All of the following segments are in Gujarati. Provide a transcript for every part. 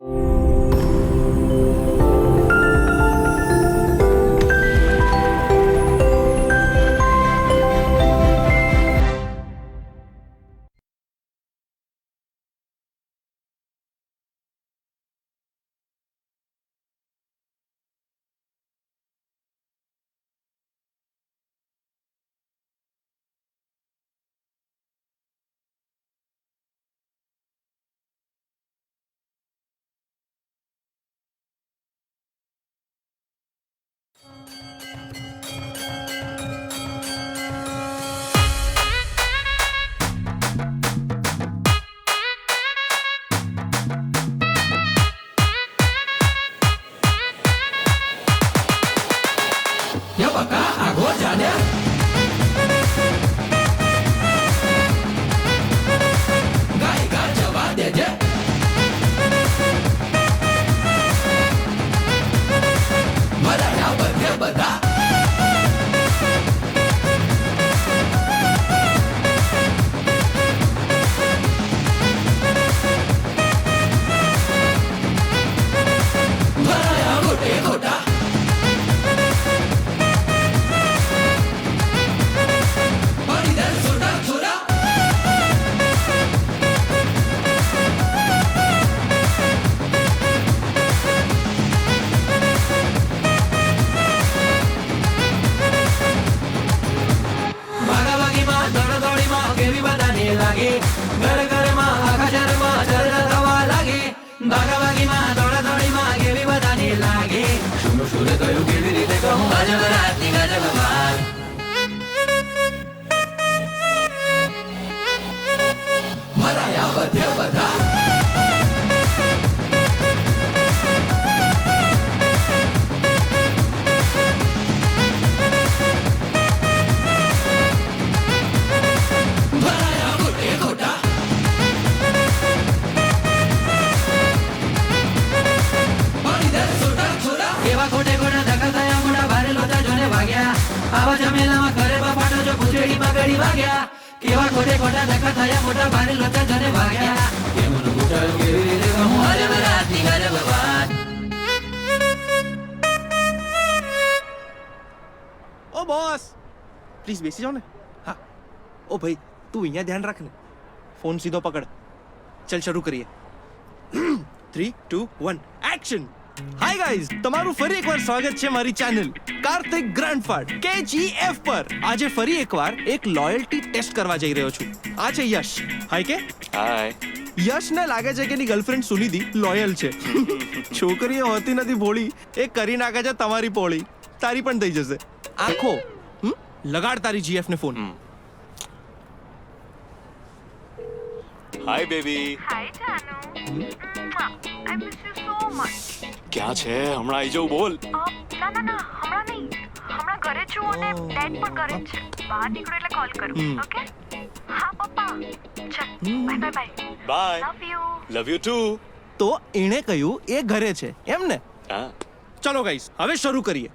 ઓ બોસ, પ્લીઝ બેસી જાઓ ને. હા, ઓ ભાઈ તું અહીંયા ધ્યાન રાખ ને. ફોન સીધો પકડ. ચલ શરૂ કરીએ. 3, 2, 1 એક્શન. હાય ગાઈઝ, તમારું ફરી એકવાર સ્વાગત છે મારી ચેનલ કાર્તિક ગ્રાન્ડફાડ KGF પર. આજે ફરી એકવાર એક લોયલ્ટી ટેસ્ટ કરવા જઈ રહ્યો છું. આ છે યશ. હાય કે હાય. યશને લાગે છે કે એની ગર્લફ્રેન્ડ સુનિધિ લોયલ છે. છોકરીઓ હોતી નથી ભોળી, એ કરી નાખે છે તમારી પોળી. તારી પણ થઈ જશે. આખો લગાડ તારી GF ને ફોન. Hi baby. હાય જાનુ. I miss you so much. ક્યાં છે? હમણાં આવી જાઉં બોલ. ના હમણાં નહીં. હમણાં ઘરે છું અને ડેડ પણ ઘરે જ છે. બહાર નીકળો એટલે કોલ કરું. ઓકે? હા પપ્પા. ચલ bye bye bye. Bye. Love you. Love you too. તો એણે કહ્યું એ ઘરે છે એમ ને? હા. ચલો ગાઈસ, હવે શરૂ કરીએ.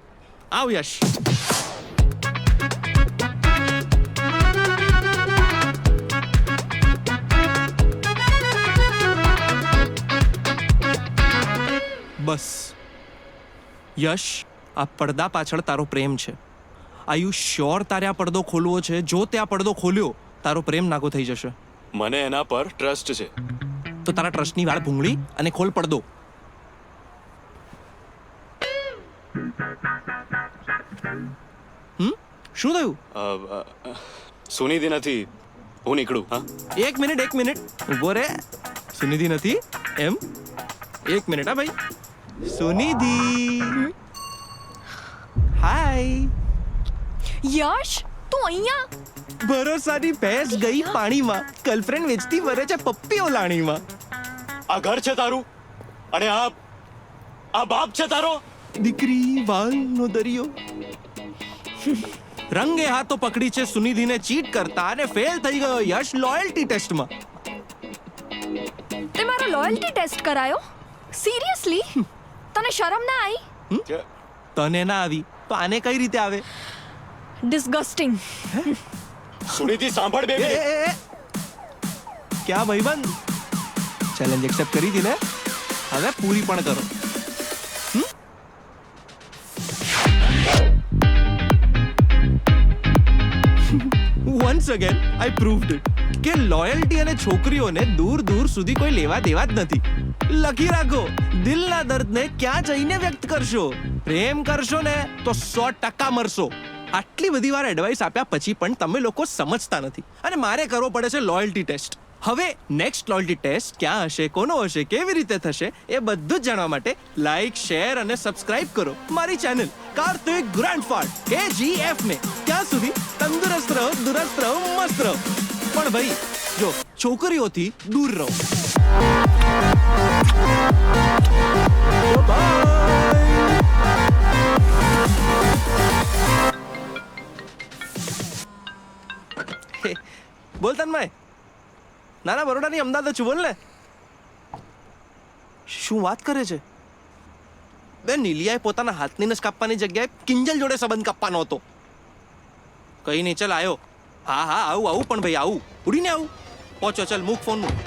આવ યશ. બસ યશ, આ પડદા પાછળ તારો પ્રેમ છે. આર યુ શ્યોર તારે આ પડદો ખોલવો છે? જો તે આ પડદો ખોલ્યો તારો પ્રેમ નાગો થઈ જશે. મને એના પર ટ્રસ્ટ છે. તો તારા ટ્રસ્ટની વાળ ભૂંગળી અને ખોલ પડદો. શું થયું? સુનિધિ નથી, હું નીકળું. હા, એક મિનિટ ઉભો રે. સુનિધિ નથી એમ? એક મિનિટ. હા ભાઈ, સુનિધિ. હાય યશ, તું અહીંયા? ભરોસાની ભેંસ ગઈ પાણીમાં, ગર્લફ્રેન્ડ વેચતી વરે છે પપ્પીઓ લાણીમાં. આ ઘર છે તારું અને આ બાપ છે તારો. દીકરી વાલનો દરિયો. રંગે હાથો પકડી છે સુનિધિને ચીટ કરતા અને ફેલ થઈ ગયો યશ લોયલ્ટી ટેસ્ટમાં. તે મારો લોયલ્ટી ટેસ્ટ કરાયો? સિરિયસલી? તને શરમ ના આવી? તને ના આવી તો આને કઈ રીતે આવે? ડિસ્ગસ્ટિંગ. સુનિધિ સાંભળ બેબી. ક્યાં ભાઈબંધ? ચેલેન્જ એક્સેપ્ટ કરી હતી ને? હવે પૂરી પણ કરો. વન્સ અગેન આઈ પ્રૂવ્ડ ઇટ કે લોયલ્ટી અને છોકરીઓને દૂર દૂર સુધી કોઈ લેવા દેવા જ નથી. લખી રાખો, દિલના દર્દને ક્યાં જઈને વ્યક્ત કરશો? પ્રેમ કરશો ને તો 100% મરશો. આટલી બધી વાર એડવાઇસ આપ્યા પછી પણ તમે લોકો સમજતા નથી અને મારે કરવો પડે છે લોયલ્ટી ટેસ્ટ. હવે નેક્સ્ટ લોયલ્ટી ટેસ્ટ ક્યાં હશે, કોનો હશે, કેવી રીતે થશે એ બધું જ જાણવા માટે લાઈક, શેર અને સબસ્ક્રાઇબ કરો મારી ચેનલ કાર્તિક ગ્રાન્ડફાધર KGF ને. ત્યાં સુધી તંદુરસ્ત રહો, દુરસ્ત રહો, મસ્ત રહો. પણ ભાઈ જો છોકરીઓથી દૂર રહો. બોલ તન્મય. નાના બરોડાની અમદાવાદ છું, બોલ ને. શું વાત કરે છે બે? નીલિયાએ પોતાના હાથની નસ કાપવાની જગ્યાએ કિંજલ જોડે સંબંધ કાપવાનો હતો. કઈ નહીં, ચલ આયો. હા હા આવું આવું, પણ ભાઈ આવું ઉડીને આવું. પહોંચો, ચલ મૂક ફોન મૂક.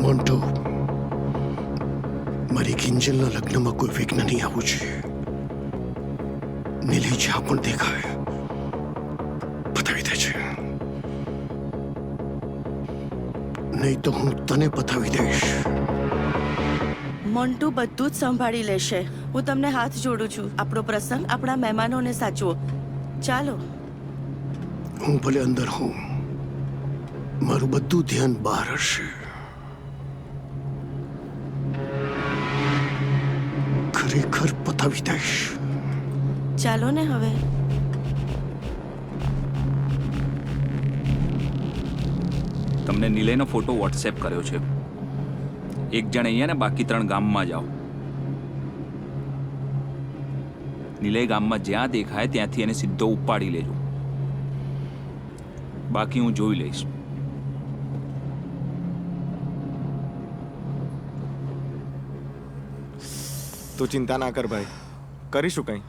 મોન્ટુ, મારી કિંજલના લગ્નમાં કોઈ વિઘ્ન નહીં આવવું જોઈએ. નીલી જ્યાં પણ દેખાય પતાવી દે છે, નહીં તો હું તને પતાવી દઈશ. મોન્ટુ બધું જ સંભાળી લેશે. હું તમને હાથ જોડું છું. આપણો પ્રસંગ, આપણા મહેમાનોને સાચવો. ચાલો. હું ભલે અંદર હું, મારું બધું ધ્યાન બહાર હશે. ખરેખર પતાવી દઈશ. ચાલો ને હવે. તમને નિલયનો ફોટો વોટ્સએપ કર્યો છે. એક જણ અહીંયા ને બાકી 3 ગામમાં જાઓ. નિલય ગામમાં જ્યાં દેખાય ત્યાંથી એને સીધો ઉપાડી લેજો. બાકી હું જોઈ લઈશ. તું ચિંતા ના કર ભાઈ, કરીશું કંઈ.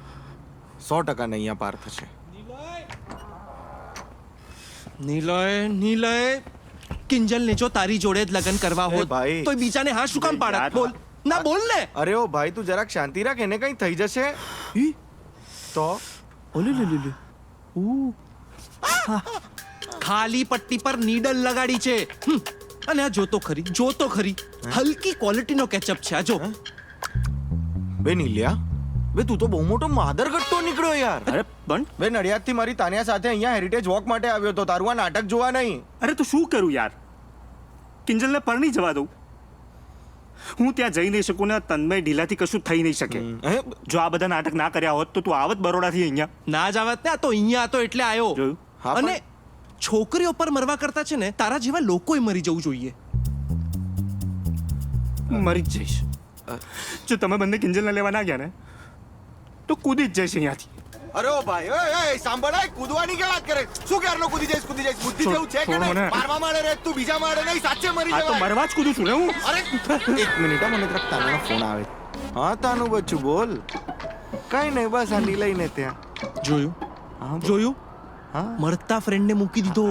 100% ને અહીંયા પાર થશે. નીલય, નીલય, કિંજલને જો તારી જોડે જ લગ્ન કરવા એ હોત ભાઈ. તો બીજાને હા શું કામ પાડત? બોલ ના, બોલ ને. અરે ઓ ભાઈ, તું જરાક શાંતિ રાખ, એને કંઈ થઈ જશે તો. ઓલે લે લે લે. ખાલી પટ્ટી પર નીડલ લગાડી છે. અને આ જોતો ખરી હલકી ક્વોલિટીનો કેચઅપ છે. આ જો. બે નીલિયા, બે તું તો બહુ મોટો માદર ગટ્ટો નીકળ્યો યાર. અરે પણ બે નડિયાદથી મારી તાનિયા સાથે અહીંયા હેરિટેજ વોક માટે આવ્યો તો. તારું આ નાટક જોવા નહીં. અરે તો શું કરું યાર? કિંજલને પરણી જવા દઉં? હું ત્યાં જઈ નહીં શકું ને તન્મય ઢીલાથી કશું થઈ નહીં શકે. હે? જો આ બધા નાટક ના કર્યા હોત તો તું આવત બરોડાથી અહીંયા. ના જ આવત ને. આ તો અહીંયા હતો એટલે આવ્યો. જોયું? હા, અને છોકરીઓ પર મરવા કરતા છે ને તારા જેવા લોકોએ મરી જવું જોઈએ. મરી જ જઈશ. જો તમે બંને કિંજલને લેવા ના ગયા ને તો કૂદી જ જઈશ અહીંયાથી. અરે ઓ ભાઈ, ઓય સાંભળ, કૂદવાની કે વાત કરે? શું ક્યારનો કૂદી જઈશ? બુદ્ધિ જેવું છે કે છોડ નહીં? મને. મારવા માંડે રે તું, બીજા માંડે નહીં, સાચે મરી આ તો જવાય. મરવા જ કૂદું છું ને હું. અરે એક મિનિટ, મને તરફ તાનાનો ફોન આવે. હા તાનું બચ્ચું, બોલ. કઈ નહીં, બસ આ નીલઈને ત્યાં. જોયું? હા, જોયું? હા. મળતા ફ્રેન્ડને મૂકી દીધો.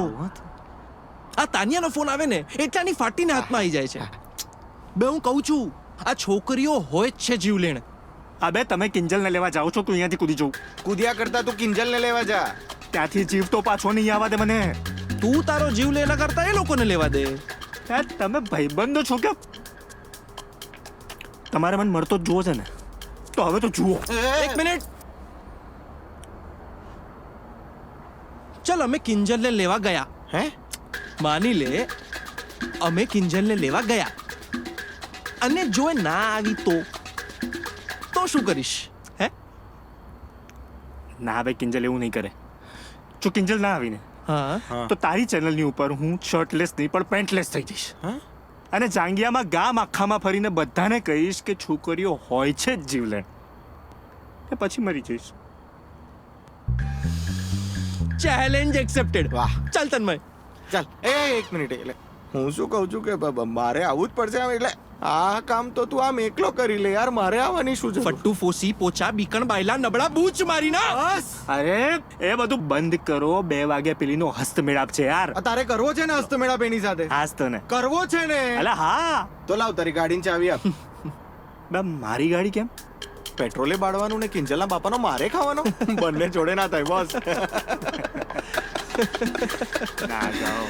આ તાનિયાનો ફોન આવે ને એટલાની ફાટીને હાથમાં આવી જાય છે. બે હું કહું છું, આ છોકરીઓ હોય જ છે જીવલેણ. અબે તમે કિંજલને લેવા જાઓ છો તો અહીંયાથી કૂદી જવું. કૂદ્યા કરતા તું કિંજલને લેવા જા. ત્યાંથી જીવ તો પાછો નહીં આવવા દે મને. તું તારો જીવ લેના કરતા એ લોકોને લેવા દે. યાર તમે ભાઈબંધો છો કે? તમારે મને મળતો જ જુઓ છે ને, તો હવે તો જુઓ. એક મિનિટ. ચલ અમે કિંજલને લેવા ગયા. હે? માની લે અમે કિંજલને લેવા ગયા અને જો એ ના આવી તો શું કરીશ? હે? ના ભાઈ, કિંજલ એવું નહીં કરે. જો કિંજલ ના આવીને હા તો તારી ચેનલની ઉપર હું શર્ટલેસ નહીં પણ પેન્ટલેસ થઈ જઈશ હા? અને જાંગિયામાં ગામ આખામાં ફરીને બધાને કહીશ કે છોકરીઓ હોય છે જ જીવલેણ ને પછી મરી જઈશ. Challenge accepted. વાહ. ચાલ તન્મય. ચાલ એક મિનિટ એટલે હું શું કહું છું કે મારે આવવું જ પડશે આમ એટલે આ કામ તો તું આમ એકલો કરી લે યાર, મારે આવવાની શું જરૂર? ફટ્ટુ ફોસી પોચા બીકણ બાયલા નબળા બૂચ મારી ના. બસ અરે એ બધું બંધ કરો. 2 વાગ્યા પેલીનો હસ્તમેળાપ છે યાર. આ તારે કરવો છે ને હસ્તમેળાપ એની સાથે? હાસ તો ને. કરવો છે ને? અલા હા. તો લાવ તારી ગાડીની ચાવી આપ. બે મારી ગાડી કેમ? પેટ્રોલે બાળવાનું ને કિંજલના બાપાનો મારે ખાવાનો બંને જોડે ના થાય બોસ. ના જાઓ.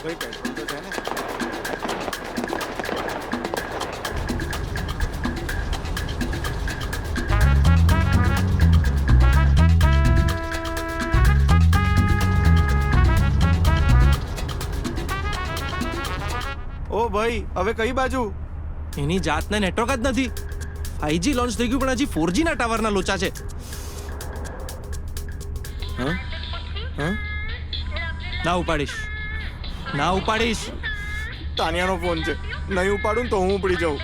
ભાઈ પેટ્રોલ તો છે ને. ઓ ભાઈ હવે કઈ બાજુ? એની જાતને નેટવર્ક જ નથી. 5G લોન્ચ થઈ ગયું પણ હજી 4G ના ટાવરના લોચા છે. હા હા ના ઉપાડીશ. ના ઉપાડીશ. તાનિયાનો ફોન છે, નહીં ઉપાડું ને તો હું ઉપડી જાઉં.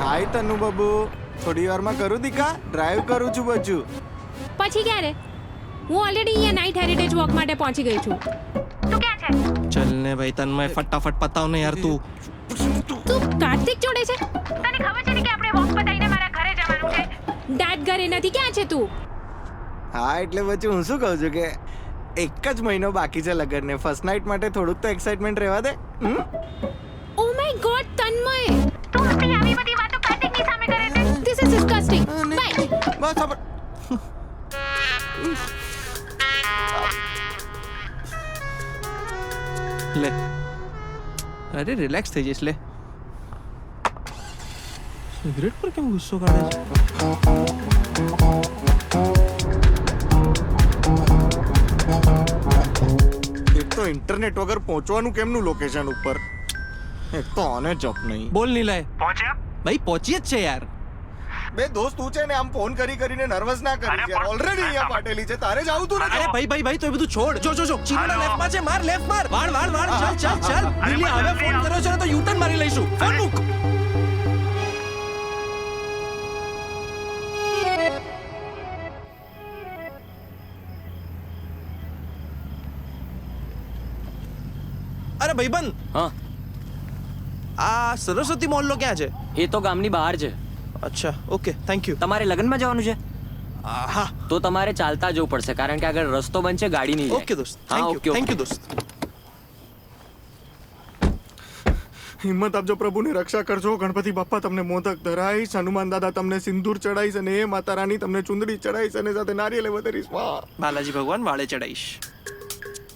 હાય તનુ બાબુ, થોડી વારમાં કરું દીકા, ડ્રાઈવ કરું છું બચ્ચું. પછી ક્યારે? હું ઓલરેડી અહીંયા નાઇટ હેરિટેજ વોક માટે પહોંચી ગઈ છું. તું ક્યાં છે? ચલ ને ભાઈ તન્મય ફટાફટ પતાવ ને યાર તું. તું કાર્તિક જોડે છે? તને ખબર છે ને કે આપણે વોક પતાઈને મારા ઘરે જવાનું છે. ડેડ ઘરે નથી. ક્યાં છે તું? હા એટલે બચ્ચું હું શું કહું છું કે એક જ મહિનો બાકી છે લગ્નને, ફર્સ્ટ નાઇટ માટે થોડુંક તો એક્સાઇટમેન્ટ રહેવા દે. ઓ માય ગોડ તન્મય, તું હસી આવી બધી વાતો કાર્તિકની સામે કરે છે. This is ડિસ્ગસ્ટિંગ. બાય. બસ હવે લે અરે રિલેક્સ થઈ જઈશ. લે સિગરેટ પર કેમ ગુસ્સો કાઢે છે? એક તો ઇન્ટરનેટ વગર પહોંચવાનું કેમનું લોકેશન ઉપર, એક તો આને જપ નહીં. બોલ નહીં લાય. પહોંચ્યા? ભાઈ પહોંચી જ છે યાર. બે દોસ્ત તું છે ને આમ ફોન કરી કરીને નર્વસ ના કરી યાર, ઓલરેડી અહીંયા પાટેલી છે, તારે જ આવતું અરે નથી. ભાઈ ભાઈ ભાઈ તો એ બધું છોડ. જો જો જો ચીનોના લેફ્ટમાં છે, માર લેફ્ટ માર. વાળ વાળ વાળ ચાલ ચાલ ચાલ. દિલ્હી હવે ફોન કર્યો છે ને તો યુટર્ન મારી લઈશું. ફોન મૂક. અરે ભાઈબંધ, હા, આ સરસ્વતી મોહલ્લો ક્યાં છે? એ તો ગામની બહાર છે. અચ્છા ઓકે થેન્ક યુ. તમારે લગ્નમાં જવાનું છે? હા તો તમારે ચાલતા જવું પડશે કારણ કે આગળ રસ્તો બંધ છે, ગાડી નહીં જાય. ઓકે દોસ્ત હા, thank okay, you okay. Thank you દોસ્ત. હિંમત આપજો, પ્રભુની રક્ષા કરજો. ગણપતિ બાપ્પા તમને મોદક ધરાઈશ, હનુમાન દાદા તમને સિંદૂર ચડાઈશ, અને એ માતા રાણી તમને ચુંદડી ચડાઈશ અને સાથે નારિયેળ વધેરીશ. વાહ બાલાજી ભગવાન વાળે ચડાઈશ.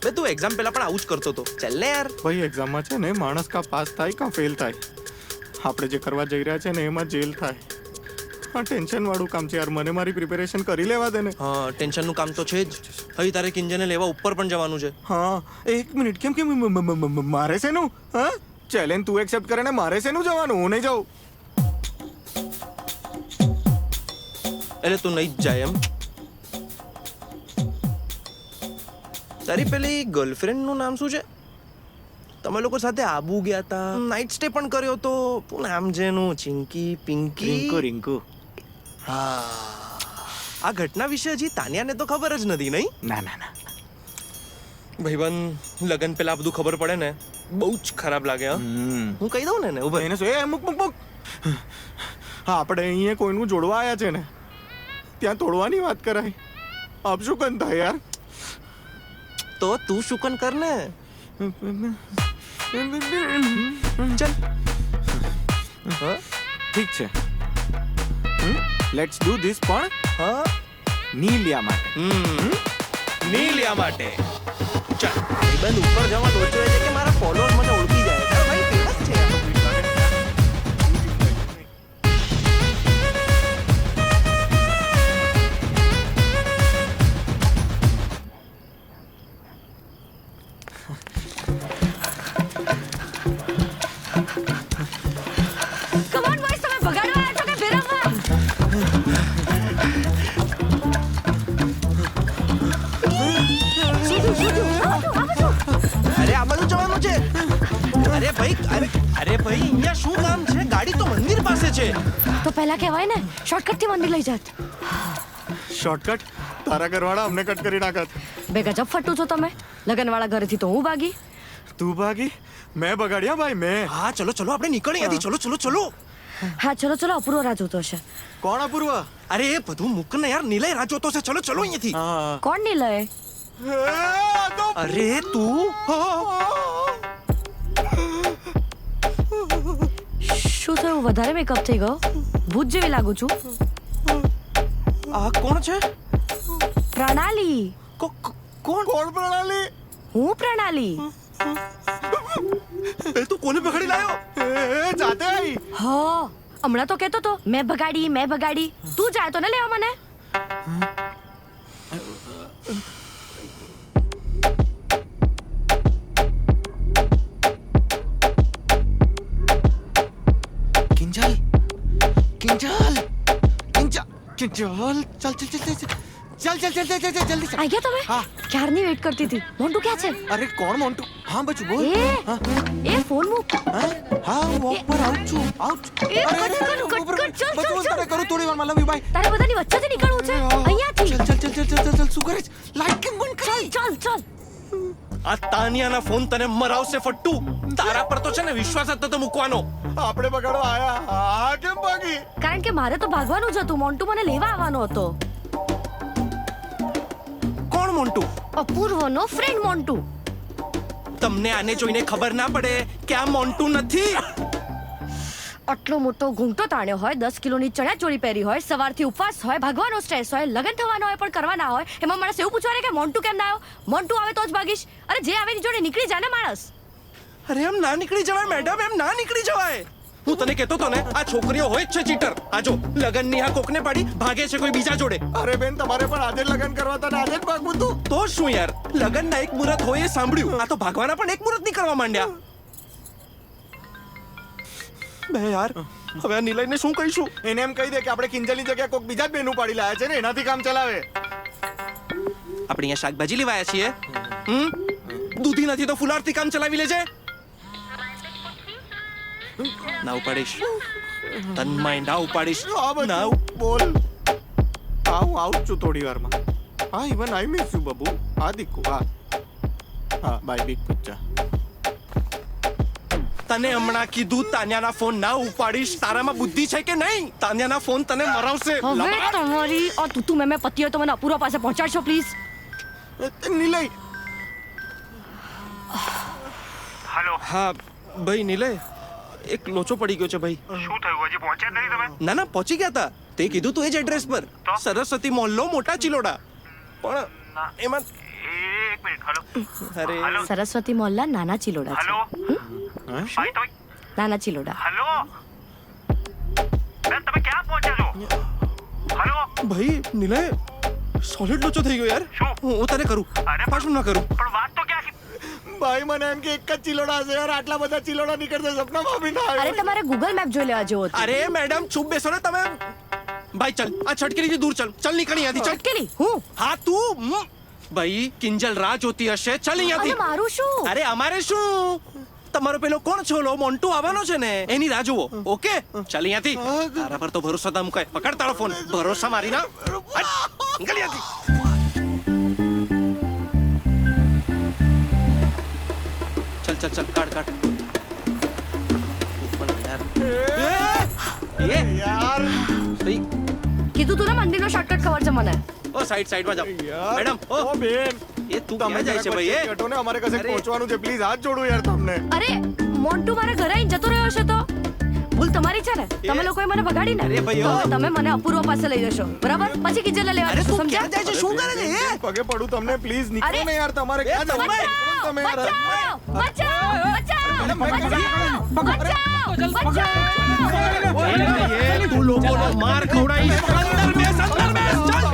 બે તું એક્ઝામ પહેલા પણ આવું જ કરતો હતો. ચાલ ને યાર. ભાઈ એક્ઝામમાં છે ને માણસ કા પાસ થાય કા ફેલ થાય, આપણે જે કરવા જઈ રહ્યા છે ને એમાં જેલ થાય. હા ટેન્શન વાળું કામ છે યાર, મને મારી પ્રિપેરેશન કરી લેવા દે ને. હા ટેન્શનનું કામ તો છે જ. હવે તારે કિંજલને લેવા ઉપર પણ જવાનું છે. હા એક મિનિટ, કેમ કેમ મારે શેનું? હા ચેલેન્જ તું એક્સેપ્ટ કરે ને મારે શેનું જવાનું? હું નહીં જાઉં. એટલે તું નહીં જ જાય એમ? તારી પેલી ગર્લફ્રેન્ડ નું નામ શું છે? તમે લોકો સાથે આબુ ગયા હતા, નાઇટ સ્ટે પણ કર્યો તો. શું નામ છે એનું? ચિંકી પિંકી? રિંકુ રિંકુ. હા આ ઘટના વિશે હજી તાનિયાને તો ખબર જ નથી નહીં? ના ના ના, ભાઈબંધ લગન પેલા આ બધું ખબર પડે ને બહુ જ ખરાબ લાગે. હા હું કહી દઉં ને ઉભર. એને શું? એ મૂક મૂક મૂક. હા આપણે અહીંયા કોઈનું જોડવા આવ્યા છે ને, ત્યાં તોડવાની વાત કરાય. આપ શું કન થાય યાર? તો તું શુકન કર ને. ચલ ઠીક છે, લેટ્સ ડુ ધીસ, પણ હા નીલિયા માટે. નીલિયા માટે. ચાલ ભાઈબંધ ઉપર જવા લોચો છે કે મારા ફોલોઅર્સ મને ઓળખી જાય. તારો ભાઈ ફેમસ છે. કમ ઓન બોયઝ, તમે બગાડવા આવ્યા છો કોણ છે? અરે ભાઈ અરે ભાઈ અહીંયા શું કામ છે? ગાડી તો મંદિર પાસે છે. તો પહેલા કહેવાય ને શોર્ટકટ થી મંદિર લઈ જાત. શોર્ટકટ તારા ઘરવાળા અમને કટ કરી નાખત. બે ગજબ ફટ્ટુ છો તમે. લગનવાળા ઘરેથી તો હું ભાગી. તું ભાગી મેં બગાડ્યા ભાઈ મેં. હા ચલો ચલો આપણે નીકળીએ અહીંયાથી. ચલો ચલો ચલો. હા ચલો ચલો અપૂર્વ રાહ જોતો છે. કોણ અપૂર્વ? અરે એ બધું મૂક ને યાર, નિલય રાહ જોતો છે. ચલો ચલો અહીંયાથી. હા કોણ નહીં લે? અરે તું શું થયું? વધારે મેકઅપ થઈ ગયો? ભૂત જેવી લાગુ છું. આ કોણ છે? પ્રણાલી. કોણ પ્રણાલી? હું પ્રણાલી. એ તું કોને પકડી લાયો? એ જાતે આવી. હો હમણાં તો કહેતો તો મેં ભગાડી. તું જાય તો ને લેવા મને. કિંજલ કિંજલ કિંજલ કિંજલ ચાલ ચાલ ચાલ ચાલ જલ્દી આ ગયા તમે? હા. ક્યારની વેઇટ કરતી હતી. મોન્ટુ ક્યાં છે? અરે કોણ મોન્ટુ? હા બચુ બોલ. એ ફોન મૂક. હા હું વોક પર આઉટ છું. એ કટ ચાલ કરું થોડી વારમાં. Love you bye. તારે બધાની વચ્ચેથી નીકળવું છે અહીંયાથી. ચાલ શું કરે છે? લાઈટ કેમ બંધ કરી? ચાલ આ તાનિયાના ફોન તને મરાવશે ફટ્ટુ. તારા પર તો છે ને વિશ્વાસ જ નતો મૂકવાનો. આપણે બગાડવા આયા. હા કેમ ભાગી? કારણ કે મારે તો ભાગવાનું જ હતું. મોન્ટુ મને લેવા આવવાનો હતો. કોણ મોન્ટુ? અપૂર્વનો ફ્રેન્ડ મોન્ટુ. તમને આને જોઈને ખબર ના પડે કે આ મોન્ટુ નથી. આટલો મોટો ઘૂંઘટો તાણ્યો હોય, 10 કિલોની ચણિયા ચોળી પહેરી હોય, સવારથી ઉપવાસ હોય, ભાગવાનો સ્ટ્રેસ હોય, લગન થવાનો હોય પણ કરવા ના હોય, એમાં માણસ એવું પૂછવા કે મોન્ટુ કેમ ના આવ્યો? મોન્ટુ આવે તો જ ભાગીશ. અરે જે આવે એની જોડે નીકળી જાય ને માણસ. અરે એમ ના નીકળી જવાય મેડમ, એમ ના નીકળી જવાય. હું તને કહેતો તો ને આ છોકરીઓ હોય જ છે ચીટર. આ જો લગનની આ કોકને પાડી ભાગે છે કોઈ બીજા જોડે. અરે બેન તમારે પણ આજે જ લગન કરવા હતા ને આજે જ ભાગવું તું. તો શું યાર, લગનના એક મુહૂર્ત હોય એ સાંભળ્યું. આ તો ભાગવાના પણ એક મુહૂર્ત નીકળવા માંડ્યા. બે યાર હવે આ નિલયને શું કહીશું? એને એમ કહી દે કે આપણે કિંજલની જગ્યાએ કોક બીજા જ બેનું પાડી લાયા છે ને એનાથી કામ ચલાવે. આપણે અહીંયા શાકભાજી લેવાયા છીએ. દૂધી નથી તો ફુલારથી કામ ચલાવી લેજે. ના ઉપાડીશ તન્માય, ના ઉપાડીશ. ના બોલ. હા હું આવું છું થોડી વારમાં. હા ઇવન આઈ મિસ યુ બબુ. હા દીકુ. હા બાય બિગ બચ્ચા. તને હમણાં કીધું તાન્યાના ફોન ના ઉપાડીશ. તારામાં બુદ્ધિ છે કે નહીં? તાન્યાના ફોન તને મરાવશે. હવે તમારી આ તું મેં પતિ હોય તો મને અપૂર્વ પાસે પહોંચાડશો પ્લીઝ. નિલય. હા ભાઈ નિલય, એક લોચો પડી ગયો છે ભાઈ. શું થયું? હજી પહોંચ્યા જ નહીં તમે? ના પહોંચી ગયા હતા. તે કીધું તું એ જ એડ્રેસ પર. સરસ્વતી મોહલ્લો, મોટા ચિલોડા. પણ એમાં એક મિનિટ. અરે સરસ્વતી મોહલ્લા નાના ચિલોડા છે. ભાઈ તમે નાના ચિલોડા. હેલો બેન, તમે ક્યાં પહોંચ્યા છો? હેલો ભાઈ નિલય સોલિડ લોચો થઈ ગયો યાર. હું તને કરું. પાછું ના કરું. પણ વાત તો ક્યાં? ભાઈ મને એમ કે એક જ ચિલોડા છે યાર. આટલા બધા ચિલોડા નીકળતા સપનામાં બી ના અરે આવ્યો. તમારે ગૂગલ મેપ જોઈ લેવા જેવો હતો. અરે મેડમ ચૂપ બેસો ને તમે. ભાઈ ચલ આ છટકીથી દૂર ચલ. ચલ નીકળ અહીંયાથી. ચલ. અટકેલી હું. હા તું. ભાઈ કિંજલ રાહ જોતી હશે. ચલ અરે અહીંયાથી. મારું શું? અરે અમારે શું, તમારો પેલો કોણ છોલો મોન્ટુ આવવાનો છે ને એની રાહ જુઓ. ઓકે ચાલ અહીંયાથી. તારા પર તો ભરોસો ના મુકાય. પકડ તારો ફોન. ભરોસા મારી ના. નીકળ અહીંયાથી. ચલ કાઢ યાર ભાઈ કીધું તું ને મંદિરનો શોર્ટકટ ખબર છે મને. ઓ સાઈડમાં જાઓ મેડમ. ઓ બેન એ તું તમે ક્યાં જાય છે ભાઈ? કટો ને અમારે કસે અરે. પહોંચવાનું છે. પ્લીઝ હાથ જોડું યાર તમને. અરે મોન્ટુ મારા ઘરે આવીને જતો રહ્યો છે તો ભૂલ તમારી છે ને. તમે લોકોએ મને ભગાડી ને. અરે ભાઈ, તો હવે તમે મને અપૂર્વ પાસે લઈ જશો બરાબર? પછી કિંજલને લેવા અરે જશો. તું સમજ્યા? ક્યાં જાય છે? શું કરે છે એ? પગે પડું તમને પ્લીઝ નીકળો અરે. ને યાર. તમારે ક્યાં જવું છે? તમે યાર તું લોકોનો માર ખવડાવીશ. અંદર બેસ, અંદર બેસ. ચાલ.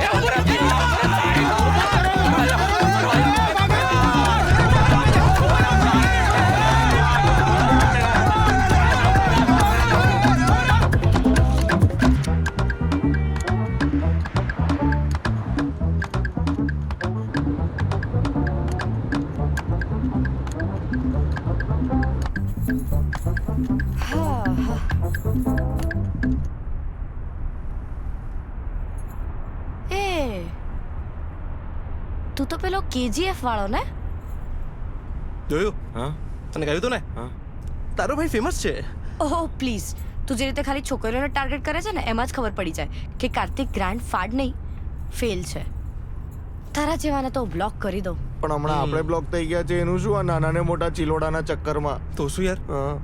કેજીએફ વાળો ને? જોયું? હા તને કહ્યું તું ને? હા તારો ભાઈ ફેમસ છે. ઓહ પ્લીઝ, તું જે રીતે ખાલી છોકરીઓને ટાર્ગેટ કરે છે ને એમાં જ ખબર પડી જાય કે કાર્તિક ગ્રાન્ડ ફાડ નહીં, ફેલ છે. તારા જેવાને તો બ્લોક કરી દઉં. પણ હમણાં આપણે બ્લોક થઈ ગયા છે એનું શું? આ નાના ને મોટા ચીલોડાના ચક્કરમાં. તો શું યાર? હા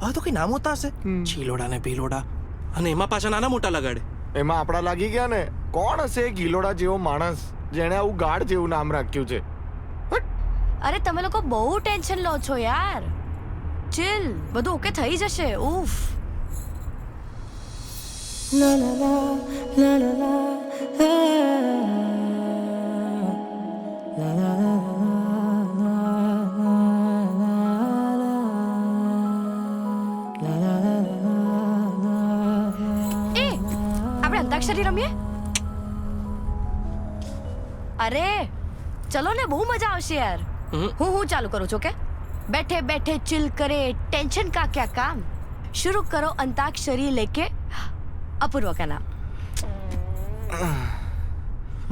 આ તો કઈ નામ હોતા હશે, ચીલોડા ને પીલોડા, અને એમાં પાછા નાના મોટા લગાડે. એમાં આપણા લાગી ગયા ને. કોણ હશે ગીલોડા જેવો માણસ જેણે આવું ગાઢ જેવું નામ રાખ્યું છે? અરે તમે લોકો બહુ ટેન્શન લો છો યાર. ચિલ, બધું ઓકે થઈ જશે. ઉફ. એ આપણે અંતાક્ષરી રમીએ? અરે ચલો ને, બહુ મજા આવશે યાર. હું ચાલુ કરું છું. કે बैठे बैठे चिल करे, टेंशन का क्या काम, शुरू करो अंताक्षरी लेके अपूर्व का नाम.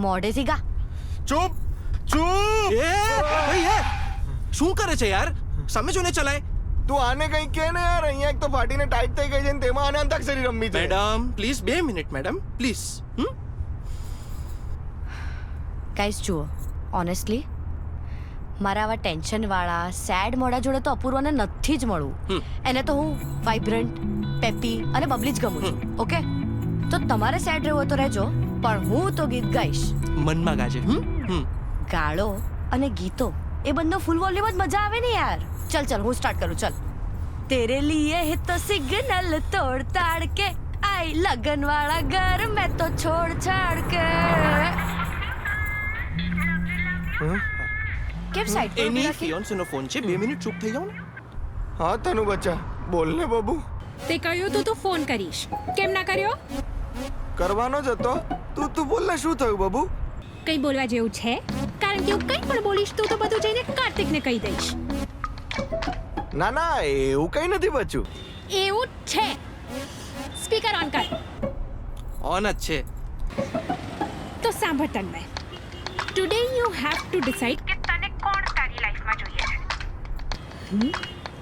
मोढ़े થી ગા. ચૂપ ચૂપ. એ ભાઈ એ શું કરે છે યાર? સામે જોને ચલાય. તું આને કઈ કે ને યાર. અહીંયા એક તો ફાટીને ટાઈટ થઈ ગઈ છે ને તેમાં આને અંતાક્ષરી રમવી છે. Madam please 2 minute madam please. Guys જુઓ, ઓનેસ્ટલી મારા આવા ટેન્શન વાળા સેડ મોડા જોડે તો અપૂર્વને નથી જ મળવું. એને તો હું વાઇબ્રન્ટ, પેપી અને બબલી જ ગમું છું. ઓકે, તો તમારે સેડ રહેવું હોય તો રહેજો, પણ હું તો ગીત ગાઈશ. મનમાં ગાજે. ગાળો અને ગીતો એ બંને ફૂલ વોલ્યુમ જ મજા આવે ને યાર. ચલ ચલ હું સ્ટાર્ટ કરું. ચલ. તેરે લીએ હે તો સિગ્નલ તોડ તાડ કે આઈ લગન વાળા ઘર મેં તો છોડ છાડ કે. કેમ સાઈડ પર એની ઊભી રાખી? ફિયોન્સેનો ફોન છે. 2 મિનિટ ચૂપ થઈ જાવ ને. હા તનુ બચ્ચા, બોલ ને બબુ. તે કહ્યું તું ફોન કરીશ, કેમ ના કર્યો? કરવાનો જ હતો. તું બોલ ને, શું થયું બબુ? કંઈ બોલવા જેવું છે? કારણ કે હું કંઈ પણ બોલીશ તું તો બધું જઈને કાર્તિકને કહી દઈશ. ના ના, એવું કઈ નથી બચ્ચું. એવું જ છે. સ્પીકર ઓન કર. ઓન જ છે. તો સાંભળ Tanmay, today you have to decide કે તને કોણ તારી લાઈફમાં જોઈએ છે.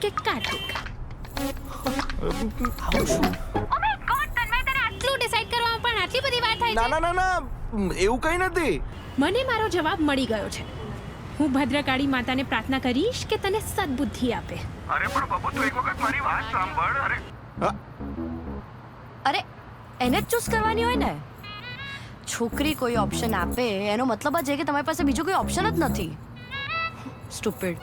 કે Kartik. Oh my god Tanmay, તને આટલું ડિસાઇડ કરવામાં પણ આટલી બધી વાર થાય ના છે? ના ના ના, એવું કઈ નથી. મને મારો જવાબ મળી ગયો છે. હું ભદ્રકાળી માતાને પ્રાર્થના કરીશ કે તને સદબુદ્ધિ આપે. અરે પણ બબુ, તું એક વખત મારી વાત સાંભળ. અરે એને જ ચૂઝ કરવાની હોય ને. છોકરી કોઈ ઓપ્શન આપે એનો મતલબ જ છે કે તમારી પાસે બીજો કોઈ ઓપ્શન જ નથી. સ્ટુપિડ.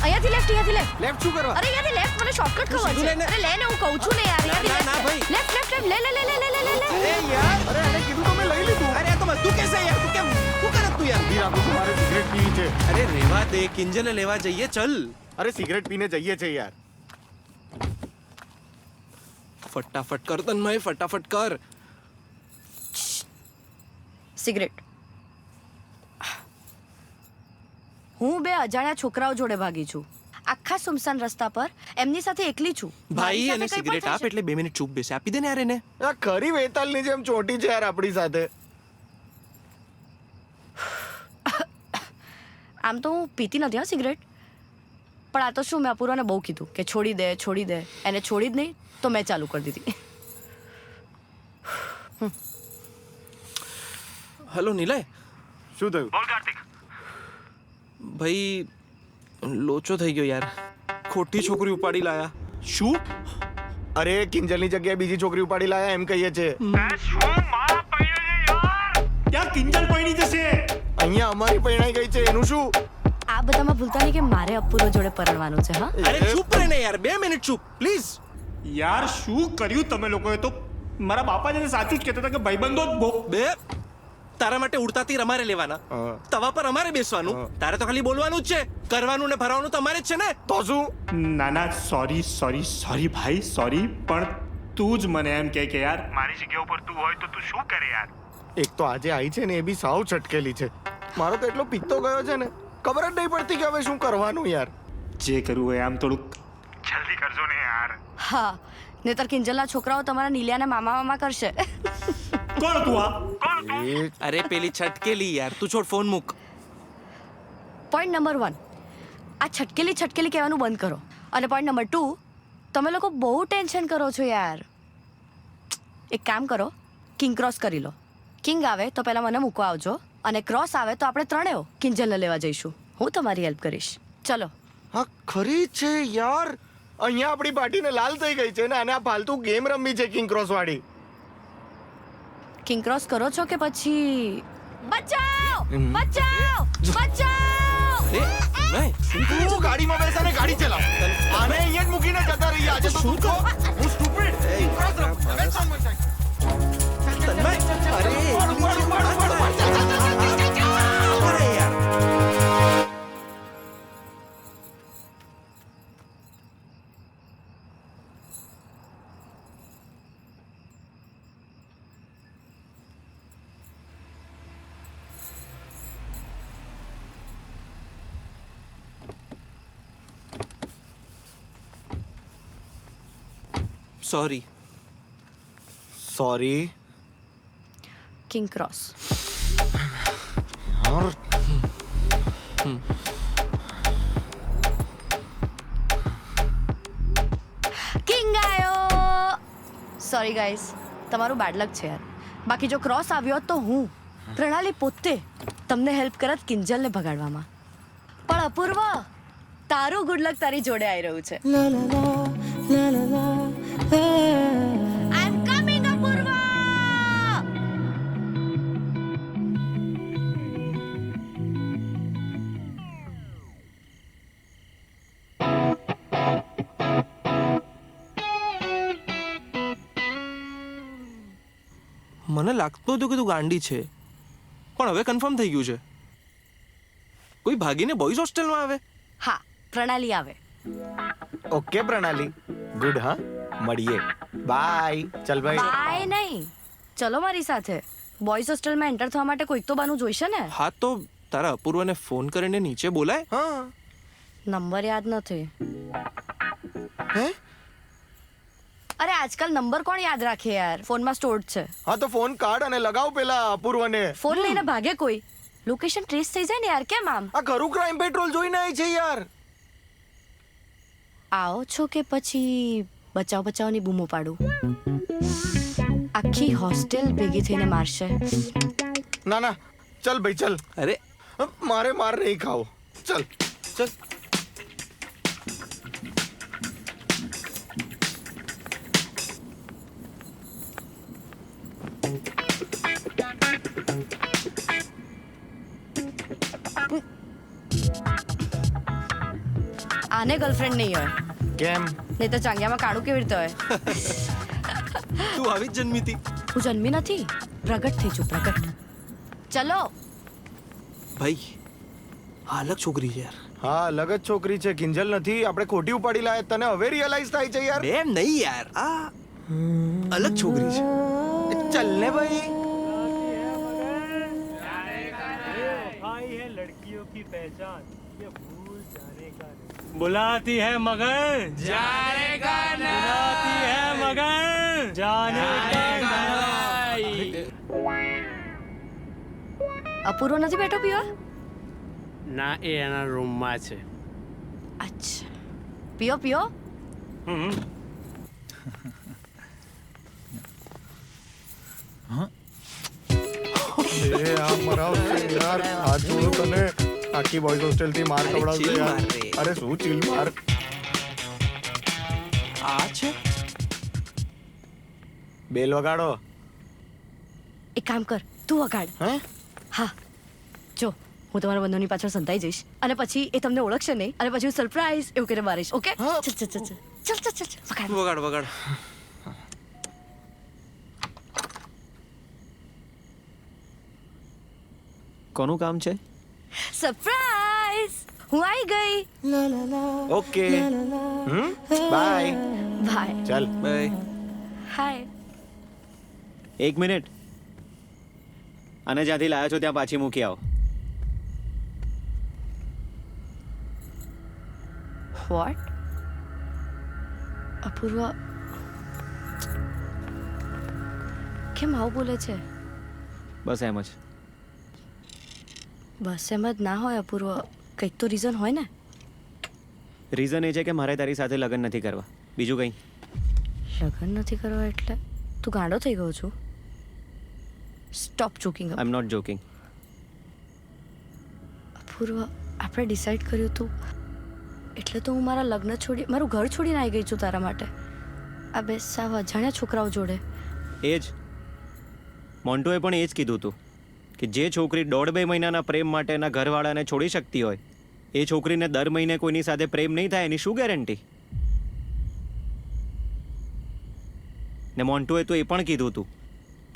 અહીંયાથી લેફ્ટ, અહીંયાથી લેફ્ટ. લેફ્ટ શું કરવા? અરે અહીંયાથી લેફ્ટ, મને શોર્ટકટ ખબર છે. અરે લે ને, હું કહું છું ને યાર. અહીંયાથી ના, ભાઈ. લેફ્ટ લેફ્ટ લેફ્ટ લે લે લે લે લે લે લે. અરે યાર, અરે એને કીધું તો મેં લઈ લીધું. અરે આ તો તું કેસે યાર? તું કેમ શું કરે તું યાર? ધીર આપું છું, મારે સિગરેટ પીવી છે. અરે રેવા દે, કિંજલને લેવા જઈએ. ચલ. અરે સિગરેટ પીને જઈએ છે યાર. ફટાફટ કર તન્મય, ફટાફટ કર. સિગરેટ. હું 2 અજાણ્યા છોકરાઓ જોડે ભાગી છું. આખા સુમસાન રસ્તા પર એમની સાથે એકલી છું. ભાઈ મારી એને સાથે કંઈ પણ સિગરેટ થઈ આપ શકે. એટલે 2 મિનિટ ચૂપ બેસે. આપી દે ને યાર એને. આ ખરી વેતાલની જેમ ચોટી છે યાર આપણી સાથે. આમ તો હું પીતી નથી હા સિગરેટ, પણ આ તો શું, મેં અપૂર્વને બહુ કીધું કે છોડી દે છોડી દે. એને છોડી જ નહીં તો મેં ચાલુ કરી દીધી. હેલો નિલય. શું થયું? ભાઈ લોચો થઈ ગયો યાર. ખોટી છોકરી ઉપાડી લાયા. શું? અરે કિંજલની જગ્યાએ બીજી છોકરી ઉપાડી લાયા એમ કહીએ છે. ત્યાં કિંજલ પૈણી જશે. અહીંયા અમારી પૈણાઈ ગઈ છે એનું શું? આ બધામાં ભૂલતા નહીં કે મારે અપૂર્વ જોડે પરણવાનું છે. હા અરે ચૂપ રહે ને યાર, 2 મિનિટ ચૂપ પ્લીઝ. યાર શું કર્યું તમે લોકોએ? તો મારા બાપા જ સાચું જ કહેતા હતા કે ભાઈબંધો જ બહુ. બે તારા માટે ઉડતા તીર અમારે લેવાના, તવા પર અમારે બેસવાનું. તારે તો ખાલી બોલવાનું જ છે, કરવાનું ને ભરવાનું તમારે જ છે ને. તો શું? ના ના, સોરી ભાઈ, સોરી. પણ તું જ મને એમ કહે કે યાર મારી જગ્યા ઉપર તું હોય તો તું શું કરે યાર? એક તો આજે આવી છે ને એ બી સાવ છટકેલી છે. મારો તો એટલો પિત્તો ગયો છે ને, ખબર જ નહીં પડતી કે હવે શું કરવાનું યાર. જે કરવું હોય આમ થોડુંક જલ્દી કરજો ને યાર. હા નહીતર કિંજલના છોકરાઓ તમારા નીલિયાને મામા મામા કરશે. કોણ તું આ? અરે પેલી છટકેલી યાર, તું છોડ, ફોન મૂક. પોઈન્ટ નંબર 1, આ છટકેલી છટકેલી કહેવાનું બંધ કરો. અને પોઈન્ટ નંબર 2, તમે લોકો બહુ ટેન્શન કરો છો યાર. એક કામ કરો, કિંગ ક્રોસ કરી લો. કિંગ આવે તો પહેલા મને મૂકવા આવજો, અને ક્રોસ આવે તો આપણે ત્રણેય કિંજલને લેવા જઈશું. હું તમારી હેલ્પ કરીશ. ચલો. હા ખરી જ છે યાર, અહીંયા આપણી પાર્ટીને લાલ થઈ ગઈ છે ને, અને આ ફાલતુ ગેમ રમવી છે કિંગ ક્રોસ વાળી. કિંગ ક્રોસ કરો છો કે પછી બચાવ બચાવ બચાવ? તું ગાડીમાં બેસ અને ગાડી ચલાવ. આને અહીંયા જ મૂકીને જતા રહીએ આજે તો. શું કહો? હું સ્ટુપિડ. કિંગ ક્રોસ રમ. હવે ચાલ મર જાય. Sorry. Sorry. King cross. King આયો. સોરી ગાઈસ, તમારું બેડ લક છે યાર. બાકી જો ક્રોસ આવ્યો તો હું પ્રણાલી પોતે તમને હેલ્પ કરત કિંજલને ભગાડવામાં. પણ અપૂર્વ, તારું ગુડ લક તારી જોડે આવી રહ્યું છે. આઈ એમ કમિંગ અપૂર્વ. મને લાગતું હતું કે તું ગાંડી છે, પણ હવે કન્ફર્મ થઈ ગયું છે. કોઈ ભાગીને બોયઝ હોસ્ટેલમાં આવે? હા, પ્રણાલી આવે. ઓકે પ્રણાલી, ગુડ. હા, મળીએ. બાય. ચલ ભાઈ. બાય નહીં, ચલો મારી સાથે. બોયઝ હોસ્ટેલમાં એન્ટર થવા માટે કોઈક તો બાનું જોઈશે ને. હા, તો તારા અપૂર્વને ફોન કરીને નીચે બોલાય. હા. નંબર યાદ નથી. હે? અરે આજકાલ નંબર કોણ યાદ રાખે યાર, ફોનમાં સ્ટોર્ડ છે. હા તો ફોન કાઢ અને લગાવ પેલા અપૂર્વને. ફોન લઈને ભાગે કોઈ, લોકેશન ટ્રેસ થઈ જાય ને યાર. કેમ આમ? આ ખરું ક્રાઇમ પેટ્રોલ જોઈને આવી છે યાર. આવો છો કે પછી બચાવ બચાવની બૂમો પાડું? આખી હોસ્ટેલ ભેગી થઈને મારશે. ના ના, ચલ ભાઈ ચલ. અરે મારે માર નહીં ખાવો. ચલ ચલ. આને ગર્લફ્રેન્ડ નહીં હોય. કેમ? નહીં તો ચાંગ્યામાં કાળું કેવી રીતે હોય? તું આવી જ જન્મી હતી. હું જન્મી નથી, પ્રગટ થઈ છું, પ્રગટ. ચલો ભાઈ, આ અલગ છોકરી છે યાર. હા, અલગ જ છોકરી છે, કિંજલ નથી. આપણે ખોટી ઉપાડી લાયા, તને હવે રિયલાઇઝ થાય છે યાર. એમ નહીં યાર, આ અલગ છોકરી છે. ચલ ને ભાઈ. बुलाती है मगर जाने का बुलाती है मगर जाने અપૂર્વ નથી બેઠો પીવા? ના, એ એના રૂમમાં છે. અચ્છા, પીઓ પીઓ. એ આ મરાવશે યાર. આ જોયું તને, આખી બોયઝ હોસ્ટેલ થી માર ખવડાવશે યાર. અરે શું ચીલ માર. આ છે. બેલ વગાડો. એક કામ કર, તું વગાડ. હે? હા, જો હું તમારા બંધોની પાછળ સંતાઈ જઈશ, અને પછી એ તમને ઓળખશે નહીં, અને પછી હું સરપ્રાઈઝ એવું કરીને મારીશ. ઓકે? ચલ ચલ ચલ ચલ ચલ ચલ ચલ વગાડ વગાડ વગાડ. કોનું કામ છે? સરપ્રાઈઝ, હું આવી ગઈ. ઓકે. બાય. બાય. ચલ બાય. હાય. એક મિનિટ, અને જ્યાંથી લાવ્યા છો ત્યાં પાછી મૂકી આવો. વોટ? અપૂર્વ કેમ આવું બોલે છે? બસ એમ જ. બસ એમ જ ના હોય અપૂર્વ, કંઈક તો રીઝન હોય ને. રીઝન એ છે કે મારે તારી સાથે લગ્ન નથી કરવા, બીજું કંઈ. લગ્ન નથી કરવા એટલે તું ગાંડો થઈ ગયો છું? Stop joking. I am not joking. Apurva, આપણે ડિસાઈડ કર્યું હતું એટલે તો હું મારા લગ્ન છોડી, મારું ઘર છોડીને આવી ગઈ છું તારા માટે. આ બે સાવ અજાણ્યા છોકરાઓ જોડે. એ જ મોન્ટુએ પણ એ જ કીધું હતું કે જે છોકરી 1.5-2 મહિનાના પ્રેમ માટે એના ઘરવાળાને છોડી શકતી હોય, એ છોકરીને દર મહિને કોઈની સાથે પ્રેમ નહીં થાય એની શું ગેરંટી? ને મોન્ટુએ તો એ પણ કીધું હતું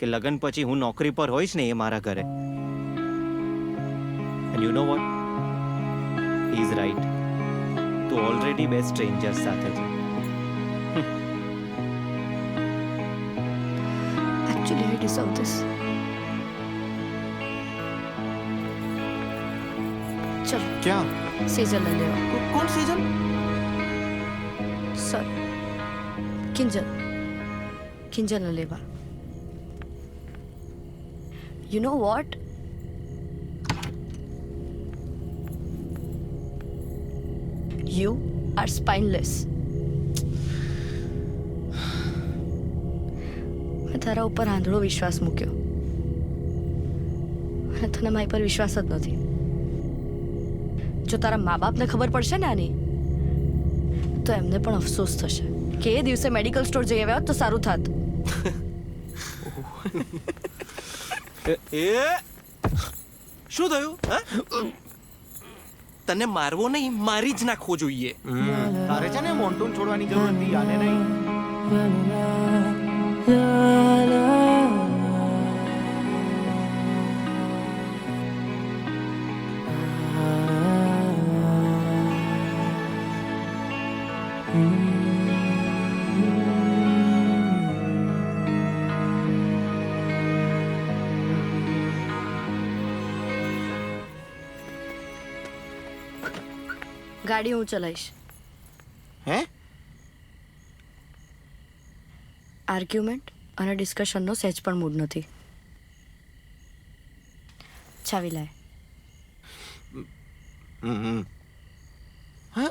કે લગ્ન પછી હું નોકરી પર હોઈશ ને એ મારા ઘરે. And you know what, he is right. તું ઓલરેડી બે સ્ટ્રેન્જર્સ સાથે છે. Actually, I deserve this. चल क्या? सेजल ले लेवा. कौन सेजल? सर किंजल ले लेवा. You know what? You are spineless. મેં તારા ઉપર આંધળો વિશ્વાસ મૂક્યો અને તને મારી પર વિશ્વાસ જ નથી. જો તારા મા બાપને ખબર પડશે ને આની, તો એમને પણ અફસોસ થશે કે એ દિવસે મેડિકલ સ્ટોર જઈ આવ્યા હોત તો સારું થાત. એ શું થયું? હા? તને મારવો નહીં, મારી જ નાખવો જોઈએ. તારે છે ને મોન્ટુન છોડવાની જરૂર નથી, આને નહીં. ગાડી હું ચલાવીશ. હે? આર્ગ્યુમેન્ટ અને ડિસ્કશનનો સહેજ પણ મૂડ નથી. ચાવી લાય. હા?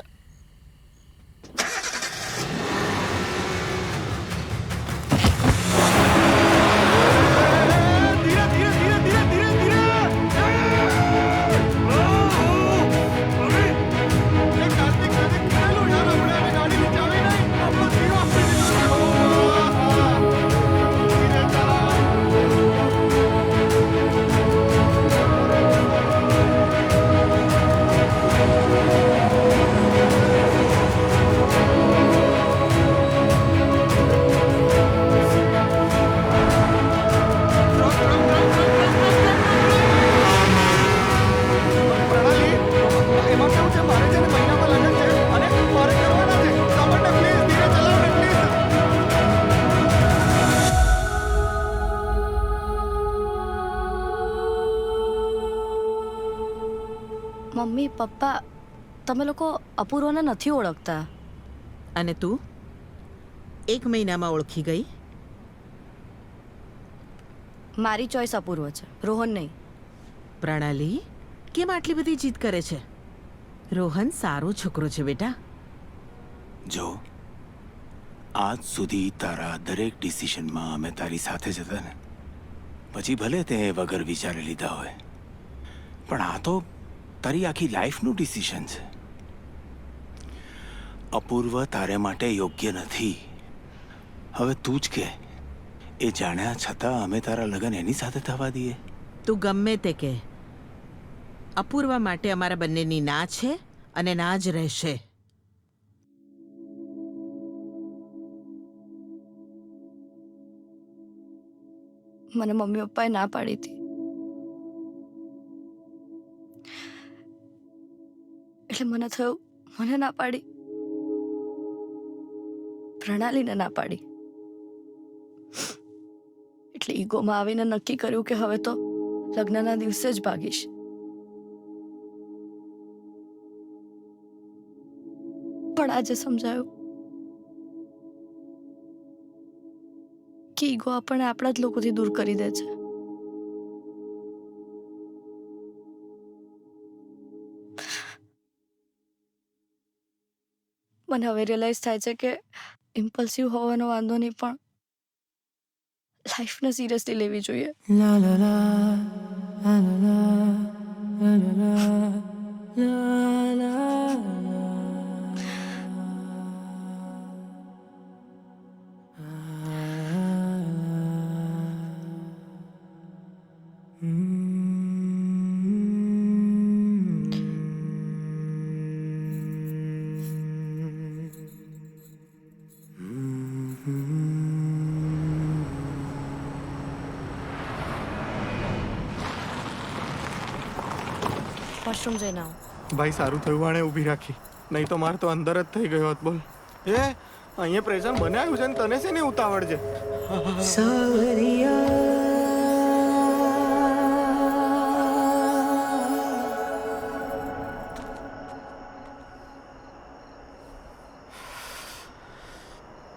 મમ્મી પપ્પા, તમે લોકો અપૂર્વને નથી ઓળખતા. અને તું 1 મહિનામાં ઓળખી ગઈ? મારી ચોઈસ અપૂર્વ છે, રોહન નહીં. પ્રણાલી, કેમ આટલી બધી જીદ કરે છે? રોહન સારો છોકરો છે બેટા. જો આજ સુધી તારા દરેક ડિસિશનમાં અમે તારી સાથે જ હતા ને, પછી ભલે તે વગર વિચારે લીધા હોય, પણ આ તો તારી આખી લાઈફનું ડિસિશન છે. અપૂર્વ તારે માટે યોગ્ય નથી. હવે તું જ કે, એ જાણ્યા છતાં અમે તારા લગ્ન એની સાથે થવા દઈએ? તું ગમે તે કે, અપૂર્વા માટે અમારા બંનેની ના છે અને ના જ રહેશે. મને મમ્મી પપ્પાએ ના પાડી હતી. એટલે મને થયું મને ના પાડી, પ્રણાલીને ના પાડી. એટલે ઈગોમાં આવીને નક્કી કર્યું કે હવે તો લગ્નના દિવસે જ ભાગીશ. પણ આજે સમજાયું કે ઈગો આપણને આપણા જ લોકોથી દૂર કરી દે છે. મને હવે રિયલાઇઝ થાય છે કે ઇમ્પલ્સિવ હોવાનો વાંધો નહીં, પણ લાઈફને સિરિયસલી લેવી જોઈએ. વોશરૂમ જઈને આવો. ભાઈ સારું થયું આણે ઊભી રાખી, નહીં તો મારે તો અંદર જ થઈ ગયો હોત. બોલ. અહીંયા પ્રેઝન્ટ બનાવ્યું છે ને તને છે ને ઉતાવળ છે.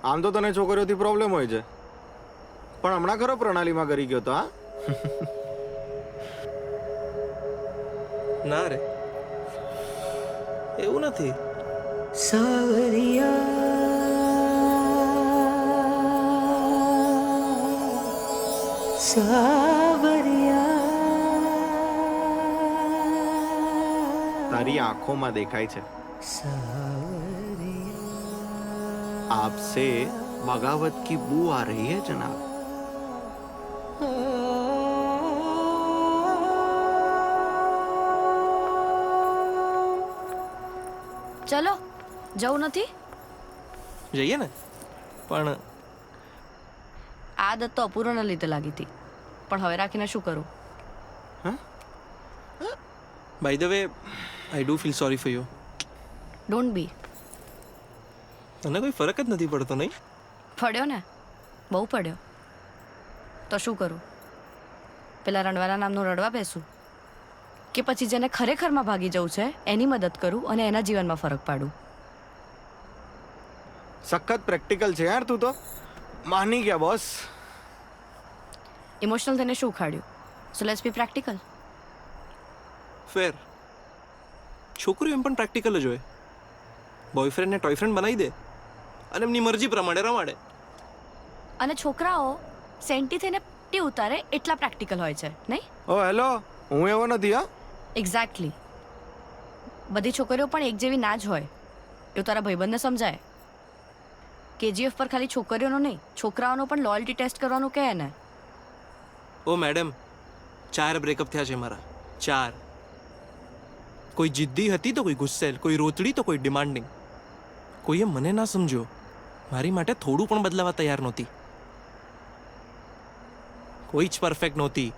આમ તો તને છોકરીઓથી પ્રોબ્લેમ હોય છે, પણ હમણાં ખરો પ્રણાલીમાં કરી ગયો તો. હા ના રે, એવું નથી. તારી આંખોમાં દેખાય છે. आपसे बगावत की बू आ रही है जनाब. ચલો, જવું નથી? જઈએ ને, પણ આદત તો અપૂર્વના લીધે લાગી હતી, પણ હવે રાખીને શું કરું? By the way, I do feel sorry for you. Don't be. તને કોઈ ફરક જ નથી પડતો, નહીં? પડ્યો ને, બહુ પડ્યો. તો શું કરું? પેલા રણવાના નામનું રડવા બેસું, કે પછી જેને ખરેખરમાં ભાગી જવું છે એની મદદ કરું અને એના જીવનમાં ફરક પાડું? સખત પ્રેક્ટિકલ છે યાર તું તો. માની ગયા બોસ. ઇમોશનલ થઈને શું ઉખાડ્યું? So let's be practical. ફેર. છોકરીઓ એમ પણ પ્રેક્ટિકલ જ હોય. બોયફ્રેન્ડને ટોયફ્રેન્ડ બનાવી દે અને એમની મરજી પ્રમાણે રમાડે. અને છોકરાઓ સેન્ટી થઈને ટી ઉતારે એટલા પ્રેક્ટિકલ હોય છે, નહીં? ઓ હેલો, હું એવો નથી. હા, એક્ઝેક્ટલી. બધી છોકરીઓ પણ એક જેવી ના જ હોય એવું તારા ભાઈબંધને સમજાય. કેજીએફ પર ખાલી છોકરીઓનો નહીં, છોકરાઓનો પણ લોયલ્ટી ટેસ્ટ કરવાનું કહે ને. ઓ મેડમ, 4 બ્રેકઅપ થયા છે મારા. 4. કોઈ જિદ્દી હતી તો કોઈ ગુસ્સેલ, કોઈ રોતડી તો કોઈ ડિમાન્ડિંગ. કોઈએ મને ના સમજ્યો, મારી માટે થોડું પણ બદલાવા તૈયાર નહોતી. કોઈ જ પરફેક્ટ નહોતી.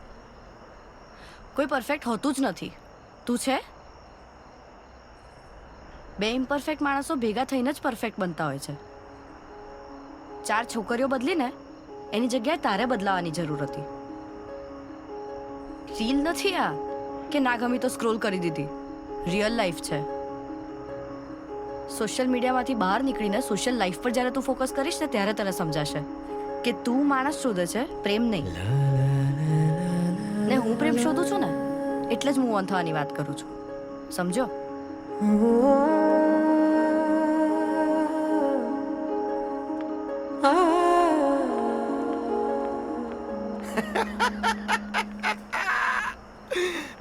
કોઈ પરફેક્ટ હોતું જ નથી. તું છે? 2 ઇમ્પરફેક્ટ માણસો ભેગા થઈને જ પરફેક્ટ બનતા હોય છે. 4 છોકરીઓ બદલીને એની જગ્યાએ તારે બદલાવાની જરૂર હતી. રીલ નથી આ કે ના ગમી તો સ્ક્રોલ કરી દીધી. રિયલ લાઈફ છે. સોશિયલ મીડિયામાંથી બહાર નીકળીને સોશિયલ લાઈફ પર જ્યારે તું ફોકસ કરીશ ને ત્યારે તને સમજાશે કે તું માણસ શોધે છે, પ્રેમ નહીં. ને હું પ્રેમ શોધું છું ને એટલે જ મૂવ ઓન થવાની વાત કરું છું. સમજો?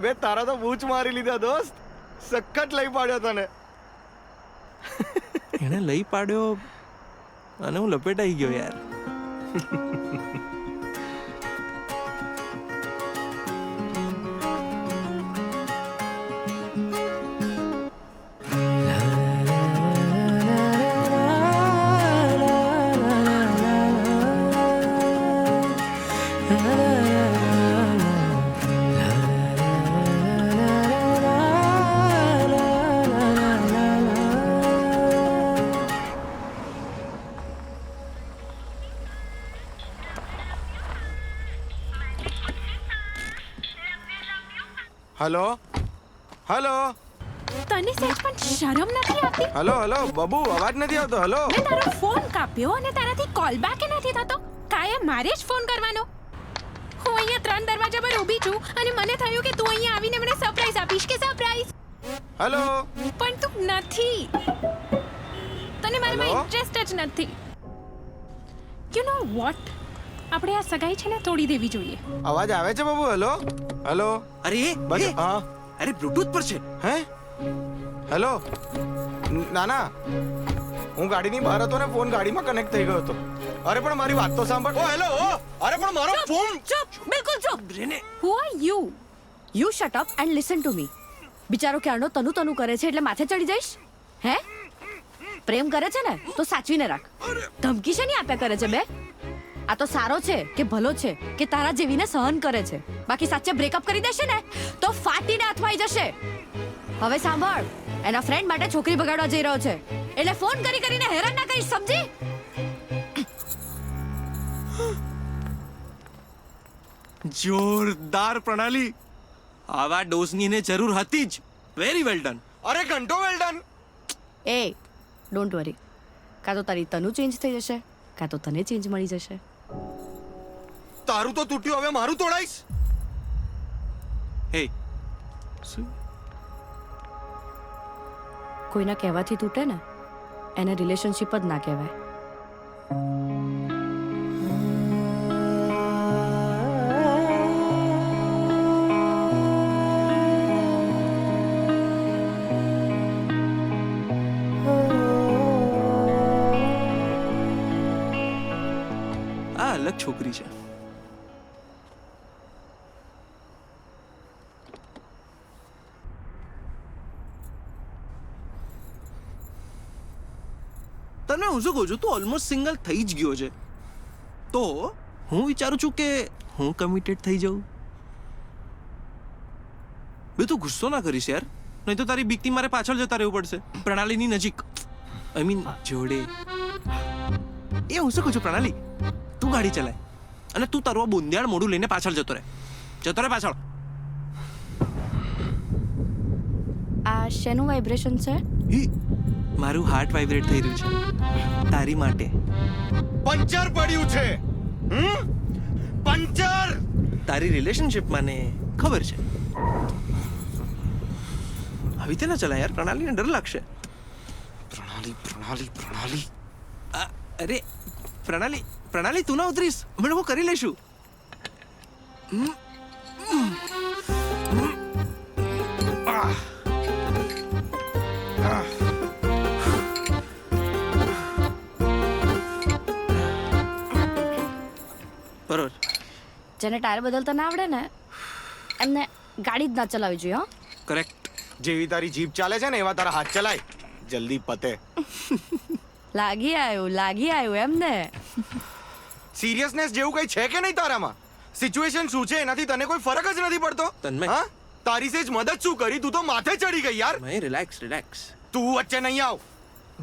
બે તારા તો બૂચ મારી લીધા દોસ્ત. સખત લઈ પાડ્યો તને. એણે લઈ પાડ્યો અને હું લપેટાઈ ગયો યાર. Hello hello. તને સહેજ પણ શરમ નથી આવતી? હેલો હેલો બબુ, અવાજ નથી આવતો. હેલો. મેં તારો ફોન કાપ્યો અને તારાથી કોલ બેક નથી થતો. કાયમ મારે જ ફોન કરવાનો? હું અહીંયા 3 દરવાજા પર ઊભી છું અને મને થયું કે તું અહીંયા આવીને મને સરપ્રાઈઝ આપીશ કે સરપ્રાઈઝ. હેલો. પણ તું નથી. તને મારામાં ઇન્ટરેસ્ટ જ નથી. You know what? આપણે આ સગાઈ છે ને તોડી દેવી જોઈએ. અવાજ આવે છે બાબુ? Hello hello. અરે બસ હા. અરે બ્લૂટૂથ પર છે. હે હેલો. ના ના, હું ગાડીની બહાર હતો ને ફોન ગાડીમાં કનેક્ટ થઈ ગયો હતો. અરે પણ મારી વાત તો સાંભળ. ઓ હેલો. અરે પણ મારો ફોન. ચૂપ, બિલકુલ ચૂપ. Who are you? You shut up and listen to me. બિચારો ક્યારનો તનું કરે છે એટલે માથે ચડી જઈશ? હે? પ્રેમ કરે છે ને તો સાચવીને રાખ. ધમકી છે નહીં આપ્યા કરે છે બે? આ તો સારો છે કે ભલો છે કે તારા જેવીને સહન કરે છે. બાકી સાચે બ્રેકઅપ કરી દેશે ને તો ફાટીને અથવાઈ જશે. હવે સાંભળ, એના ફ્રેન્ડ માટે છોકરી બગાડવા જઈ રહ્યો છે એટલે ફોન કરીને હેરાન ના કરીશ, સમજી? જોરદાર પ્રણાલી. આવા ડોઝની ને જરૂર હતી જ. Very well done. અરે ઘંટો well done. A don't worry, કાં તો તારી તનુ ચેન્જ થઈ જશે કાં તો તને ચેન્જ મળી જશે. તારું તો તૂટ્યું, હવે મારું તોડાઈશ. હે કોઈના કહેવાથી તૂટે ને એને રિલેશનશિપ જ ના કહેવાય. આ અલગ છોકરી છે. તને હું શું કહું છું, તું ઓલમોસ્ટ સિંગલ થઈ જ ગયો છે, તો હું વિચારું છું કે હું કમિટેડ થઈ જાઉં. બે તું ગુસ્સો ના કરીશ યાર, નહીં તો તારી બીકથી મારે પાછળ જતા રહેવું પડશે. પ્રણાલીની નજીક, આઈ મીન જોડે. એ હું શું કહું છું પ્રણાલી, તું ગાડી ચલાય અને તું તારું બોંદિયાળ મોઢું લઈને પાછળ જતો રહે પાછળ. આ શેનું વાઇબ્રેશન છે? મારું હાર્ટ વાઇબ્રેટ થઈ રહ્યું છે તારી માટે. પંચર પડ્યું છે. પંચર. તારી રિલેશનશિપ મને ખબર છે. આવી રીતે ના ચલા યાર, પ્રણાલીને ડર લાગશે. પ્રણાલી પ્રણાલી પ્રણાલી. અરે પ્રણાલી તું ના ઉતરીશ, અમે લોકો કરી લઈશું. બરોબર. જેને ટાયર બદલતા ના આવડે ને એમને ગાડી જ ના ચલાવવી જોઈએ. હો, કરેક્ટ. જેવી તારી જીપ ચાલે છે ને એવા તારા હાથ ચલાય, જલ્દી પતે. લાગી આવ્યું એમને. સિરિયસનેસ જેવું કઈ છે કે નહીં તારામાં? સિચ્યુએશન શું છે એનાથી તને કોઈ ફરક જ નથી પડતો. હા, તારી સેજ મદદ શું કરી, તું તો માથે ચડી ગઈ યાર. રિલેક્સ. તું વચ્ચે નહીં આવ.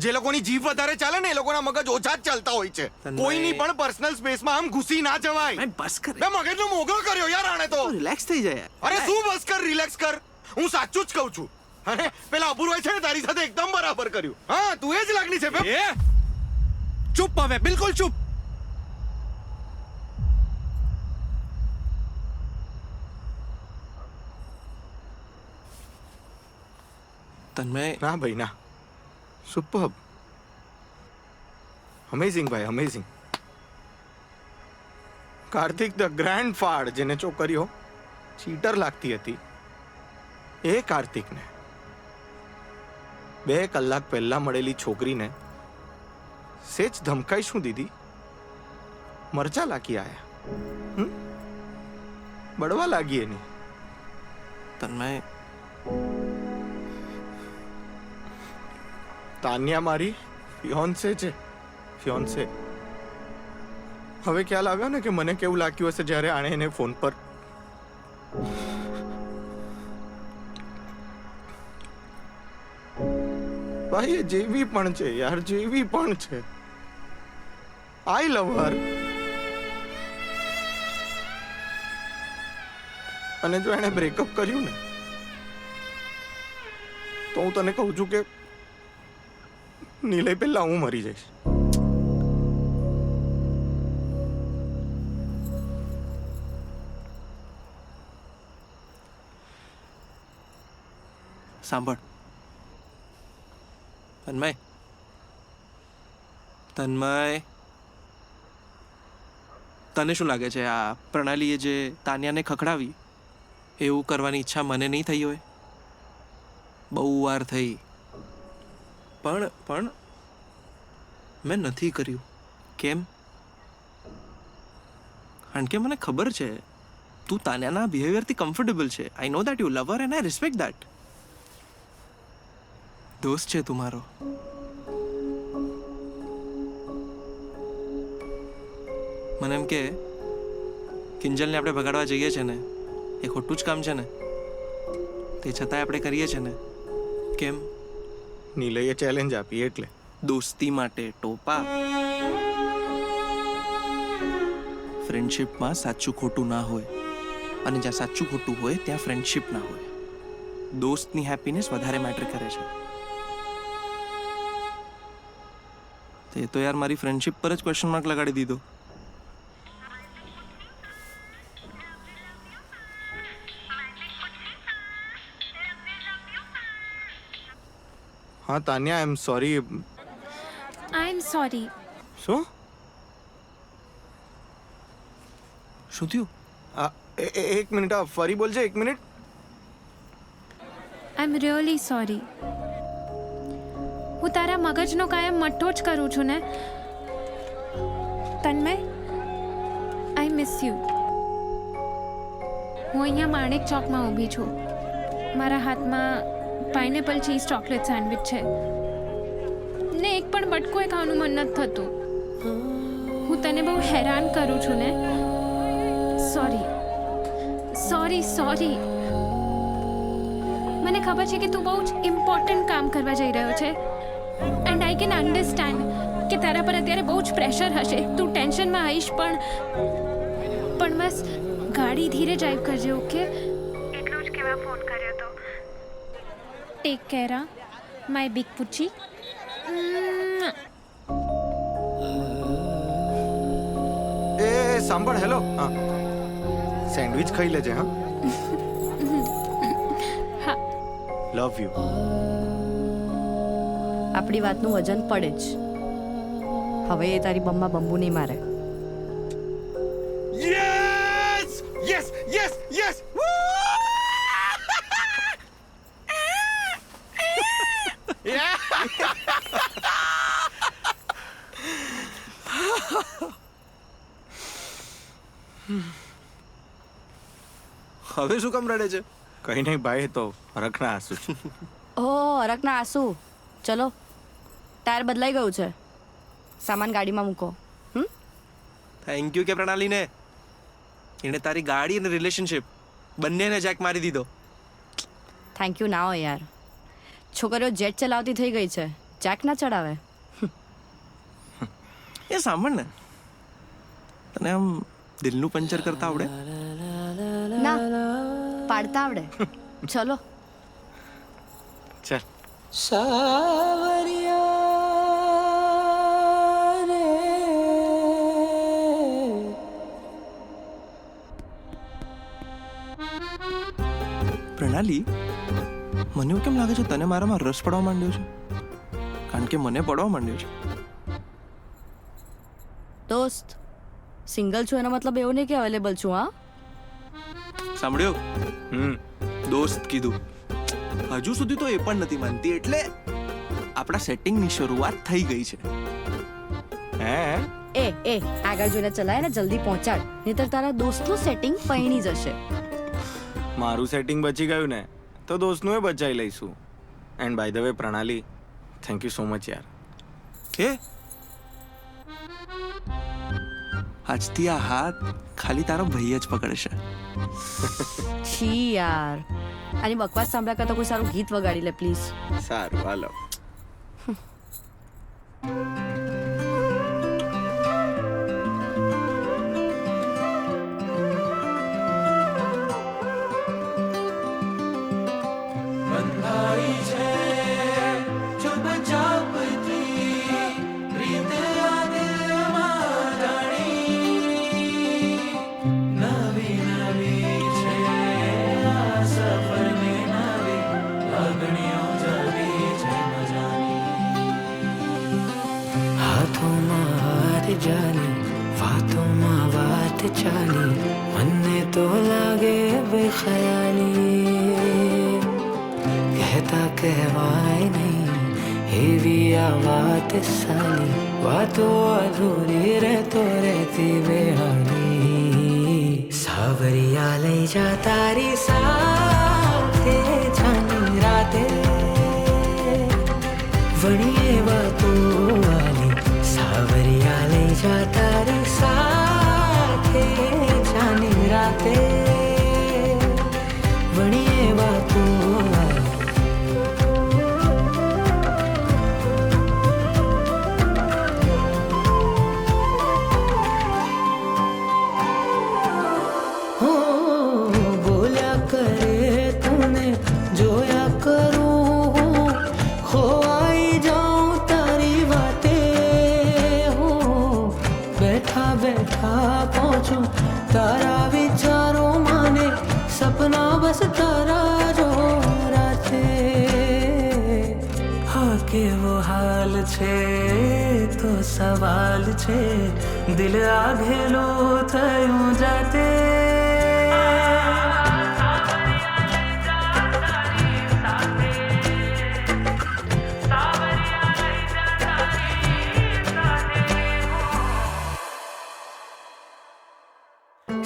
જે લોકોની જીભ વધારે ચાલે ને એ લોકોના મગજ ઓછા જ ચાલતા હોય છે. કોઈની પણ પર્સનલ સ્પેસમાં આમ ઘૂસી ના જવાય. બસ કર. બે મગજનો મોગો કર્યો યાર આણે તો. રિલેક્સ થઈ જાય. અરે શું બસ કર, રિલેક્સ કર. હું સાચું જ કહું છું. અને પેલા અપૂર્વાય છે ને તારી સાથે એકદમ બરાબર કર્યું. હા, તું એ જ લાગણી છે બે. ચૂપ હવે, બિલકુલ ચૂપ. તન્મય. ના ભાઈ ના, સુપર્બ, અમેઝિંગ ભાઈ, અમેઝિંગ. કાર્તિક ધ ગ્રાન્ડ ફાડ, જેને છોકરીઓ ચીટર લાગતી હતી, એ કાર્તિકને 2 કલાક પહેલા મળેલી છોકરીને સેજ ધમકાઈ શું દીધી, મરચા લાગી આયા. બળવા લાગી એની. તન્મય, તાન્યા મારી ફિયોન્સે છે, ફિયોન્સે. હવે ખ્યાલ આવ્યો ને કે મને કેવું લાગ્યું હશે જ્યારે આણે એને ફોન પર ભાઈ એ જેવી પણ છે યાર, જેવી પણ છે. આઈ લવ હર. અને જો એણે બ્રેકઅપ કર્યું ને તો હું તને કહું છું કે નિલય પહેલા હું મરી જઈશ. સાંભળ તન્મય તને શું લાગે છે આ પ્રણાલીએ જે તાન્યાને ખખડાવી એવું કરવાની ઈચ્છા મને નહીં થઈ હોય? બહુ વાર થઈ, પણ મેં નથી કર્યું. કેમ? કારણ કે મને ખબર છે તું તાન્યાના બિહેવિયરથી કમ્ફર્ટેબલ છે. I know that you love her and I respect that. દોસ્ત છે તું મારો. મને એમ કે કિંજલને આપણે ભગાડવા જઈએ છે ને એ ખોટું જ કામ છે ને, તે છતાંય આપણે કરીએ છીએ ને. કેમ? નીલઈએ ચેલેન્જ આપી એટલે. દોસ્તી માટે ટોપા. ફ્રેન્ડશિપમાં સાચું ખોટું ના હોય, અને જ્યાં સાચું ખોટું હોય ત્યાં ફ્રેન્ડશિપ ના હોય. દોસ્તની હેપીનેસ વધારે મેટર કરે છે. તે તો યાર મારી ફ્રેન્ડશિપ પર જ ક્વેશ્ચન માર્ક લગાડી દીધો. હા Tanya, I am sorry. I am sorry. શું શું થયું? એક મિનિટ, ફરી બોલજે. એક minute. I am really sorry. હું તારા મગજનો કાયમ મઠ્ઠો જ કરું છું ને તન્મય. I miss you. હું અહીંયા માણેક ચોકમાં ઊભી છું. મારા હાથમાં પાઇનેપલ ચીઝ ચોકલેટ સેન્ડવિચ છે ને એક પણ બટકો ખાવાનું મન નથી થતું. હું તને બહુ હેરાન કરું છું ને. Sorry sorry sorry. મને ખબર છે કે તું બહુ જ ઇમ્પોર્ટન્ટ કામ કરવા જઈ રહ્યો છે એન્ડ આઈ કેન અન્ડરસ્ટેન્ડ કે તારા પર અત્યારે બહુ જ પ્રેશર હશે. તું ટેન્શનમાં આવીશ, પણ બસ ગાડી ધીરે ડ્રાઈવ કરજે. ઓકે? એટલું જ કેવા ફોન કર્યો તો. ટેક કેર માય બિગ પુચી. એ સાંભળ, હેલો. હા, સેન્ડવિચ ખાઈ લેજે. હા, લવ યુ. આપણી વાતનું વજન પડે જ. હવે એ તારી બમ્મા બંબુ નહીં મારે. Yes yes yes yes. હવે શું કામ રડે છે? કઈ નહીં ભાઈ, તો હરખના આંસુ છે. ઓહ, હરકના આંસુ. ચલો, ટાયર બદલાઈ ગયું છે. સામાન ગાડીમાં મૂકો. થેન્ક યુ કે પ્રણાલીને. એણે તારી ગાડી અને રિલેશનશિપ બંનેને જેક મારી દીધો. થેન્ક યુ ના હોય યાર. છોકરીઓ જેટ ચલાવતી થઈ ગઈ છે, જેક ના ચડાવે. એ સાંભળ ને, તને આમ દિલનું પંચર કરતા આવડે? ના, પાડતા આવડે. ચલો. ચાલ. પ્રણાલી, મને એવું કેમ લાગે છે તને મારામાં રસ પડવા માંડ્યો છે? કારણ કે મને પડવા માંડ્યો છે. દોસ્ત, સિંગલ છું એનો મતલબ એવો નહીં કે અવેલેબલ છું. હા, સાંભળ્યો? દોસ્ત કીધું. હજુ સુધી તો એ પણ નથી માનતી, એટલે આપણા સેટિંગની શરૂઆત થઈ ગઈ છે. હે? એ આગળ જોઈને ચલાય ને જલ્દી પહોંચાડ, નહીતર તારા દોસ્તનું સેટિંગ પૈણી જશે. મારું સેટિંગ બચી ગયું ને તો દોસ્તનું એ બચાવી લઈશું. એન્ડ બાય ધ વે પ્રણાલી, થેન્ક યુ સો મચ યાર. કે આજથી આ હાથ ખાલી તારો ભાઈ જ પકડશે. છી યાર, આની બકવાસ સાંભળ્યા કરતા કોઈ સારું ગીત વગાડી લે પ્લીઝ. સારું, હાલો. નવી છે આ સફર ને નવી અગણી तो लागे बेख्याली कहता कहवाय नहीं एवी आ વાત સાલી વાતો અધૂરી રહેતો રહેતી બેહાલી સાવરિયા લઈ જા તારી સાથે જાની રાતે વણીએ વાતો વાલી સાવરિયા લઈ જા તારી સાથે જાની રાતે વણીએ વાતો વાલી तारा विचारो माने सपना बस तारा जो राते हाँ के वो हाल छे तो सवाल छे दिल आघेलो थयूं जाते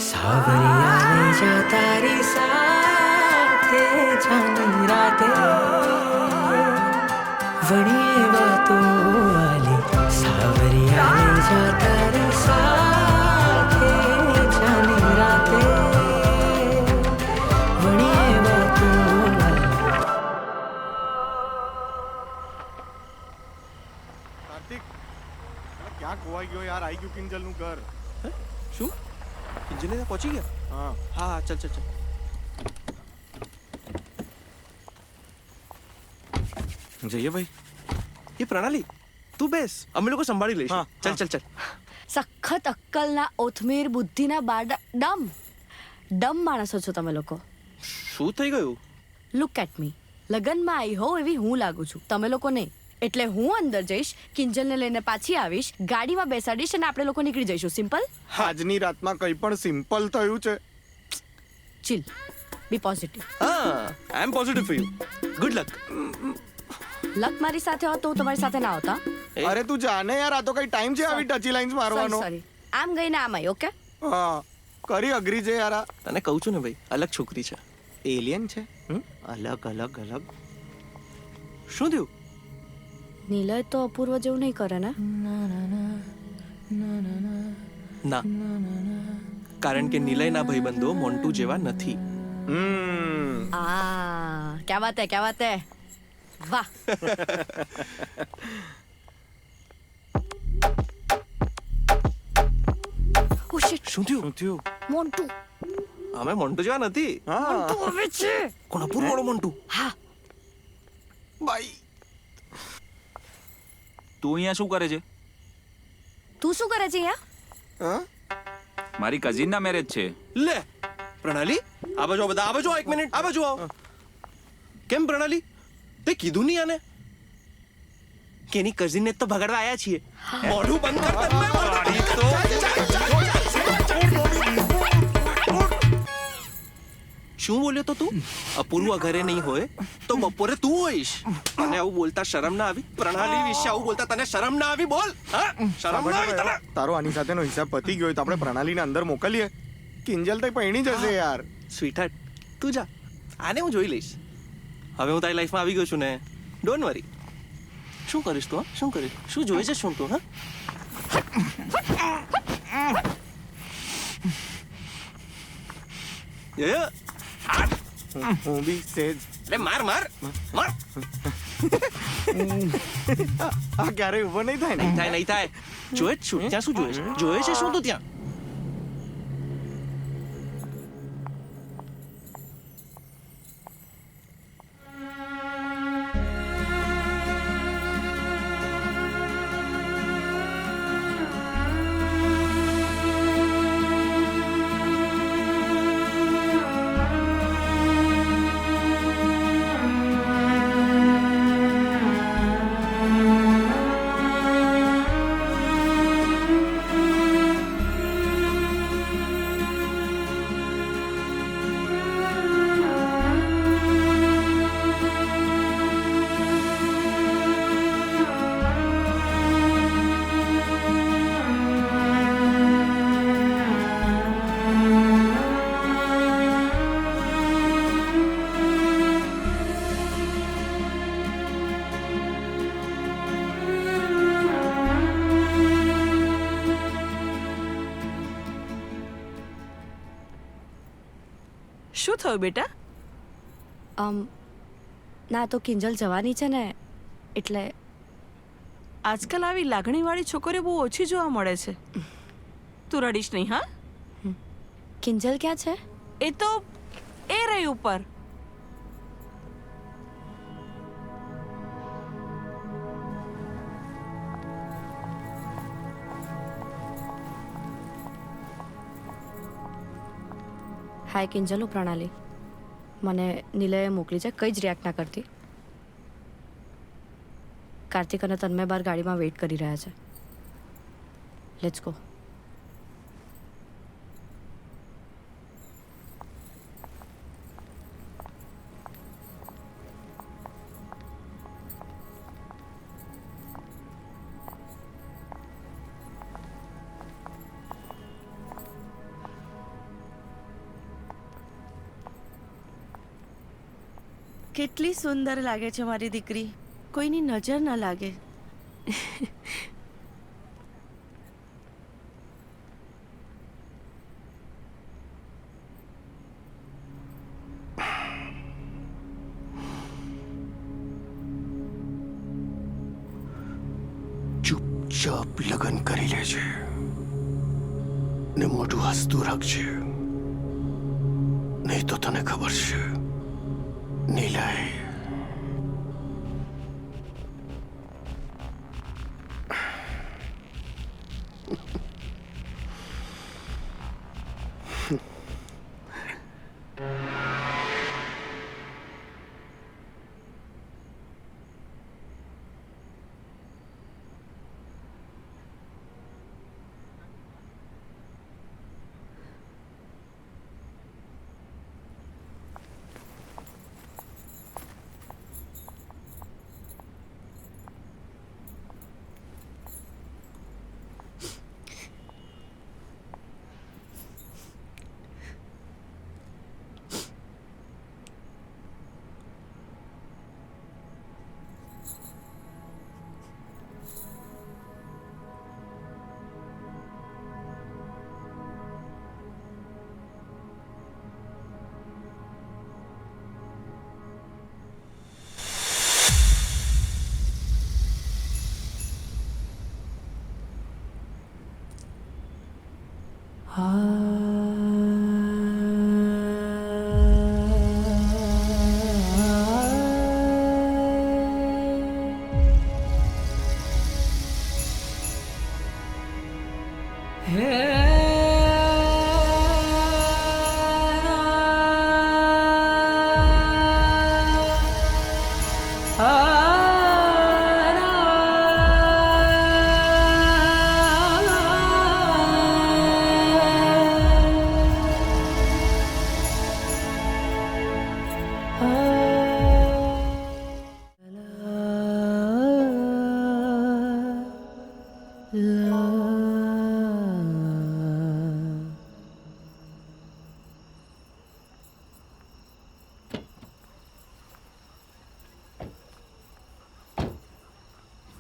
સાવરિયા લઈ જા તારી સાથે જાની રાતે વણીએ વાતો વાલી સાવરિયા લઈ જા તારી સાથે જાની રાતે વણીએ વાતો વાલી કાર્તિક ક્યાં ખોવાઈ ગયો યાર આઈ ગયું કિંજલ નું ઘર શું કિંજલ ને પહોંચી ગયા હા હા ચલ ચલ ચલ જઈએ ભાઈ એ પ્રણાલી તું બેસ અમે લોકો સંભાળી લઈશું ચલ ચલ ચલ સખત અક્કલના ઓથમીર બુદ્ધિના બારડા ડમ માણસો છો તમે લોકો શું થઈ ગયું લુક એટ મી લગનમાં આવી હોઉં એવી હું લાગુ છું તમે લોકો નહીં એટલે હું અંદર જઈશ કિંજલને લઈને પાછી આવીશ ગાડીમાં બેસાડીશ અને આપણે લોકો નીકળી જઈશું સિમ્પલ આજની રાતમાં કંઈ પણ સિમ્પલ થયું છે ચીલ બી પોઝિટિવ હા I am positive for you good luck luck મારી સાથે હોત તો હું તમારી સાથે ના હોતા અરે તું જાને યાર આ તો કઈ ટાઈમ છે આવી ટચી લાઈન્સ મારવાનો સોરી આમ ગઈને આમ આવી ઓકે હા કરી અગ્રી છે યાર આ તને કહું છું ને ભાઈ અલગ છોકરી છે એલિયન છે અલગ અલગ અલગ શું થયું નીલય તો અપૂર્વ જેવું નહીં કરે ને ના કારણ કે નિલયના ભાઈબંધો મોન્ટુ જેવા નથી ક્યા વાત હે વાહ ઓ શિટ શું થયું મોન્ટુ અમે મોન્ટુ જેવા નથી મોન્ટુ આવે છે કોણ અપૂર્વ વાળો મોન્ટુ હા ભાઈ તું અહીંયા શું કરે છે તું શું કરે છે અહીંયા મારી કઝિનના મેરેજ છે લે પ્રણાલી આ બાજુ આવો બધા આ બાજુ આવો, એક મિનિટ આ બાજુ આવો કેમ પ્રણાલી તે કીધું નહીં આને કે એની કઝિનને તો ભગાડવા આયા છીએ મોઢું બંધ કર તમે પ્રણાલી તો શું બોલ્યો તો તું અપૂર્વ ઘરે નહીં હોય તો બપોરે તું હોઈશ તને આવું બોલતા શરમ ના આવી પ્રણાલી વિશે આવું બોલતા તને શરમ ના આવી બોલ હા શરમ ના આવી તને તારો આની સાથેનો હિસાબ પતી ગયો હોય તો આપણે પ્રણાલીને અંદર મોકલીએ કિંજલ તો પૈણી જશે યાર સ્વીટહાર્ટ તું જા આને હું જોઈ લઈશ હવે હું તારી લાઈફમાં આવી ગયો છું ને ડોન્ટ વરી શું કરીશ તું શું કરીશ શું જોઈ છે શું તું હા હું બી સેજ અરે માર માર માર આ ક્યારેય ઉભો નહીં થાય ને નહીં થાય જોયે જ શું ત્યાં શું જોયે છે શું તું ત્યાં શું થયું બેટા? ના તો કિંજલ જવાની છે ને એટલે. આજકાલ આવી લાગણીવાળી છોકરીઓ બહુ ઓછી જોવા મળે છે. તું રડીશ નહીં હા? કિંજલ ક્યાં છે? એ તો એ રહી ઉપર. હાય કિંજલ, હું પ્રણાલી. મને નીલયે મોકલી છે, કંઈ જ રિએક્ટ ના કરતી. કાર્તિક અને તન્મય બહાર ગાડીમાં વેઇટ કરી રહ્યા છે. Let's go. કેટલી સુંદર લાગે છે મારી દીકરી. કોઈની નજર ના લાગે. ચૂપચાપ લગ્ન કરી લે છે ને મોઢું હસતું રાખજે, નહીં તો તને ખબર છે નીલય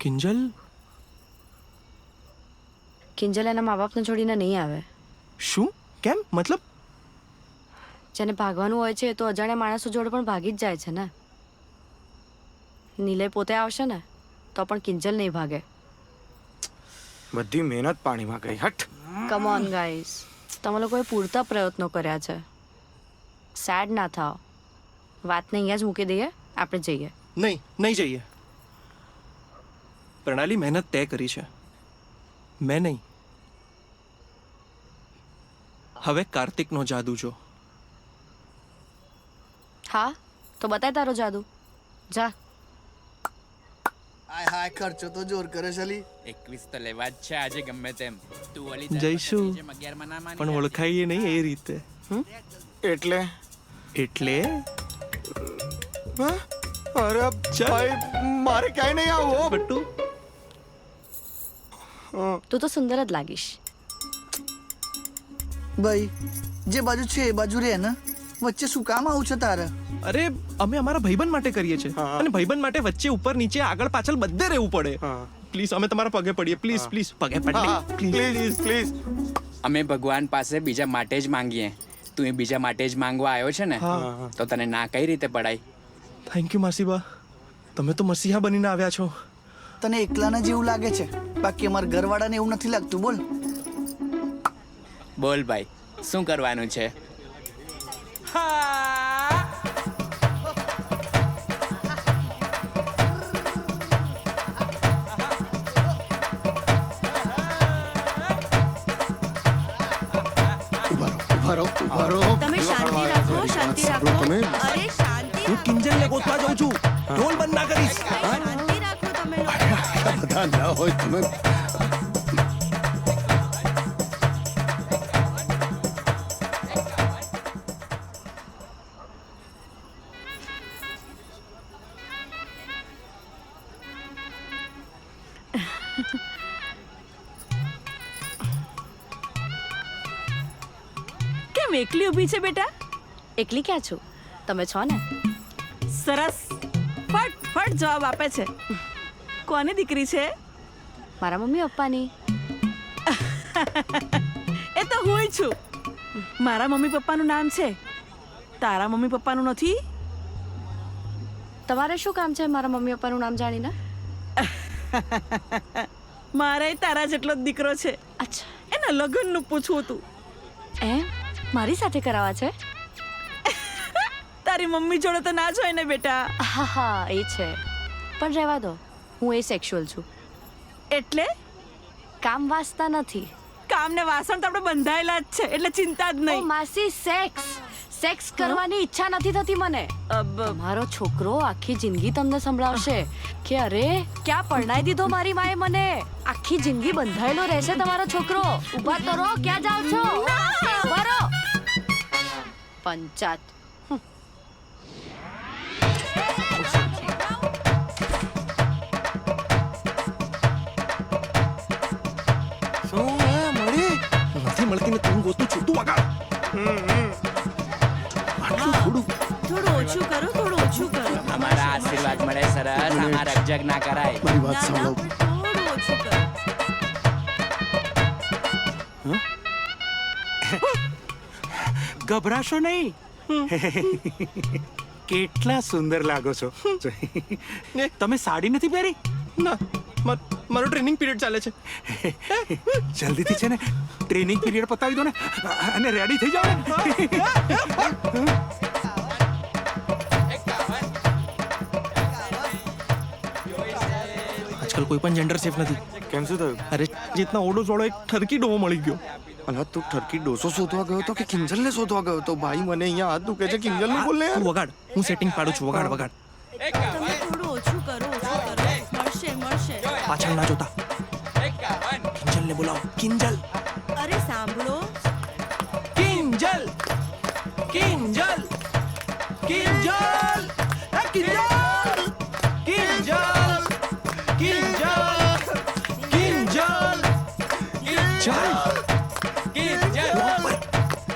કિંજલ કિંજલ એના મા બાપને છોડીને નહીં આવે. શું? કેમ? મતલબ? જેને ભાગવાનું હોય છે એ તો અજાણ્યા માણસો જોડે પણ ભાગી જ જાય છે ને. નીલય પોતે આવશે ને તો પણ કિંજલ નહીં ભાગે. બધી મહેનત પાણીમાં ગઈ. હટ. કમ ઓન ગાઈસ, તમે લોકોએ પૂરતા પ્રયત્નો કર્યા છે. સેડ ના થાઓ. વાતને અહીંયા જ મૂકી દઈએ, આપણે જઈએ. નહીં, નહીં જઈએ. પ્રણાલી, મહેનત તે કરી છે, મેં નહીં. હવે કાર્તિકનો જાદુ જો. હા તો બતાય તારો જાદુ. જા. હાય હાય, ખર્ચો તો જોર કરે છલી. 21 તો લેવા જ છે આજે ગમે તેમ. તું ઓલી જઈશું પણ ઓળખાઈએ નહીં એ રીતે. એટલે અરે ભાઈ, મારે ક્યાંય નહીં આવો બટ્ટુ. તું તો સુંદર જ લાગીશ. ભાઈ, જે બાજુ છે એ બાજુ રે ને, વચ્ચે શું કામ આવું છે તારે? અરે અમે અમારા ભાઈબંધ માટે કરીએ છીએ અને ભાઈબંધ માટે વચ્ચે ઉપર નીચે આગળ પાછળ બધે રહેવું પડે. પ્લીઝ અમે તમારા પગે પડીએ. પ્લીઝ પ્લીઝ પગે પડીએ. Please please. અમે ભગવાન પાસે બીજા માટે જ માંગીએ. તું એ બીજા માટે જ માંગવા આવ્યો છે ને હા. તો તને ના કઈ રીતે પડાય? થેન્ક યુ માસીબા, તમે તો મસીહા બનીને આવ્યા છો. તને એકલાને જેવું લાગે છે, બાકી અમારા ઘરવાળાને એવું નથી લાગતું. બોલ. બોલ ભાઈ, શું કરવાનું છે? તમે શાંતિ રાખો, શાંતિ રાખો. અરે શાંતિ હું કિંજલને ગોતવા જાઉં છું. ઢોલ બંધ ના કરીશ. શાંતિ રાખો તમે લોકો. બધા ના હોય તમે. કેમ એકલી ઊભી છે બેટા? એકલી ક્યાં છું, તમે છો ને. સરસ, ફટ જવાબ આપે છે. કોની દીકરી છે? મારા મમ્મી પપ્પાની. એ તો હું છું. મારા મમ્મી પપ્પાનું નામ છે, તારા મમ્મી પપ્પાનું નથી. તમારે શું કામ છે મારા મમ્મી પપ્પાનું નામ જાણીને? મારે તારા જેટલો જ દીકરો છે. અચ્છા, એના લગ્નનું પૂછવું હતું. એમ મારી સાથે કરાવવા છે? તારી મમ્મી જોડે તો ના જોઈ ને બેટા. હા હા એ છે, પણ રહેવા દો, હું એ સેક્સ્યુઅલ છું. એટલે કામ વાસતા નથી. કામ ને વાસણ તો આપણે બંધાયેલા જ છે, એટલે ચિંતા જ ઓ નહીં. માસી, સેક્સ કરવાની ઈચ્છા નથી થતી મને. મારો છોકરો આખી જિંદગી તમને સંભળાવશે કે અરે ક્યાં પરણાઈ દીધો મારી માએ મને. આખી જિંદગી બંધાયેલો રહેશે તમારો છોકરો. ઊભા તો રહો, ક્યાં જાવ છો? ઊભા રહો. પંચાત. નથી મળતી ને તું ગોતું છું. તું વગાડ. થોડું ઓછું કરો, થોડું ઓછું કરો. અમારા આશીર્વાદ મળે સરસ, અમારા રકજક ના કરાય. મારી વાત સાંભળો. થોડું ઓછું કરો. ગભરાશો નહીં. કેટલા સુંદર લાગો છો. તમે સાડી નથી પહેરી? ના, મારો ટ્રેનિંગ પીરિયડ ચાલે છે. જલ્દીથી છે ને ટ્રેનિંગ પીરિયડ પતાવી દો ને અને રેડી થઈ જાઓ ને. આજકાલ કોઈ પણ જેન્ડર સેફ નથી. કેમ શું થયું? અરે જીતના ઓડો જોડો એક ઠરકી ડોહો મળી ગયો. અલા તું ઠરકી ડોસો શોધવા ગયો તો કે કિંજલને શોધવા ગયો તો? ભાઈ મને અહીંયા હાથ દુખે છે. કિંજલને બોલ ને યાર. તું વગાડ, હું સેટિંગ પાડું છું. વગાડ વગાડ. તમે થોડું ઓછું કરો, ઓછું કરો. મળશે. પાછળ ના જોતા. કિંજલને બોલાવો. કિંજલ, અરે સાંભળો. કિંજલ, કિંજલ, કિંજલ, એ કિંજલ, કિંજલ, કિંજલ, કિંજલ, કિંજલ, કિંજલ,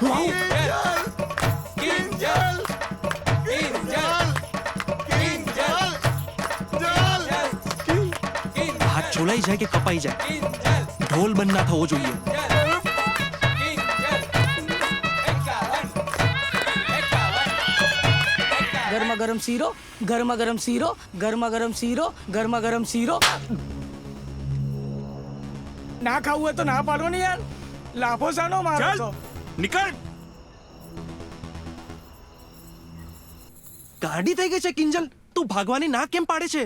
હું આવું. હાથ છોલાઈ જાય કે કપાઈ જાય, ઢોલ બંધ ના થવો જોઈએ. ગરમા ગરમ શીરો, ગરમા ગરમ શીરો, ગરમા ગરમ શીરો, ગરમા ગરમ શીરો. ના ખાવું હોય તો ના પાડો ને યાર. લાભો સાનો મારો છો? નીકળ. ગાડી થઈ ગઈ છે. કિંજલ, તું ભાગવાની ના કેમ પાડે છે?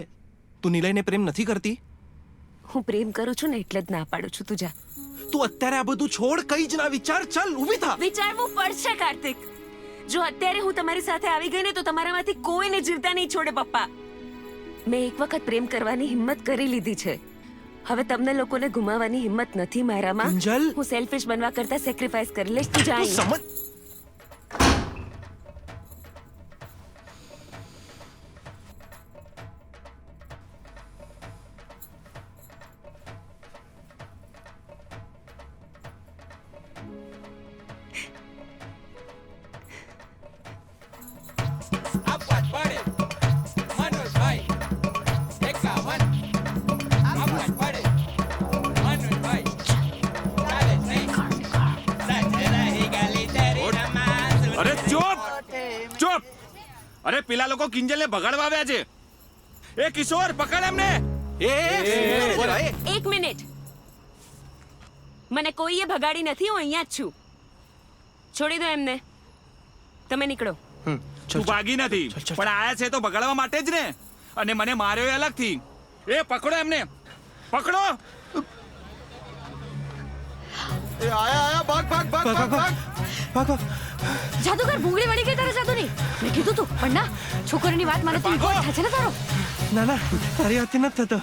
તું નિલયને પ્રેમ નથી કરતી? હું પ્રેમ કરું છું ને એટલે જ ના પાડું છું. તું જા. તું અત્યારે આ બધું છોડ, કઈ જ ના વિચાર. ચાલ ઊભી થા. વિચારવું પડશે કાર્તિક. જો અત્યારે હું તમારી સાથે આવી ગઈ ને તો તમારામાંથી કોઈને જીવતા નહીં છોડે પપ્પા. મેં એક વખત પ્રેમ કરવાની હિંમત કરી લીધી છે. હવે તમને લોકોને ગુમાવવાની હિંમત નથી મારામાં. કિંજલ, હું સેલ્ફિશ બનવા કરતા સેક્રિફાઈસ કરી લઈશ. તું જા તું અહીંયા. સમજ. ચૂપ! અરે પેલા લોકો કિંજલને ભગાડવા આવ્યા છે. એ કિશોર, પકડ એમને. એક મિનિટ. મને કોઈએ ભગાડી નથી, હું અહીંયા જ છું. છોડી દો એમને. તમે નીકળો. તું ભાગી નથી, પણ આયા છે તો ભગાડવા માટે જ ને. અને મને માર્યો એ અલગથી. એ પકડો એમને, પકડો. એ આયા ભાગ ભાગ ભાગ ભાગ ભાગ ભાગ ભાગ. જાદુગર ભૂંગળી વળી ગઈ તારે જાદુની. મેં કીધું તું પણ ના, છોકરીની વાત માને તું ઇગો થાય છે ને તારો. ના ના, તારી વાત નથી થતો.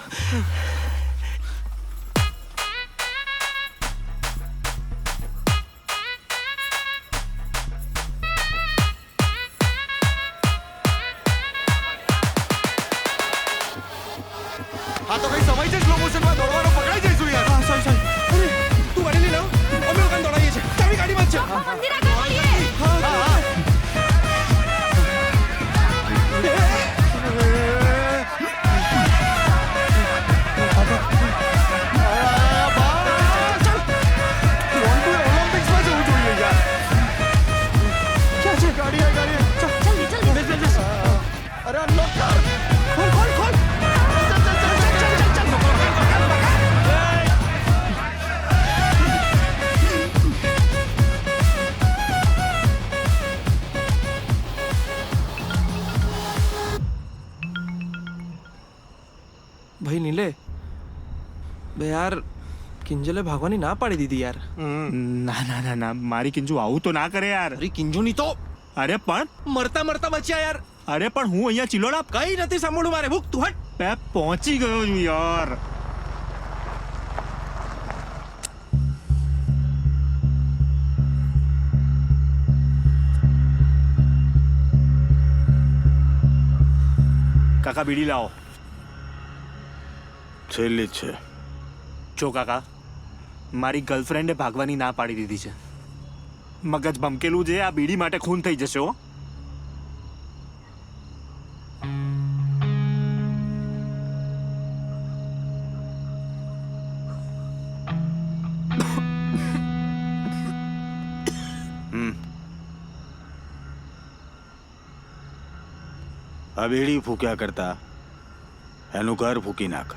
હા તો કઈ સમય છે સ્લો મોશનમાં દોડવાનો, પકડાઈ જઈશું યાર. હા સોરી સોરી. અરે તું ગાડી લઈ લો, અમે લોકો દોડાઈએ છે. ચાવી ગાડીમાં જ છે. મંદિર આગળ મળીએ. હા હા. અરે અનલોક કર. ખોલ ખોલ ખોલ. ભાઈ નીલે, બે યાર કિંજલે ભાગવાની ના પાડી દીધી યાર. ના ના ના ના, મારી કિંજુ આવું તો ના કરે યાર. અરે કિંજુ ની તો અરે પણ મરતા મરતા બચ્યા યાર. અરે પણ હું અહીંયા ચિલોડા કઈ નથી સાંભળ્યું મારે. ભૂખ તું હટ. બે પહોંચી ગયો છું યાર. કાકા બીડી લાવો. છેલ્લી જ છે. જો કાકા, મારી ગર્લફ્રેન્ડે ભાગવાની ના પાડી દીધી છે. મગજ ભમકેલું છે, આ બીડી માટે ખૂન થઈ જશે હો. આ બેડી ફૂક્યા કરતા એનું ઘર ફૂકી નાખ.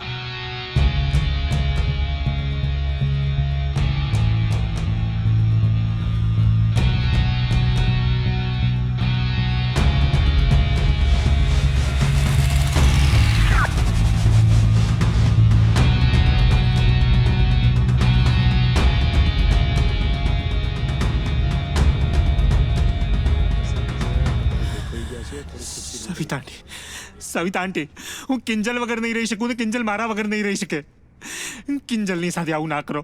સવિતા આંટી, હું કિંજલ વગર નહીં રહી શકું ને કિંજલ મારા વગર નહીં રહી શકે. કિંજલની સાથે આવું ના કરો.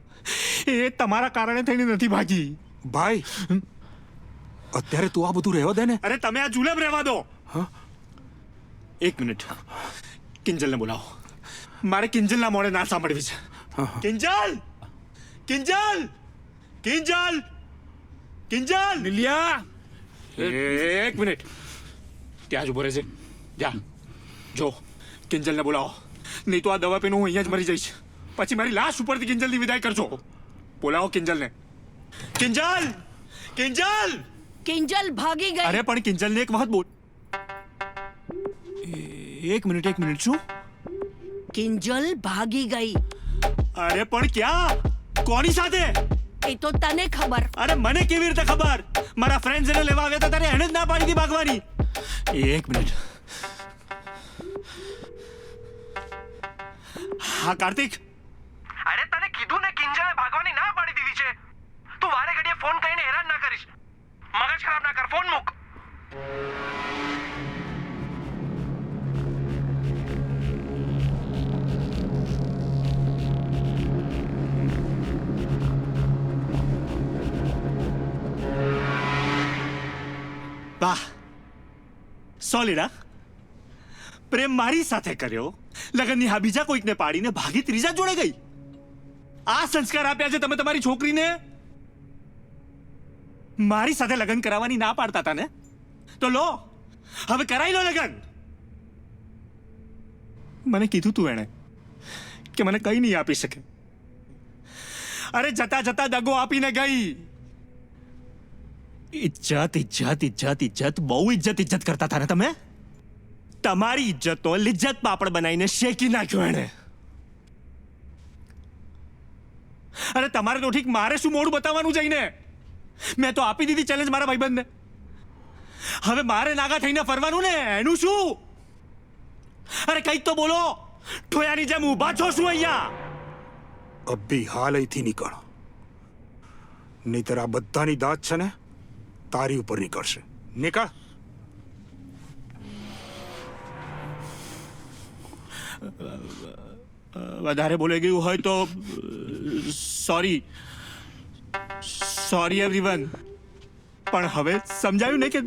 એ તમારા કારણે થઈને નથી ભાગી. ભાઈ અત્યારે તું આ બધું રહેવા દે ને. અરે તમે આ જુલમ રહેવા દો. એક મિનિટ, કિંજલને બોલાવો. મારે કિંજલના મોડે ના સાંભળવી છે. કિંજલ, કિંજલ, કિંજલ, કિંજલ. નિલિયા, એક મિનિટ, ત્યાં જ ઉભો રહેશે. જા, જો કિંજલને બોલાવો, નહીં તો આ દવા પીને હું અહીંયા જ મરી જઈશ. પછી મારી લાશ ઉપરથી કિંજલની વિદાય કરજો. બોલાવો કિંજલને. કિંજલ, કિંજલ. કિંજલ ભાગી ગઈ. અરે પણ કિંજલને એક વખત બોલ. એક મિનિટ, શું? કિંજલ ભાગી ગઈ. અરે પણ ક્યાં, કોની સાથે? એ તો તને ખબર. અરે મને કેવી રીતે ખબર? મારા ફ્રેન્ડ્સ એને લેવા આવ્યા હતા ત્યારે એને જ ના પાડી હતી ભાગવાની. એક મિનિટ. હા કાર્તિક. અરે તને કીધું ને કિંજલે ભાગવાની ના પાડી દીધી છે. તું વારે ઘડીએ ફોન કરીને હેરાન ના કરીશ. મગજ ખરાબ ના કર, ફોન મૂક. વાહ, સોલિડ. પ્રેમ મારી સાથે કર્યો, લગનની હા બીજા કોઈકને પાડીને ભાગી ત્રીજા જોડે ગઈ. આ સંસ્કાર આપ્યા છે તમે તમારી છોકરીને. મારી સાથે લગન કરાવવાની ના પાડતા હતા ને, તો લો હવે કરાઈ લો લગન. મને કીધું તું એણે કે મને કઈ નહીં આપી શકે. અરે જતા જતા દગો આપીને ગઈ. ઇજ્જત ઇજ્જત ઇજ્જત ઇજ્જત બહુ ઇજ્જત ઇજ્જત કરતા હતા ને તમે. તમારી ઇજ્જતનો લિજ્જત પાપડ બનાવીને શેકી નાખ્યો એણે. અરે તમારે તો ઠીક, મારે શું મોડું બતાવવાનું જઈને? મેં તો આપી દીધી ચેલેન્જ મારા ભાઈબંધને. હવે મારે નાગા થઈને ફરવાનું ને, એનું શું? અરે કંઈક તો બોલો. ઠોયાની જેમ ઊભા છો શું અહીંયા? અભી હાલ અહીંથી નીકળ, નહીતર આ બધાની દાદ છે ને તારી ઉપર નીકળશે. નીકળ. વધારે બોલાઈ ગયું હોય તો સોરી સોરી એવરીવન. પણ હવે સમજાયું ને કે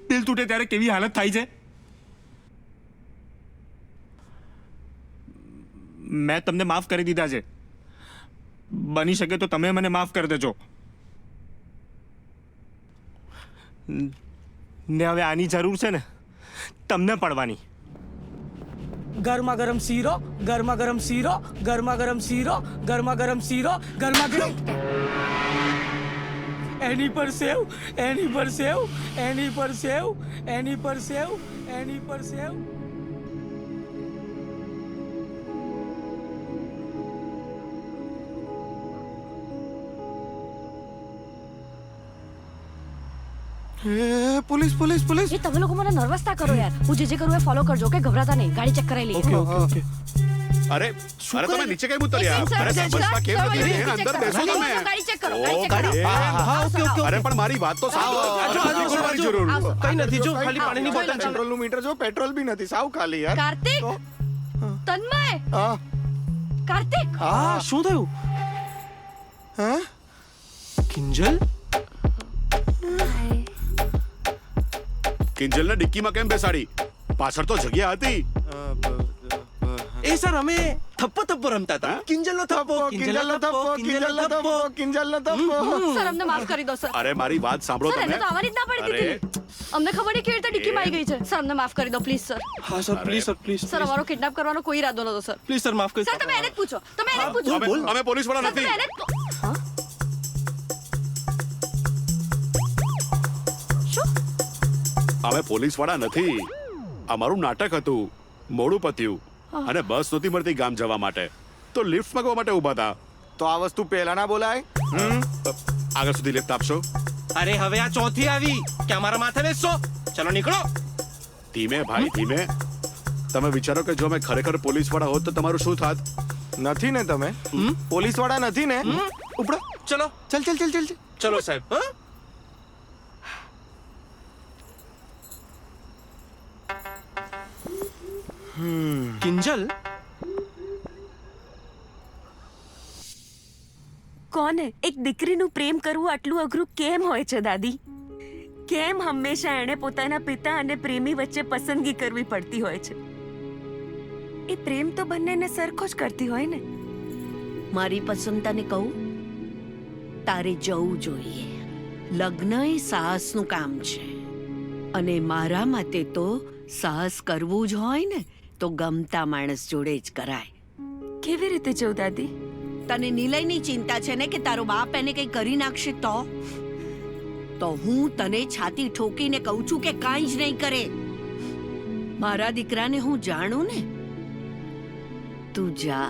દિલ તૂટે ત્યારે કેવી હાલત થાય છે. મેં તમને માફ કરી દીધા છે. બની શકે તો તમે મને માફ કરી દેજો. ને હવે આની જરૂર છે ને તમને પડવાની. ગરમા ગરમ શીરો, ગરમા ગરમ શીરો, ગરમા ગરમ શીરો, ગરમા ગરમ શીરો, ગરમા ગરમ. એની પર સેવ, એની પર સેવ, એની પર સેવ, એની પર સેવ, એની પર સેવ. Police police police. એ તમે લોકો મને નર્વસ ના કરો યાર. હું જે કરું એ ફોલો કરજો, કે ગભરાતા નહીં. ગાડી ચેક કરાવી લઈએ. ઓકે. અરે અરે તમે નીચે કેમ ઉતર્યા? અરે બસમાં કેમ નથી રહી? અંદર બેસો તમે. ગાડી ચેક કરો, ગાડી ચેક કરો. હા ઓકે ઓકે. અરે પણ મારી વાત તો સાંભળો. કઈ નથી, જો ખાલી પાણીની બોટલ. પેટ્રોલ નું મીટર જો, પેટ્રોલ બી નથી, સાવ ખાલી યાર. કાર્તિક, તન્મય, કાર્તિક. હા, શું થયું? હા કિંજલ, કિંજલને ડિક્કીમાં કેમ બેસાડી? પાછળ તો જગ્યા હતી. એ સર અમે થપ્પો થપ્પો રમતા હતા. કિંજલનો થપ્પો, કિંજલનો થપ્પો, કિંજલનો થપ્પો, કિંજલનો થપ્પો. સર અમને માફ કરી દો સર. અરે મારી વાત સાંભળો સર, તમે. એને તો આવવાની જ ના પડી દીધી. અમને ખબર નહીં કેવી રીતે ડિક્કીમાં આવી ગઈ છે. સર અમને માફ કરી દો પ્લીઝ સર. હા sir, please sir, please. Sir અમારો કિડનેપ કરવાનો કોઈ ઈરાદો નતો સર. પ્લીઝ સર, માફ કરી. સર તમે એને જ પૂછો, તમે એને જ પૂછો. અમે પોલીસ વાળા સર, તમે નથી. એને જ હા? શું? અમે પોલીસ વાળા નથી. અમારું નાટક હતું, મોડું પત્યું અને બસ નહોતી મળતી ગામ જવા માટે, તો લિફ્ટ માંગવા માટે ઊભા હતા. તો આ વસ્તુ પહેલા ના બોલાય. આગળ સુધી લિફ્ટ આપશો? અરે હવે આ ચોથી આવી કે અમારા માથે બેસશો. ચલો નીકળો. ધીમે ભાઈ ધીમે. તમે વિચારો કે જો અમે ખરેખર પોલીસ વાળા હોત તો તમારું શું થાત? નથી ને તમે પોલીસ વાળા નથી ને? ઉપડો. ચલો, ચલ ચલ ચલ ચલ ચલ. ચલો સાહેબ. હા, કિંજલ, કોને એક દીકરીનું પ્રેમ કરવું આટલું અઘરું કેમ હોય છે દાદી? કેમ હંમેશા એણે પોતાના પિતા અને પ્રેમી વચ્ચે પસંદગી કરવી પડતી હોય છે? એ પ્રેમ તો બંનેને સરખો જ કરતી હોય ને. મારી પસંદ તને કહું, તારે જવું જોઈએ. લગ્ન એ સાહસનું કામ છે, અને મારા મતે તો સાહસ કરવું જ હોય ને તો ગમતા માણસ જોડે જ કરાય. કેવી રીતે જવું દાદી? તને નિલયની ચિંતા છે ને કે તારો બાપ એને કંઈ કરી નાખશે તો હું તને છાતી ઠોકીને કહું છું કે કાંઈ જ નહીં કરે. મારા દીકરાને હું જાણું ને. તું જા.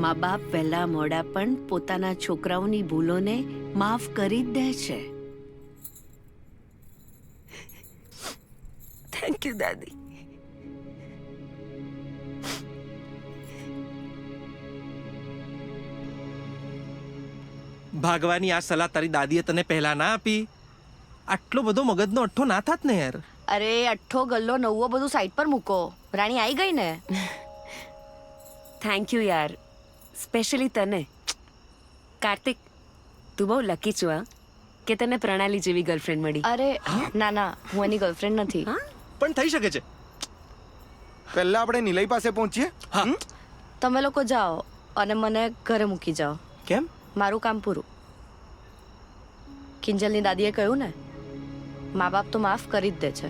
મા બાપ વહેલા મોડા પણ પોતાના છોકરાઓની ભૂલોને માફ કરી જ દે છે. થેન્ક યુ દાદી. ભાગવાની આ સલાહ તારી દાદીએ તને પહેલા ના આપી? આટલો બધો મગજનો અઠ્ઠો ના થાત ને યાર. અરે અઠ્ઠો ગલ્લો નવ્વો બધું સાઈડ પર મૂકો. રાણી આવી ગઈ ને. થેન્ક યુ યાર, સ્પેશિયલી તને. કાર્તિક, તું બહુ લકી છું હા કે તને પ્રણાલી જેવી ગર્લફ્રેન્ડ મળી. અરે ના ના, હું એની ગર્લફ્રેન્ડ નથી. પણ થઈ શકે છે. પહેલા આપણે નિલય પાસે પહોંચીએ. તમે લોકો જાઓ અને મને ઘરે મૂકી જાઓ. કેમ? મારું કામ પૂરું. કિંજલની દાદીએ કહ્યું ને, મા બાપ તો માફ કરી જ દે છે.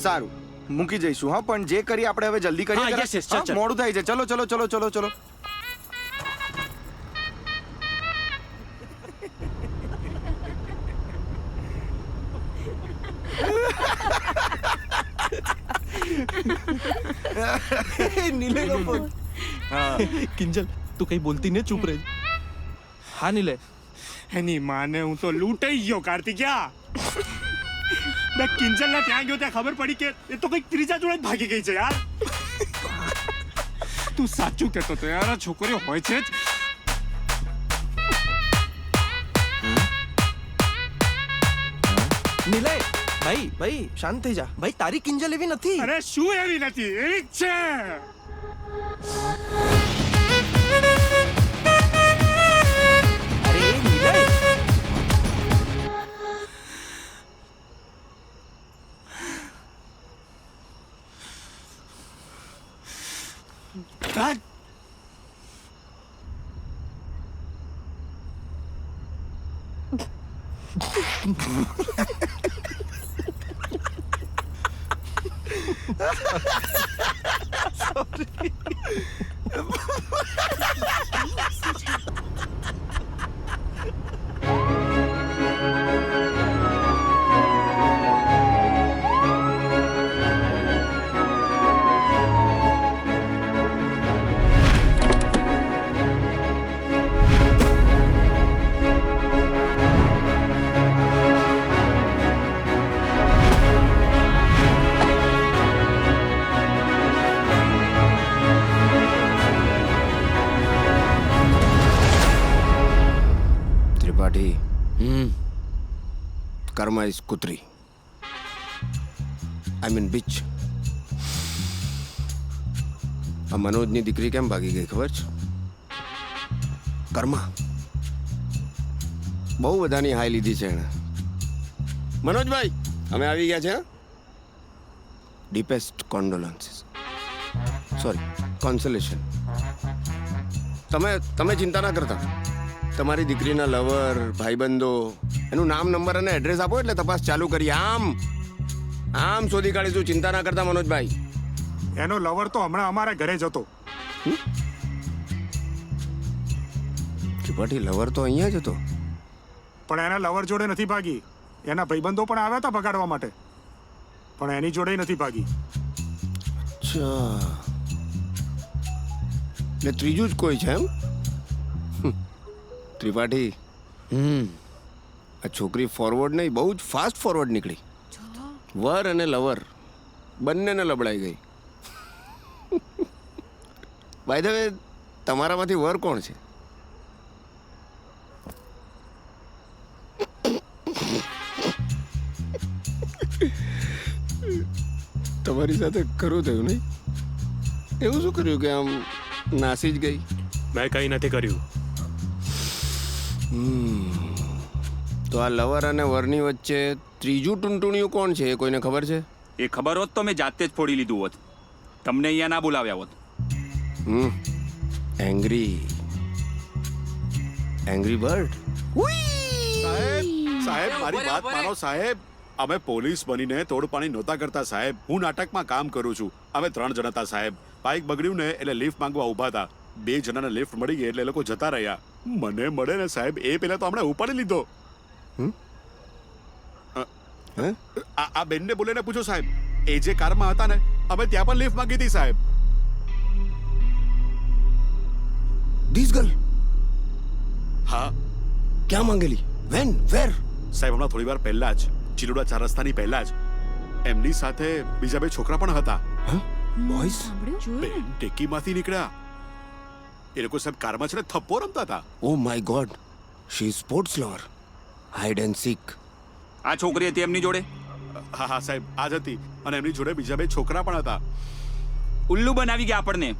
સારું, મૂકી જઈશું. હા, પણ જે કરી આપણે હવે જલ્દી કરીએ. મોડું થાય છે. ચલો ચલો ચલો ચલો ચલો. नीले का फोन किंजल तू कहीं बोलती नहीं चुप रही हाँ नीले એની માને હું તો લૂંટાઈ ગયો કાર્તિક્યા મેં કિંજલના ત્યાં ગયો ત્યાં ખબર પડી કે એ તો કંઈક ત્રીજા જોડે જ ભાગી ગઈ છે યાર તું સાચું કહેતો તો યાર આ છોકરીઓ હોય છે જ नीले भाई भाई शांत થઈ જા ભાઈ તારી કિંજલ એવી નથી અરે શું એવી નથી એવી જ છે અરે નીલે ત્રિપાઠી કર્મા ઇઝ કુતરી આઈ મીન બીચ આ મનોજની દીકરી કેમ ભાગી ગઈ ખબર છે કર્મા બહુ બધાની હાય લીધી છે એણે મનોજભાઈ અમે આવી ગયા છે ડીપેસ્ટ કોન્ડોલન્સીસ સોરી કોન્સોલેશન તમે ચિંતા ના કરતા તમારી દીકરીના લવર ભાઈબંધો એનું નામ નંબર અને એડ્રેસ આપો એટલે તપાસ ચાલુ કરીએ આમ શોધી કાઢીશું ચિંતા ના કરતા મનોજભાઈ એનો લવર તો હમણાં અમારા ઘરે જ હતો ત્રિપાઠી લવર તો અહીંયા જ હતો પણ એના લવર જોડે નથી ભાગી એના ભાઈબંધો પણ આવ્યા હતા ભગાડવા માટે પણ એની જોડે નથી ભાગી અચ્છા એટલે ત્રીજું જ કોઈ છે એમ ત્રિપાઠી આ છોકરી ફોરવર્ડ નહીં બહુ જ ફાસ્ટ ફોરવર્ડ નીકળી વર અને લવર બંનેને લબડાઈ ગઈ બાય ધ વે તમારામાંથી વર કોણ છે તમારી સાથે ખરું થયું નહીં એવું શું કર્યું કે આમ નાસી જ ગઈ મેં કંઈ નથી કર્યું તો આ લવર અને વરની વચ્ચે ત્રીજું ટૂંટુણિયું કોણ છે એ કોઈને ખબર છે એ ખબર હોત તો મેં જાતે જ ફોડી લીધું હોત તમને અહીંયા ના બોલાવ્યા હોત એંગ્રી બર્ડ સાહેબ મારી વાત માનો સાહેબ અમે પોલીસ બનીને તોડપાણી નહોતા કરતા સાહેબ હું નાટકમાં કામ કરું છું અમે 3 જણ હતા સાહેબ બાઇક બગડ્યું ને એટલે લિફ્ટ માંગવા ઊભા હતા 2 જણાને લિફ્ટ મળી ગઈ એટલે એ લોકો જતા રહ્યા મને મળે ને સાહેબ એ પહેલા તો હમણે ઉપાડી લીધો આ બેનને બોલીને પૂછો સાહેબ એ જે કારમાં હતા ને અમે ત્યાં પણ લિફ્ટ માંગી હતી સાહેબ ધીસ ગર્લ હા ક્યાં માંગેલી વેન વેર સાહેબ હમણાં થોડી વાર પહેલા જ ચિલોડા 4 રસ્તાની પહેલા જ એમની સાથે બીજા 2 છોકરા પણ હતા બોયસ બેન ટેકીમાંથી નીકળ્યા એ લોકો સાહેબ કારમાં છે ને થપ્પો રમતા હતા oh my God she is sports lover hide and seek આ છોકરી હતી એમની જોડે હા હા સાહેબ આ જ હતી અને એમની જોડે બીજા 2 છોકરા પણ હતા ઉલ્લુ બનાવી ગયા આપણને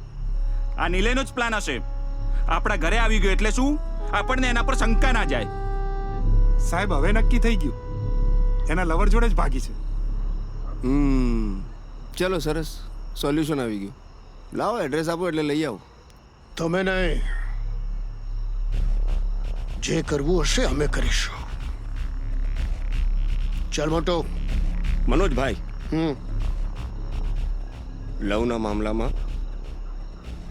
આ નીલેનો જ પ્લાન હશે આપણા ઘરે આવી ગયો એટલે શું આપણને એના પર શંકા ના જાય સાહેબ હવે નક્કી થઈ ગયું એના લવર જોડે જ ભાગી છે ચલો સરસ સોલ્યુશન આવી ગયું લાવો એડ્રેસ આપો એટલે લઈ આવો તમે નહીં જે કરવું હશે અમે કરીશું ચાલ મોટો મનોજભાઈ લવના મામલામાં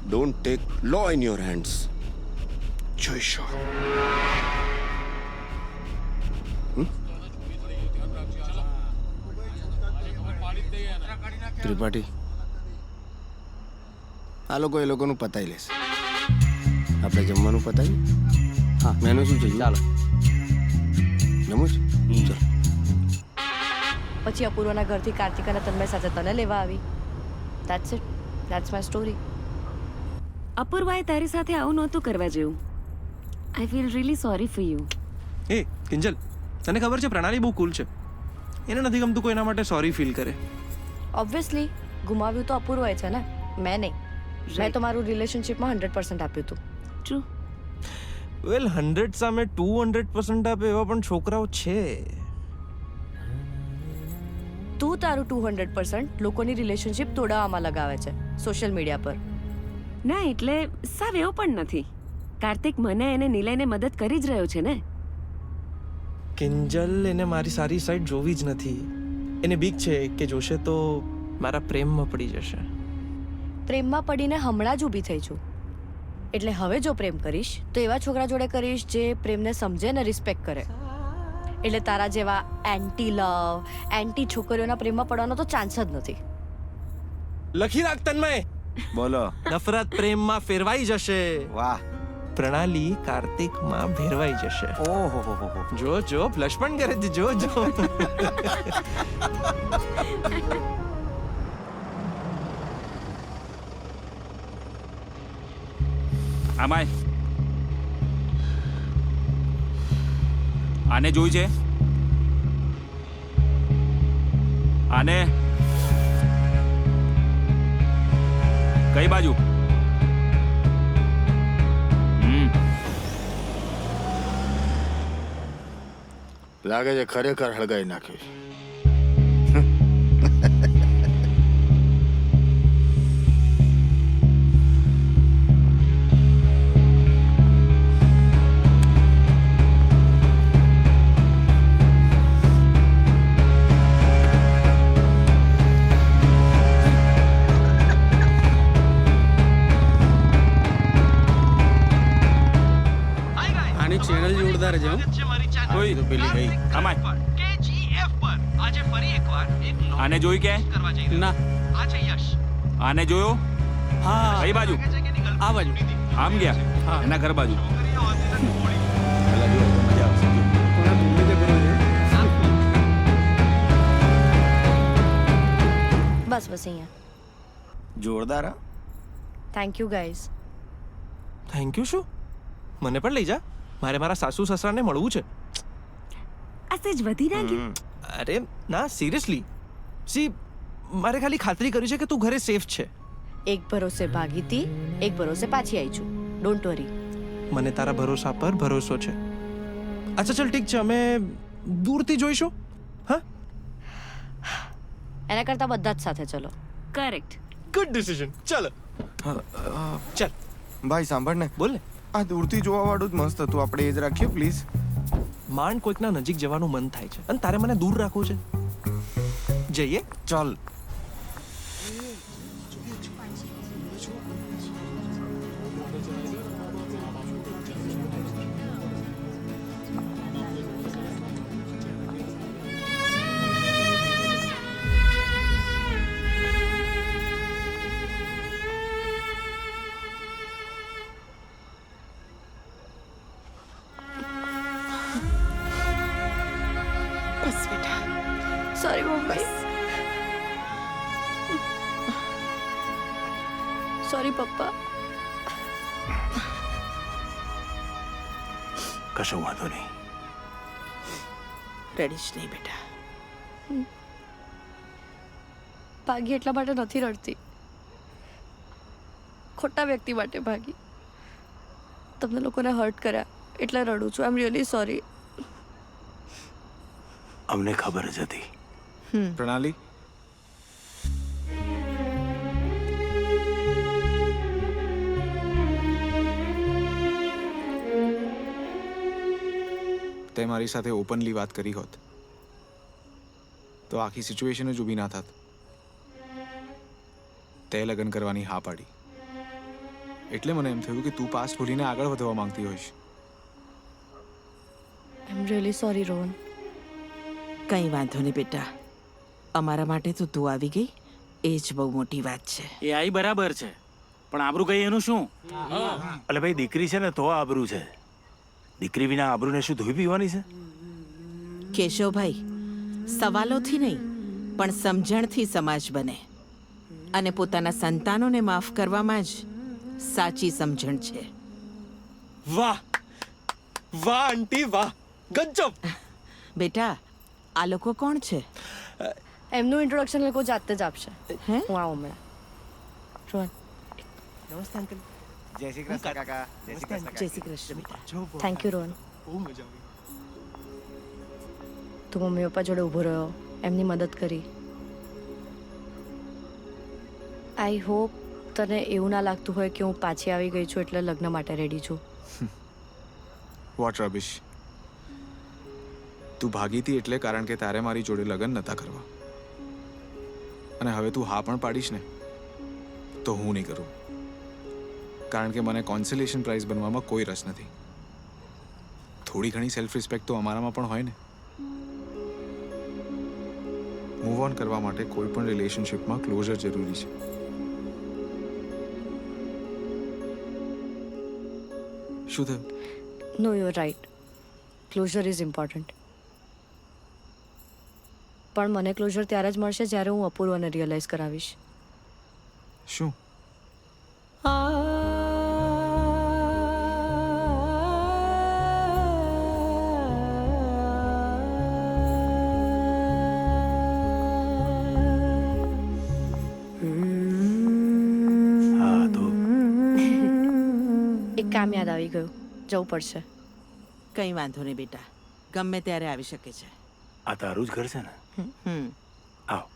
don't take law in your hands જોઈશું ત્રિપાઠી આ લોકો એ લોકોનું પતાવી લેશે. આપણે જમવાનું પતાવી. હા, મેનુ શું છે? ચાલો જમવું છે. ચાલો. પછી અપૂર્વના ઘરથી કાર્તિક અને તન્મય સાથે તને લેવા આવી. That's it. That's my story. અપૂર્વાએ તારી સાથે આવું નહોતું કરવા જેવું. I feel really sorry for you. એ કિંજલ, તને ખબર છે પ્રણાલી બહુ કુલ છે. એને નથી ગમતું કોઈ એના માટે સોરી ફીલ કરે. ઓબ્વિયસલી ગુમાવ્યું તો અપૂર્વએ છે ને, મેં નહીં. મેં તો મારું રિલેશનશિપમાં 100% આપ્યું હતું. ટ્રુ. વેલ 100 સામે 200% આપે એવા પણ છોકરાઓ છે. તું તારું 200% લોકોની રિલેશનશિપ તોડાવવામાં લગાવે છે સોશિયલ મીડિયા પર. ના એટલે સાવ એવું પણ નથી. કાર્તિક મને અને નિલયને મદદ કરી જ રહ્યો છે ને. કિંજલ, એને મારી સારી સાઈડ જોવી જ નથી. એને બીક છે કે જોશે તો મારા પ્રેમમાં પડી જશે. પ્રેમમાં પડીને હમણાં જ ઊભી થઈ છું. એટલે હવે જો પ્રેમ કરીશ તો એવા છોકરા જોડે કરીશ જે પ્રેમને સમજે ને રિસ્પેક્ટ કરે. એટલે તારા જેવા એન્ટી લવ, એન્ટી છોકરીઓના પ્રેમમાં પડવાનો તો ચાન્સ જ નથી. લખી રાખ તન્મય. બોલો. નફરત પ્રેમમાં ફેરવાઈ જશે. વાહ. પ્રણાલી કાર્તિકમાં ભેરવાઈ જશે. ઓહો. જો જો ફ્લશ પણ કરે છે. જો જો. આમાય આને જોઈ છે? આને કઈ બાજુ? લાગે છે ખરેખર હળગાઈ નાખ્યું છે. આની ચેનલ જોરદાર છે. કોઈ પેલી ગઈ. આમાય KGF પર આજે ફરી એકવાર એક આને જોઈ કે? ના. આ છે યશ. આને જોયો? હા. કઈ બાજુ? આ બાજુ. આમ ગયા એના ઘર બાજુ. બસ અહીંયા. જોરદાર. Thank you guys. Thank you શું? મને પણ લઈ જા. મારે મારા સાસુ સસરાને મળવું છે. આ સેજ વધી ના ગયું? અરે ના, સિરિયસલી. સી, મારે ખાલી ખાતરી કરી છે કે તું ઘરે સેફ છે. એક ભરોસે ભાગી હતી, એક ભરોસે પાછી આવી છું. Don't worry. મને તારા ભરોસા પર ભરોસો છે. અચ્છા ચલ ઠીક છે, અમે દૂરથી જોઈશું. હા, એના કરતા બધા જ સાથે ચલો. કરેક્ટ. Good decision. ચાલો ચાલ. ભાઈ સાંભળ ને, બોલ ને. આ દૂરથી જોવા વાળું જ મસ્ત હતું. આપણે એ જ રાખીએ પ્લીઝ. માંડ કોઈકના નજીક જવાનું મન થાય છે અને તારે મને દૂર રાખવું છે. જઈએ. ચાલ. Sorry mummy. સોરી પપ્પા. કશો વાંધો નહીં. રડીશ નહીં બેટા. ભાગી એટલા માટે નથી રડતી. ખોટા વ્યક્તિ માટે ભાગી. તમને લોકોને હર્ટ કર્યા એટલે રડું છું. આઈ એમ રિયલી સોરી. અમને ખબર જ હતી. પ્રણાલી, તે મારી સાથે ઓપનલી વાત કરી હોત તો આખી સિચ્યુએશન જ ઊભી ના થાત. તે લગ્ન કરવાની હા પાડી એટલે મને એમ થયું કે તું પાસ્ટ ભૂલીને આગળ વધવા માંગતી હોઈશ. આઈ એમ રિયલી સોરી રોહન. કંઈ વાંધો નહીં બેટા. અમારા માટે તો તું આવી ગઈ એ જ બહુ મોટી વાત છે. એ આઈ બરાબર છે, પણ આબરૂ કઈ એનું શું? એટલે ભાઈ દીકરી છે ને તો આબરૂ છે. દીકરી વિના આબરૂને શું ધોઈ પીવાની છે? કેશવભાઈ, સવાલોથી નહીં પણ સમજણથી સમાજ બને અને પોતાના સંતાનોને માફ કરવામાં જ સાચી સમજણ છે. વાહ વાહ આંટી વાહ, ગજબ. બેટા, આ લોકો કોણ છે? એમનું ઇન્ટ્રોડક્શન લોકો જાતે જ આપશે. હે? હું આવું હમણાં. રોહન, નમસ્તે અંકલ. જય શ્રી કૃષ્ણ કાકા. જય શ્રી કૃષ્ણ જય શ્રી કૃષ્ણ બેટા. Thank you Rohan. બહુ મજા આવી. તું મમ્મી પપ્પા જોડે ઊભો રહ્યો, એમની મદદ કરી. આઈ હોપ તને એવું ના લાગતું હોય કે હું પાછી આવી ગઈ છું એટલે લગ્ન માટે રેડી છું. What rubbish. તું ભાગી હતી એટલે કારણ કે તારે મારી જોડે લગ્ન નતા કરવા, અને હવે તું હા પણ પાડીશ ને તો હું નહીં કરું, કારણ કે મને કોન્સોલેશન પ્રાઇઝ બનવામાં કોઈ રસ નથી. થોડી ઘણી સેલ્ફ રિસ્પેક્ટ તો અમારામાં પણ હોય ને. મૂવ ઓન કરવા માટે કોઈ પણ રિલેશનશિપમાં ક્લોઝર જરૂરી છે. શું થયું? No you are right, closure is important. પણ મને ક્લોઝર ત્યારે જ મળશે જ્યારે હું અપૂર્વને રિયલાઇઝ કરાવીશ. શું? એક કામ યાદ આવી ગયું, જવું પડશે. કંઈ વાંધો નહીં બેટા, ગમે ત્યારે આવી શકે છે. આ તારું જ ઘર છે ને? આવ.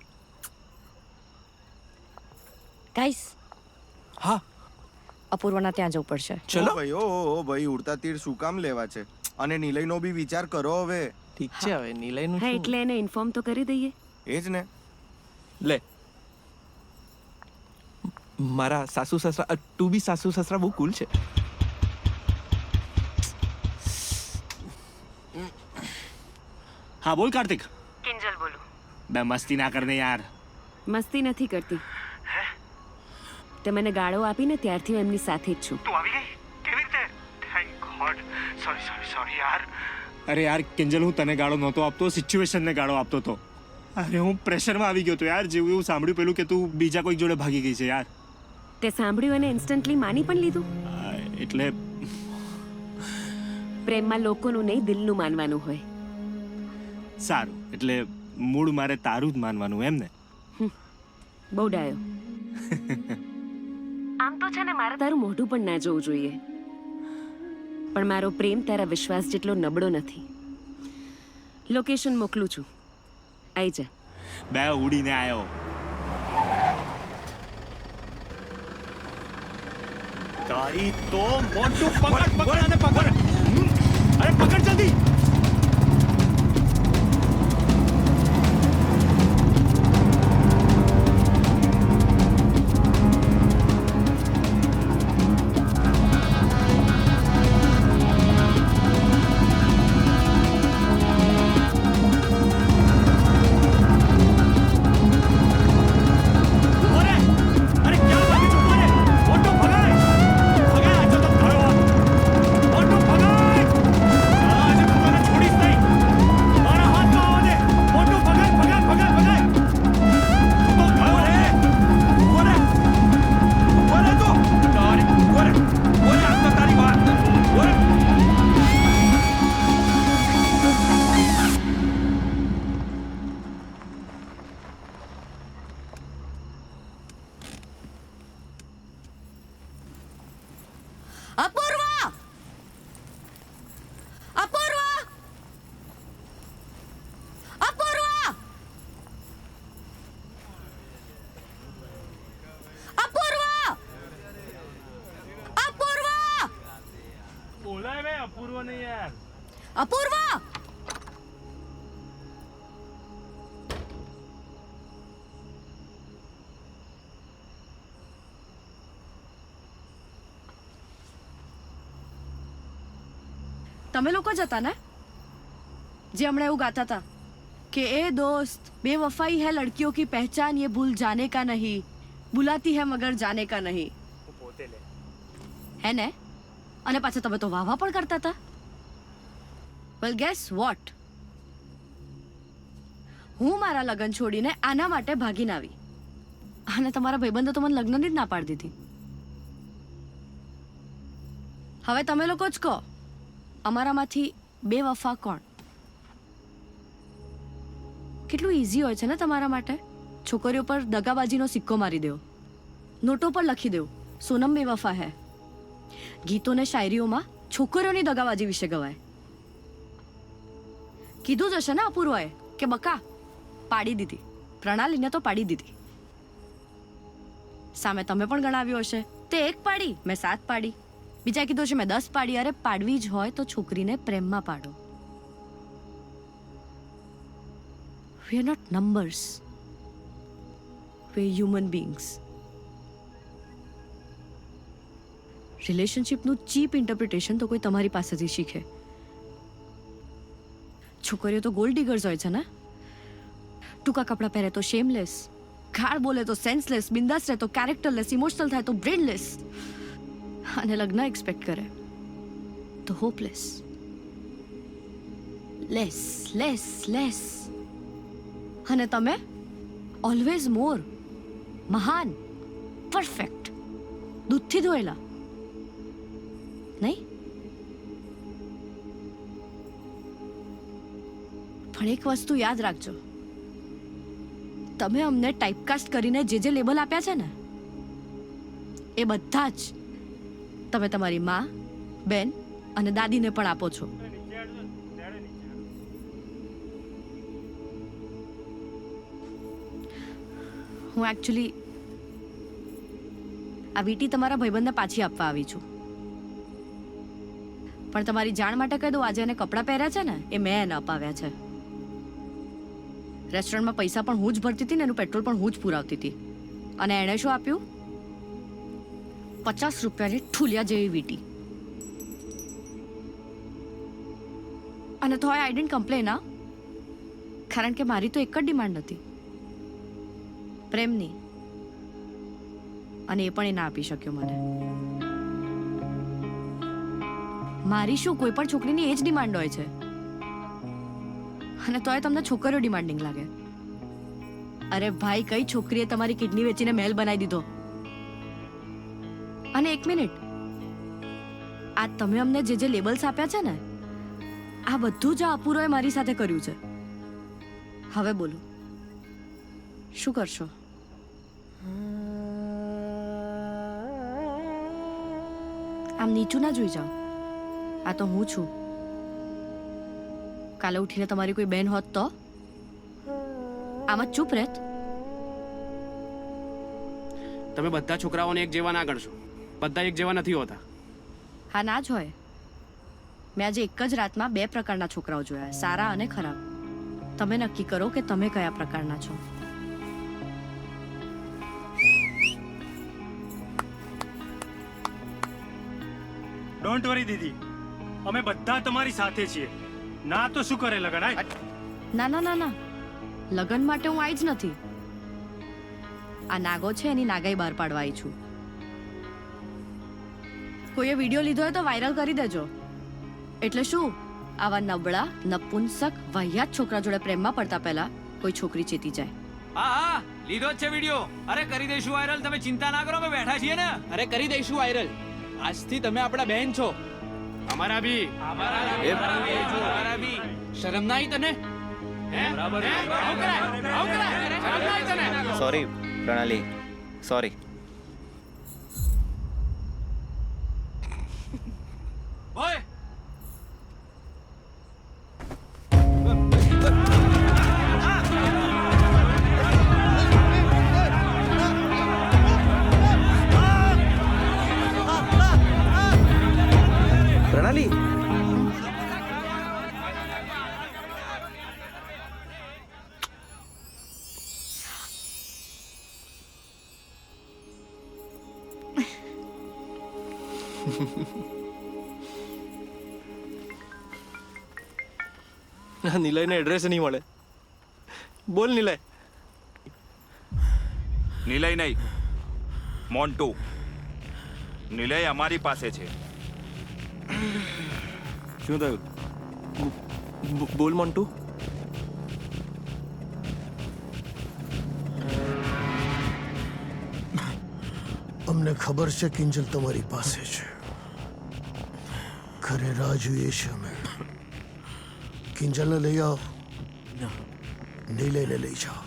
ગાઈસ, હા, અપૂર્વના ત્યાં જવું પડશે. ચલો ભાઈ. ઓ ભાઈ, ઉડતા તીર શું કામ લેવા છે? અને નિલયનો બી વિચાર કરો હવે. ઠીક છે, હવે નિલયનું હા, શું? એટલે એને ઇન્ફોર્મ તો કરી દઈએ. એ જ ને. લે, મારા સાસુ સસરા, તું બી સાસુ સસરા બહુ કુલ છે. હા બોલ કાર્તિક. કિંજલ બોલું. બે મસ્તી ના કરને યાર. મસ્તી નથી કરતી. તે મને ગાળો આપીને ત્યારથી હું એમની સાથે જ છું. તું આવી ગઈ? કેવી રીતે? Thank God. સોરી યાર. અરે યાર કિંજલ, હું તને ગાળો નહોતો આપતો, સિચ્યુએશનને ગાળો આપતો હતો. અરે હું પ્રેશરમાં આવી ગયો તો યાર, જેવું એવું સાંભળ્યું પેલું કે તું બીજા કોઈક જોડે ભાગી ગઈ છે યાર. તે સાંભળ્યું અને ઇન્સ્ટન્ટલી માની પણ લીધું. એટલે પ્રેમમાં લોકોનું નહીં, દિલનું માનવાનું હોય. સારું, એટલે મૂળ મારે તારું જ માનવાનું એમ ને? બહુ ડાયો. આમ તો છે ને, મારે તારું મોઢું પણ ના જોવું જોઈએ, પણ મારો પ્રેમ તારા વિશ્વાસ જેટલો નબળો નથી. લોકેશન મોકલું છું, આઈ જા. બે ઉડીને આવ્યો. તારી તો મોટું પકડ અને પકડ. અરે પકડ જલ્દી. અપૂર્વા! તમે લોકો જ હતા ને જે હમણાં એવું ગાતા હતા કે એ દોસ્ત बेवफाई है लड़कियों की पहचान, ये भूल जाने का नहीं, बुलाती है मगर जाने का नहीं. હે ને? અને પાછા તમે તો વાહ પણ કરતા હતા. વેલ ગેસ વોટ, હું મારા લગ્ન છોડીને આના માટે ભાગીને આવી અને તમારા ભાઈબંધો તો મને લગ્નની જ ના પાડી દીધી. હવે તમે લોકો જ કહો, અમારામાંથી બેવફા કોણ? કેટલું ઇઝી હોય છે ને તમારા માટે છોકરીઓ પર દગાબાજીનો સિક્કો મારી દેવો, નોટો પર લખી દેવું સોનમ બેવફા હે. ગીતો ને શાયરીઓમાં છોકરીઓની દગાબાજી વિશે ગવાય. કીધું જ હશે ને અપૂર્વાએ કે બકા પાડી દીધી, પ્રણાલીને તો પાડી દીધી. સામે તમે પણ ગણાવ્યું હશે, તે 1 પાડી મેં 7 પાડી, બીજા કીધું છે મેં 10 પાડી. અરે પાડવી જ હોય તો છોકરીને પ્રેમમાં પાડો. We are not numbers. We are human beings. રિલેશનશિપનું ચીપ ઇન્ટરપ્રિટેશન તો કોઈ તમારી પાસેથી શીખે. છોકરીઓ તો ગોલ્ડ ડિગર્સ હોય છે ને. ટૂંકા કપડાં પહેરે તો શેમલેસ, ગાળ બોલે તો સેન્સલેસ, બિંદાસ રહે તો કેરેક્ટરલેસ, ઇમોશનલ થાય તો બ્રેનલેસ, અને લગ્ન એક્સપેક્ટ કરે તો હોપલેસ. Less less less. અને તમે ઓલવેઝ મોર, મહાન, પરફેક્ટ, દૂધથી ધોયેલા નહીં. પણ એક વસ્તુ યાદ રાખજો, તમે અમને ટાઈપકાસ્ટ કરીને જે લેબલ આપ્યા છે ને એ બધા જ તમે તમારી માં, બેન અને દાદીને પણ આપો છો. હું એકચ્યુઅલી આ વીટી તમારા ભાઈબંધને પાછી આપવા આવી છું. પણ તમારી જાણ માટે કહી દઉં, આજે એને કપડાં પહેર્યા છે ને એ મેં એને અપાવ્યા છે. રેસ્ટોરન્ટમાં પૈસા પણ હું જ ભરતી હતી ને એનું પેટ્રોલ પણ હું જ પુરાવતી હતી. અને એણે શું આપ્યું? 50 રૂપિયાની ઠુલિયા જેવી વીટી. અને તો આઈ ડિડન્ટ કમ્પ્લેન, હા, કારણ કે મારી તો એક જ ડિમાન્ડ હતી, પ્રેમની. અને એ પણ એ ના આપી શક્યો મને. મારી શું, કોઈ પણ છોકરીની એ જ ડિમાન્ડ હોય છે. અને તોય તમને છોકરીઓ ડિમાન્ડિંગ લાગે. અરે ભાઈ, કઈ છોકરીએ તમારી કિડની વેચીને મહેલ બનાવી દીધો? અને એક મિનિટ, આ તમે અમને જે લેબલ્સ આપ્યા છે ને, આ બધું જ આ અપૂરોએ મારી સાથે કર્યું છે. હવે બોલો, શું કરશો? આમ નીચું ના જોઈ જાઓ. આ તો હું છું. કાલે ઉઠીને તમારી કોઈ બેન હોત તો આમ જ ચૂપ રહેત? તમે બધા છોકરાઓને એક જેવા ના ગણશો. બધા એક જેવા નથી હોતા. હા, ના જ હોય. મેં આજે એક જ રાતમાં 2 પ્રકારના છોકરાઓ જોયા, સારા અને ખરાબ. તમે નક્કી કરો કે તમે કયા પ્રકારના છો. ડોન્ટ વરી દીદી, અમે બધા તમારી સાથે છીએ. ના તો શું કરે લગન? ના ના ના ના, લગન માટે હું આવી જ નથી. આ નાગો છે એની નાગાઈ બહાર પાડવા આવી છું. કોઈએ વિડીયો લીધો હોય તો વાયરલ કરી દેજો. એટલે શું, આવા નબળા, નપુંસક, વાહિયાત છોકરા જોડે પ્રેમમાં પડતા પહેલા કોઈ છોકરી ચેતી જાય. હા હા, લીધો જ છે વિડીયો. અરે કરી દઈશું વાયરલ, તમે ચિંતા ના કરો, અમે બેઠા છીએ ને. અરે કરી દઈશું વાયરલ. આજથી તમે આપણા બહેન છો. અમારા બી. અમારા બી. શરમ ના આવી તને? સોરી પ્રણાલી, સોરી. ઓય પ્રણાલી, નિલયને એડ્રેસ નહીં મળે. બોલ નિલય. નિલય નહીં, મોન્ટુ. નિલય અમારી પાસે છે. શું થયું? બોલ મોન્ટુ. અમને ખબર છે કિંજલ તમારી પાસે છે. ઘરે રાહ જોઈએ છે અમે. કિંજલને લઈ આવો. નિલયને લઈ જાઓ.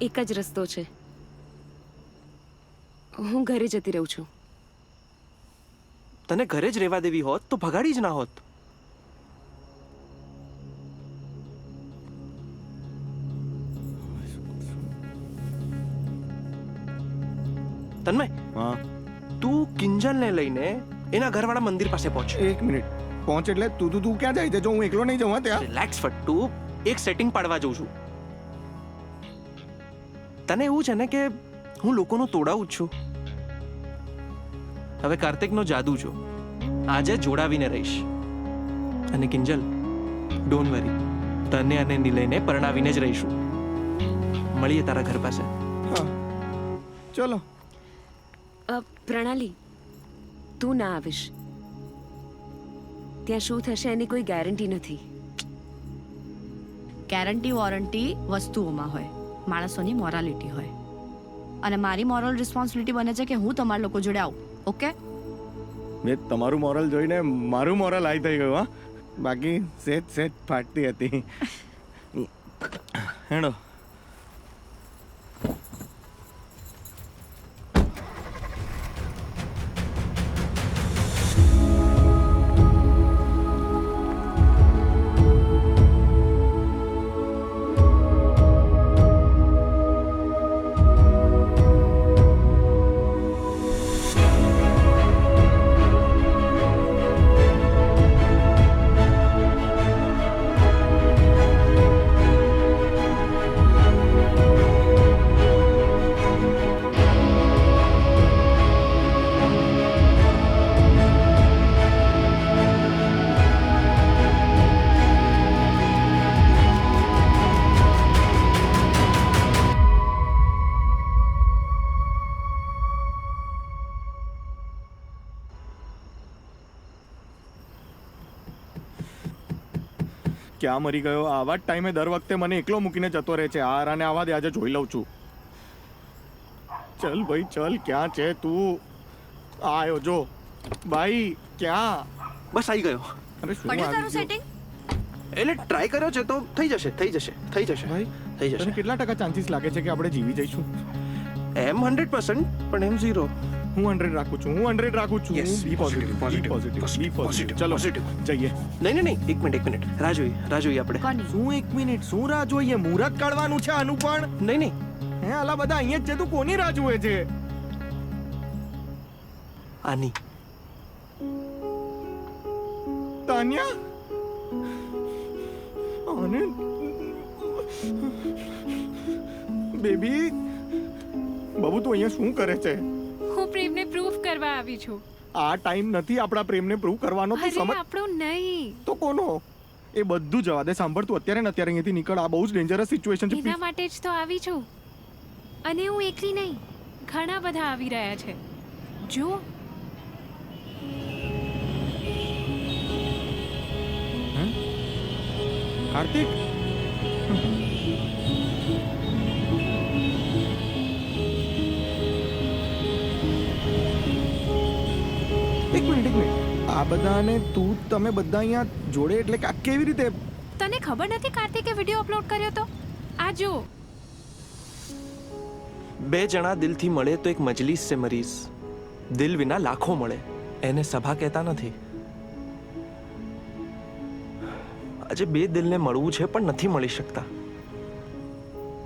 એક જ રસ્તો છે. હું ઘરે જતી રહું છું. તને ઘરે જ રહેવા દેવી હોત તો ભગાડી જ ના હોત. તન્મય, તું કિંજલને લઈને એના ઘરવાળા મંદિર પાસે પહોંચ. એક મિનિટ. પહોંચ એટલે તું ક્યાં જાય છે? જો હું એકલો નહીં જાઉં ત્યાં. રિલેક્સ ફટ્ટુ, એક સેટિંગ પાડવા જઉં છું. તને એવું છે ને કે હું લોકોનું તોડાવું જ છું. હવે કાર્તિકનો જાદુ જો આજે જોડાવીને રહીશ. અને કિંજલ, ડોન્ટ વરી, તને અને નિલયને પરણાવીને જ રહીશું. મળીએ તારા ઘર પાસે. ચલો. પ્રણાલી, તું ના આવીશ. ત્યાં શું થશે એની કોઈ ગેરંટી નથી. ગેરંટી વોરંટી વસ્તુઓમાં હોય, માણસોની મોરાલિટી હોય. અને મારી મોરલ રિસ્પોન્સિબિલિટી બને છે કે હું તમારા લોકો જોડે આવું. ઓકે? મેં તમારું મોરલ જોઈને મારું મોરલ હાઈ થઈ ગયું. હા, બાકી સેજ ફાટતી હતી. હેડો. ક્યાં મરી ગયો? આવા જ ટાઈમે દર વખતે મને એકલો મૂકીને જતો રહે છે. આને આવા દે, આજે જોઈ લઉં છું. ચલ ભાઈ ચલ, ક્યાં છે તું? આયો જો ભાઈ, ક્યાં? બસ આવી ગયો. અરે શું પડ્યું તારું આવી ગયું? સેટિંગ? એટલે ટ્રાય કર્યો છે તો થઈ જશે ભાઈ થઈ જશે. તને કેટલા ટકા ચાન્સીસ લાગે છે કે આપણે જીવી જઈશું? એમ 100%, પણ એમ 0. હું 100 રાખું છું. B positive. ચલો જઈએ. નહીં, એક મિનિટ. રાહ જોઈએ આપણે. શું એક મિનિટ? શું રાહ જોઈએ? મુહૂર્ત કાઢવાનું છે આનું પણ. નહીં. હે, આલા બધા અહીંયા જ છે. તું કોની રાહ જુએ છે? આની. તાન્યા? અને બેબી, બાબુ તું અહીંયા શું કરે છે? હું પ્રેમને પ્રૂફ કરવા આવી છું. આ ટાઈમ નથી આપણા પ્રેમને પ્રૂવ કરવાનો. તું સમજ. આપણો નહીં તો કોનો? એ બધું જવા દે. સાંભળ, તું અત્યારે ને અત્યારે અહીંયાથી નીકળ. આ બહુ જ ડેન્જરસ સિચ્યુએશન છે. એના માટે જ તો આવી છું. અને હું એકલી નહીં, ઘણા બધા આવી રહ્યા છે. જો કાર્તિક, એક મિનિટ. આ બધાને તમે બધા અહીંયા જોડે એટલે કે આ કેવી રીતે? તને ખબર નથી કાર્તિકે વિડિયો અપલોડ કર્યો તો? આ જો. બે જણા દિલથી મળે તો એક મજલિસ સે મરીઝ. દિલ વિના લાખો મળે, એને સભા કહેતા નથી. આજે બે દિલને મળવું છે પણ નથી મળી શકતા.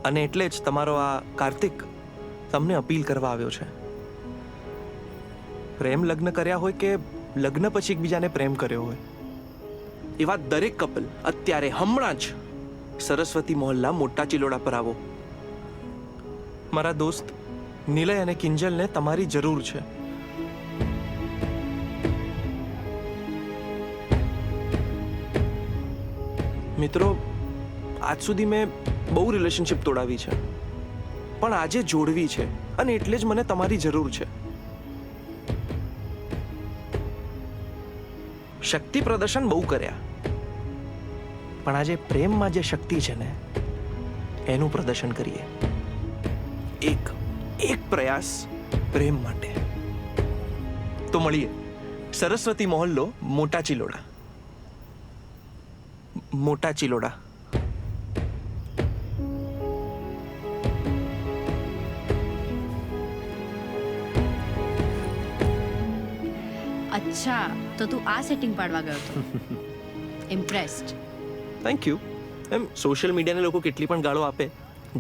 અને એટલે જ તમારો આ કાર્તિક તમને અપીલ કરવા આવ્યો છે. પ્રેમ લગ્ન કર્યા હોય કે લગ્ન પછી એકબીજાને પ્રેમ કર્યો હોય, એવા દરેક કપલ અત્યારે હમણાં જ સરસ્વતી મોહલ્લા મોટા ચિલોડા પર આવો. મારા દોસ્ત નિલય અને કિંજલને તમારી જરૂર છે. મિત્રો, આજ સુધી મેં બહુ રિલેશનશિપ તોડાવી છે, પણ આજે જોડવી છે, અને એટલે જ મને તમારી જરૂર છે. શક્તિ પ્રદર્શન બહુ કર્યા, પણ આજે પ્રેમમાં જે શક્તિ છે ને એનું પ્રદર્શન કરીએ. એક પ્રયાસ પ્રેમ માટે. તો મળીએ સરસ્વતી મોહલ્લો, મોટા ચિલોડા. મોટા ચિલોડા. અચ્છા, તો તું આ સેટિંગ પાડવા ગયો હતો. ઇમ્પ્રેસ્ડ. Thank you. એમ સોશિયલ મીડિયાને લોકો કેટલી પણ ગાળો આપે,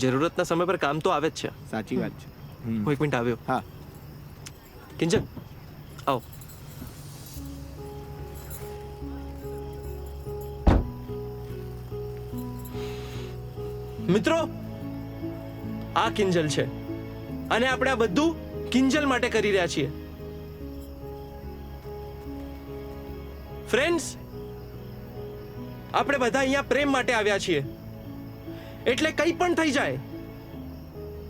જરૂરતના સમય પર કામ તો આવે જ છે. સાચી વાત છે. હું 1 મિનિટ આવ્યો. હા કિંજલ, આવો. મિત્રો, આ કિંજલ છે, અને આપણે આ બધું કિંજલ માટે કરી રહ્યા છીએ. ફ્રેન્ડ્સ, આપણે બધા અહીંયા પ્રેમ માટે આવ્યા છીએ. એટલે કંઈ પણ થઈ જાય,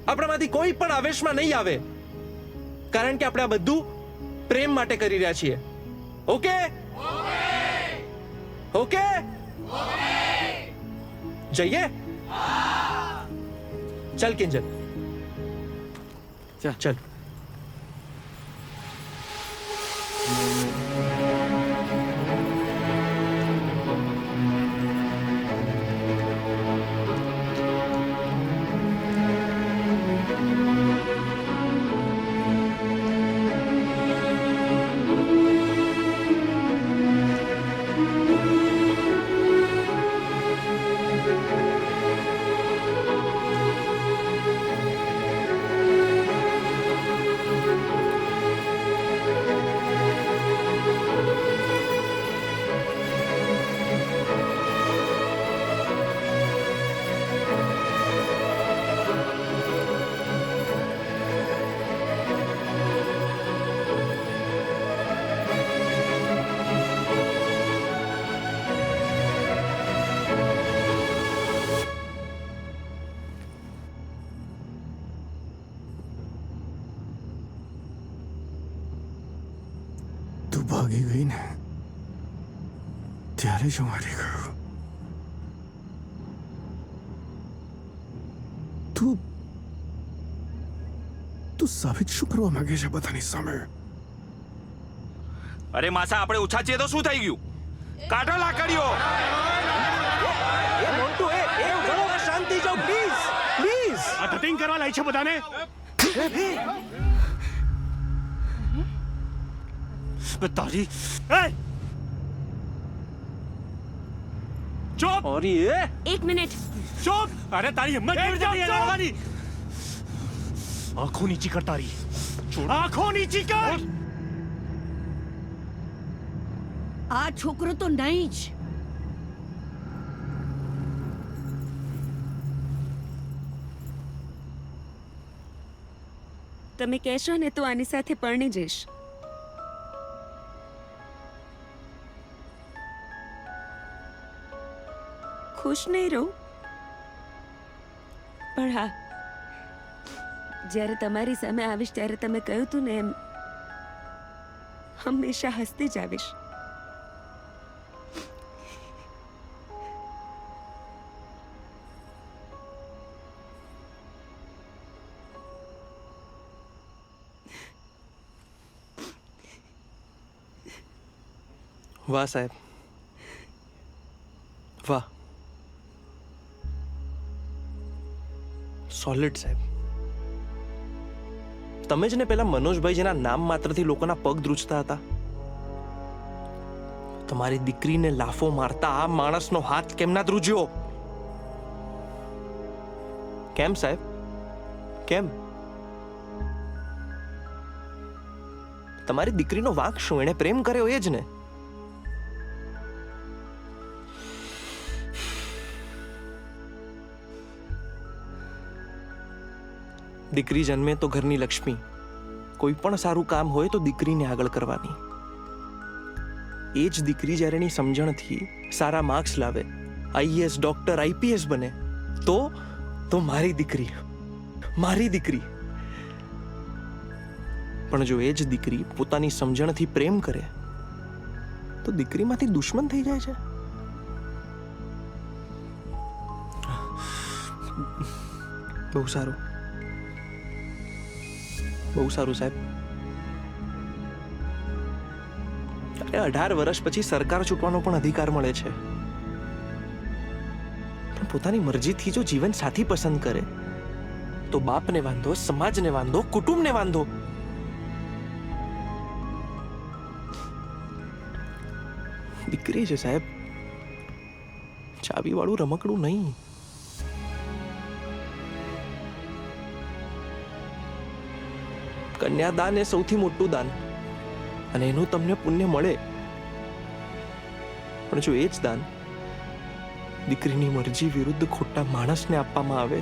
આપણામાંથી કોઈ પણ આવેશમાં નહીં આવે, કારણ કે આપણે આ બધું પ્રેમ માટે કરી રહ્યા છીએ. ઓકે? ઓકે? જઈએ? ચલ કિંજલ, ચલ. તું ભાગી ગઈ ને ત્યારે જ હું હારી ગયો. તું સાબિત શું કરવા માંગે છે બધાની સામે? અરે માસા, આપણે ઓછા છીએ તો શું થઈ ગયું? કાઢો લાકડીઓ. એ મોન્ટુ, એ ઘણો શાંતિ જાઓ પ્લીઝ, પ્લીઝ. આ ધતિંગ કરવા લાઈ છે બધાને. તારી ચૂપ. અરે એ 1 મિનિટ. ચૂપ. અરે તારી હિંમત કેવી રીતે થઈ લડવાની? આંખો નીચી કર તારી. છોડા, આંખો નીચી કર. આ છોકરો તો નહીં જ. તમે કહેશો ને તો આની સાથે પરણી જઈશ. ખુશ નહીં રહું, પણ હા, જ્યારે તમારી સામે આવીશ ત્યારે તમે કહ્યું તું ને એમ હંમેશા હસતી જ આવીશ. વાહ સાહેબ, વાહ. સોલિડ સાહેબ. તમે જ ને પેલા મનોજભાઈ જેના નામ માત્રથી લોકોના પગ ધ્રુજતા હતા, તમારી દીકરીને લાફો મારતા આ માણસનો હાથ કેમ ના ધ્રુજ્યો? કેમ સાહેબ, કેમ? તમારી દીકરીનો વાંક શું? એણે પ્રેમ કર્યો એ જ ને. દીકરી જન્મે તો ઘરની લક્ષ્મી. કોઈ પણ સારું કામ હોય તો દીકરીને આગળ કરવાની. એ જ દીકરી જ્યારે એની સમજણથી સારા માર્ક્સ લાવે આઈએએસ ડોક્ટર આઈપીએસ બને તો મારી દીકરી પણ જો એ જ દીકરી પોતાની સમજણથી પ્રેમ કરે તો દીકરીમાંથી દુશ્મન થઈ જાય છે. બહુ સારું સાહેબ. અરે 18 વર્ષ પછી સરકાર ચૂંટવાનો પણ અધિકાર મળે છે, પણ પોતાની મરજીથી જો જીવન સાથી પસંદ કરે તો બાપને વાંધો, સમાજને વાંધો, કુટુંબને વાંધો. દીકરી છે સાહેબ, ચાવી વાળું રમકડું નહીં. કન્યાદાન એ સૌથી મોટું દાન અને એનું તમને પુણ્ય મળે, પણ જો એ જ દાન દીકરીની મરજી વિરુદ્ધ ખોટા માણસને આપવામાં આવે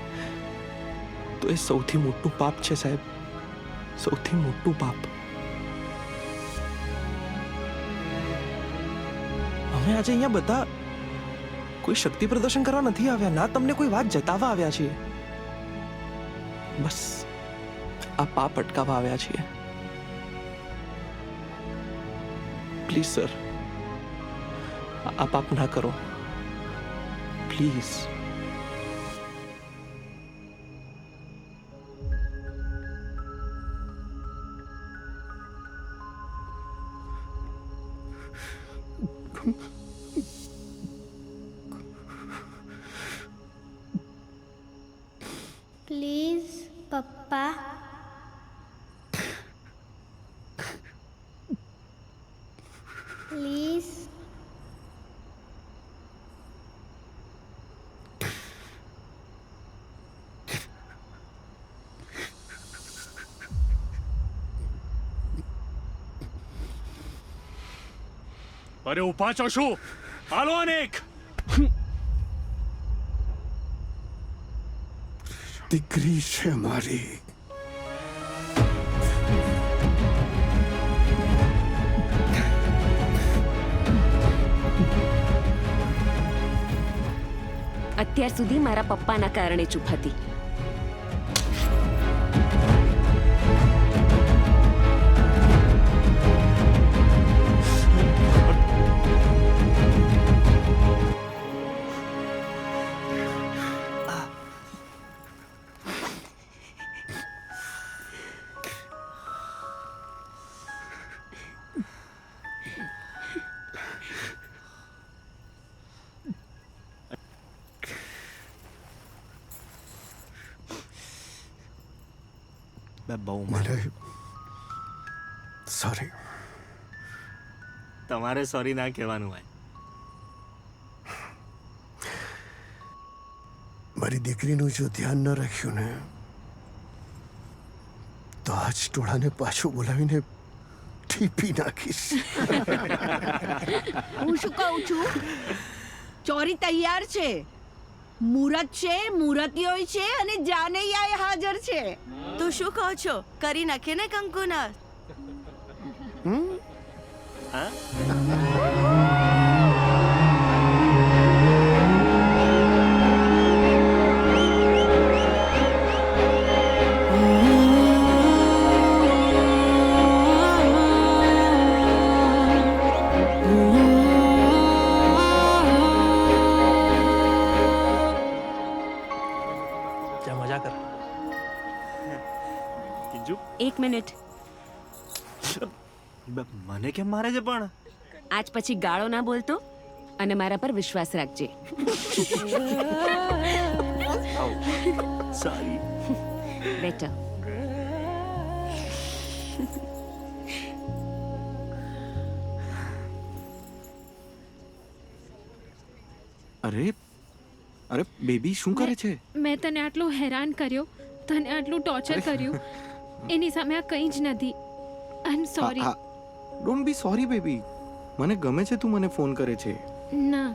તો એ સૌથી મોટું પાપ છે સાહેબ, સૌથી મોટું પાપ. અમે આજે અહીંયા બધા કોઈ શક્તિ પ્રદર્શન કરવા નથી આવ્યા, ના તમને કોઈ વાત જતાવવા આવ્યા છીએ, બસ આ પાપ અટકાવવા આવ્યા છીએ. પ્લીઝ સર, આ પાપ ના કરો પ્લીઝ. પ્લીઝ પપ્પા, પ્લીઝ. અરે ઉભા છો શું? હાલો અનેક. દીકરી છે મારી. અત્યાર સુધી મારા પપ્પાના કારણે ચૂપ હતી. સોરી. તમારે સોરી ના કહેવાનું હોય. મારી દીકરીનું જો ધ્યાન ન રાખ્યું ને તો આજ ટોળાને પાછું બોલાવીને ટીપી નાખીશ. હું શું કહું છું, ચોરી તૈયાર છે, મુહૂર્ત છે, મુહૂર્તિયો છે અને જાનૈયા હાજર છે. તું શું કહો છો? કરી નાખીએ ને કંકુના. મજા કર. એક મિનિટ. મને કેમ મારે છે પણ? આજ પછી ગાળો ના બોલતો અને મારા પર વિશ્વાસ રાખજે. સોરી. બેટર. અરે બેબી શું કરે છે? મેં તને આટલું હેરાન કર્યો, તને આટલું ટોર્ચર કર્યું, એની સામે આ કંઈ જ નથી. I am sorry. Don't be sorry baby. મને ગમે છે તું મને ફોન કરે છે. ના,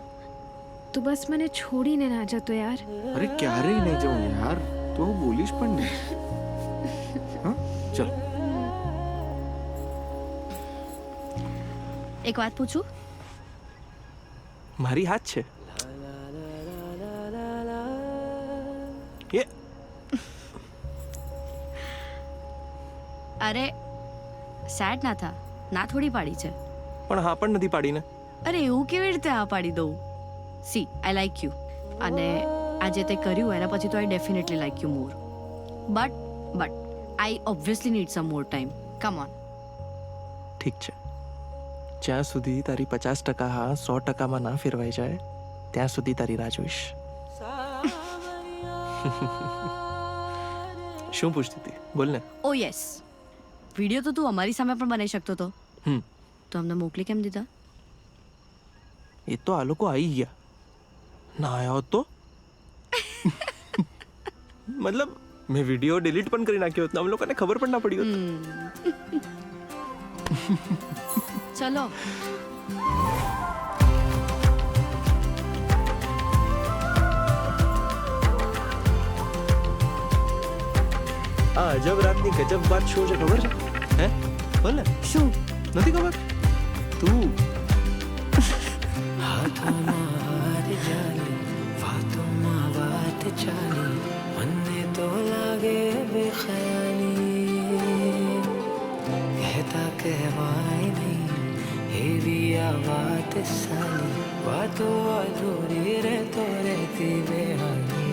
તું બસ મને છોડીને ના જતો યાર. અરે ક્યારેય નહીં જાઉં યાર, તું આવું બોલીશ પણ નહીં. હા ચલ. એક વાત પૂછું? મારી હાથ છે. અરે સેડ ના થા, ના થોડી પાડી છે. પણ હા પણ નથી પાડીને. અરે એવું કેવી રીતે હા પાડી દઉં? સી આઈ લાઈક યુ, અને આજે તે કર્યું એના પછી તો I definitely like you more. But I obviously need some more time. Come on. ઠીક છે, જ્યાં સુધી તારી 50% હા 100%માં ના ફેરવાઈ જાય ત્યાં સુધી તારી રાહ જોઈશ. શું પૂછતી હતી? બોલ ને. ઓ યસ, વિડીયો તો તું અમારી સામે પણ બનાવી શકતો હતો. હમ. તો અમને મોકલી કેમ દીધા? એ તો આ લોકો આવી ગયા, ના આવ્યા હોત તો મતલબ મેં વિડીયો ડિલીટ પણ કરી નાખ્યો હતો, અમ લોકોને ખબર પણ ના પડી હોત. ચલો. આ અજબ રાતની ગજબ વાત શું છે ખબર છે? હે બોલ ને. શું નથી ખબર? તું હાથોમાં હાર જાલી, વાતોમાં વાત ચાલી, મને તો લાગે બેખયાલી. કહેતા કહેવાય નહીં એવી આ વાત સાલી, વાતો અધૂરી રહેતો રહેતી બેહાલી.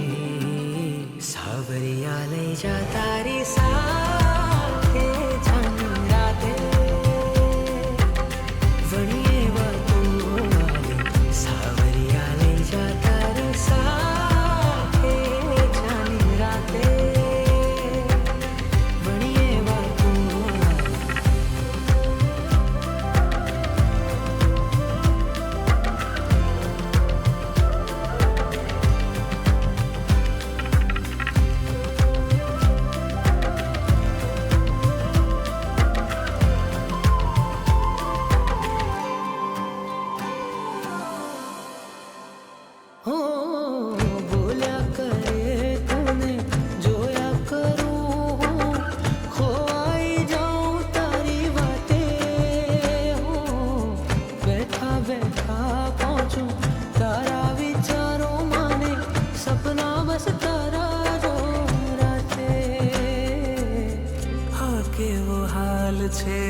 સાવરિયા લઈ જા તારી સાથે જાની રાતે, વણીએ વાતો વાલી. સાવરિયા લઈ જા તારી સાથે જાની રાતે, વણીએ વાતો વાલી. હો બોલ્યા કરે તને જોયા કરું, ખોવાઈ જાઉં તારી વાતે. હો બેઠા બેઠા પહોંચું તારા વિચારો માને, સપના બસ તારા જો રાતે. હા કેવો હાલ છે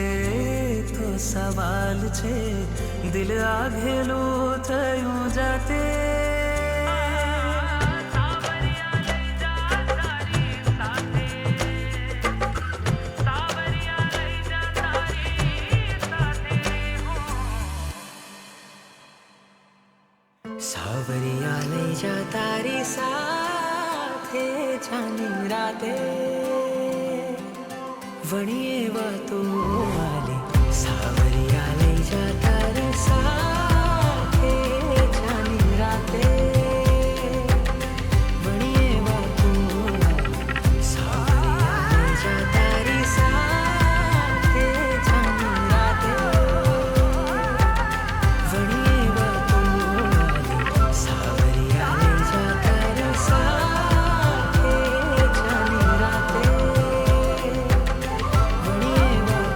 તો સવાલ છે, દિલ આઘેલું થયું જાતે. સાવરિયા લઈ જા તારી સાથે જાની રાતે, વણીએ વાતો વાલી. સાવરિયા લઈ જા તારી સાથે જાની રાતે, વણીએ વાતો વાલી. સાવરિયા લઈ જા તારી સાથે જાની રાતે, વણીએ વાતો વાલી. સાવરિયા લઈ જા તારી સાથે જાની રાતે, વણીએ વાતો વાલી.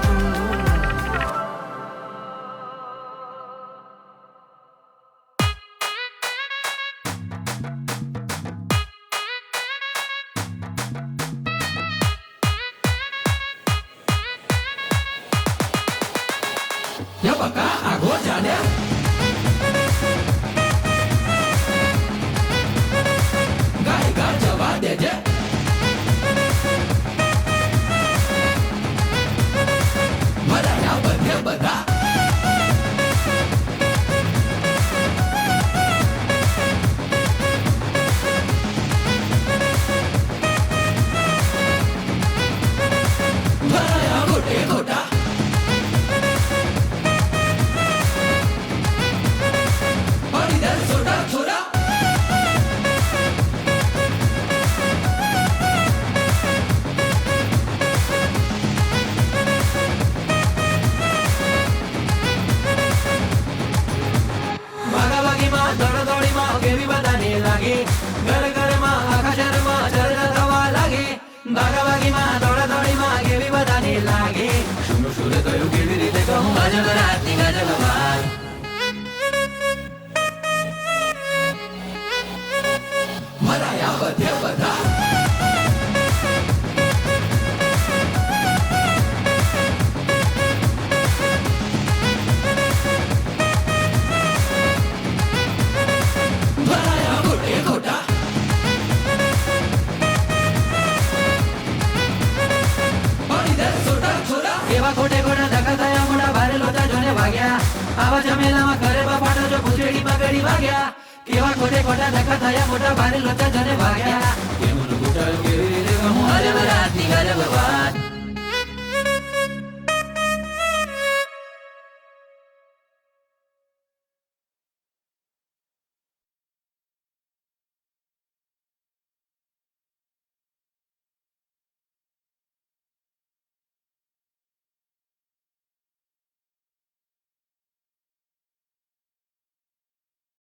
ઘડી વાગ્યા કેવા ખોટે ખોટા ધક્કા થયા મોટા ભારે લોચા જને ભાગ્યા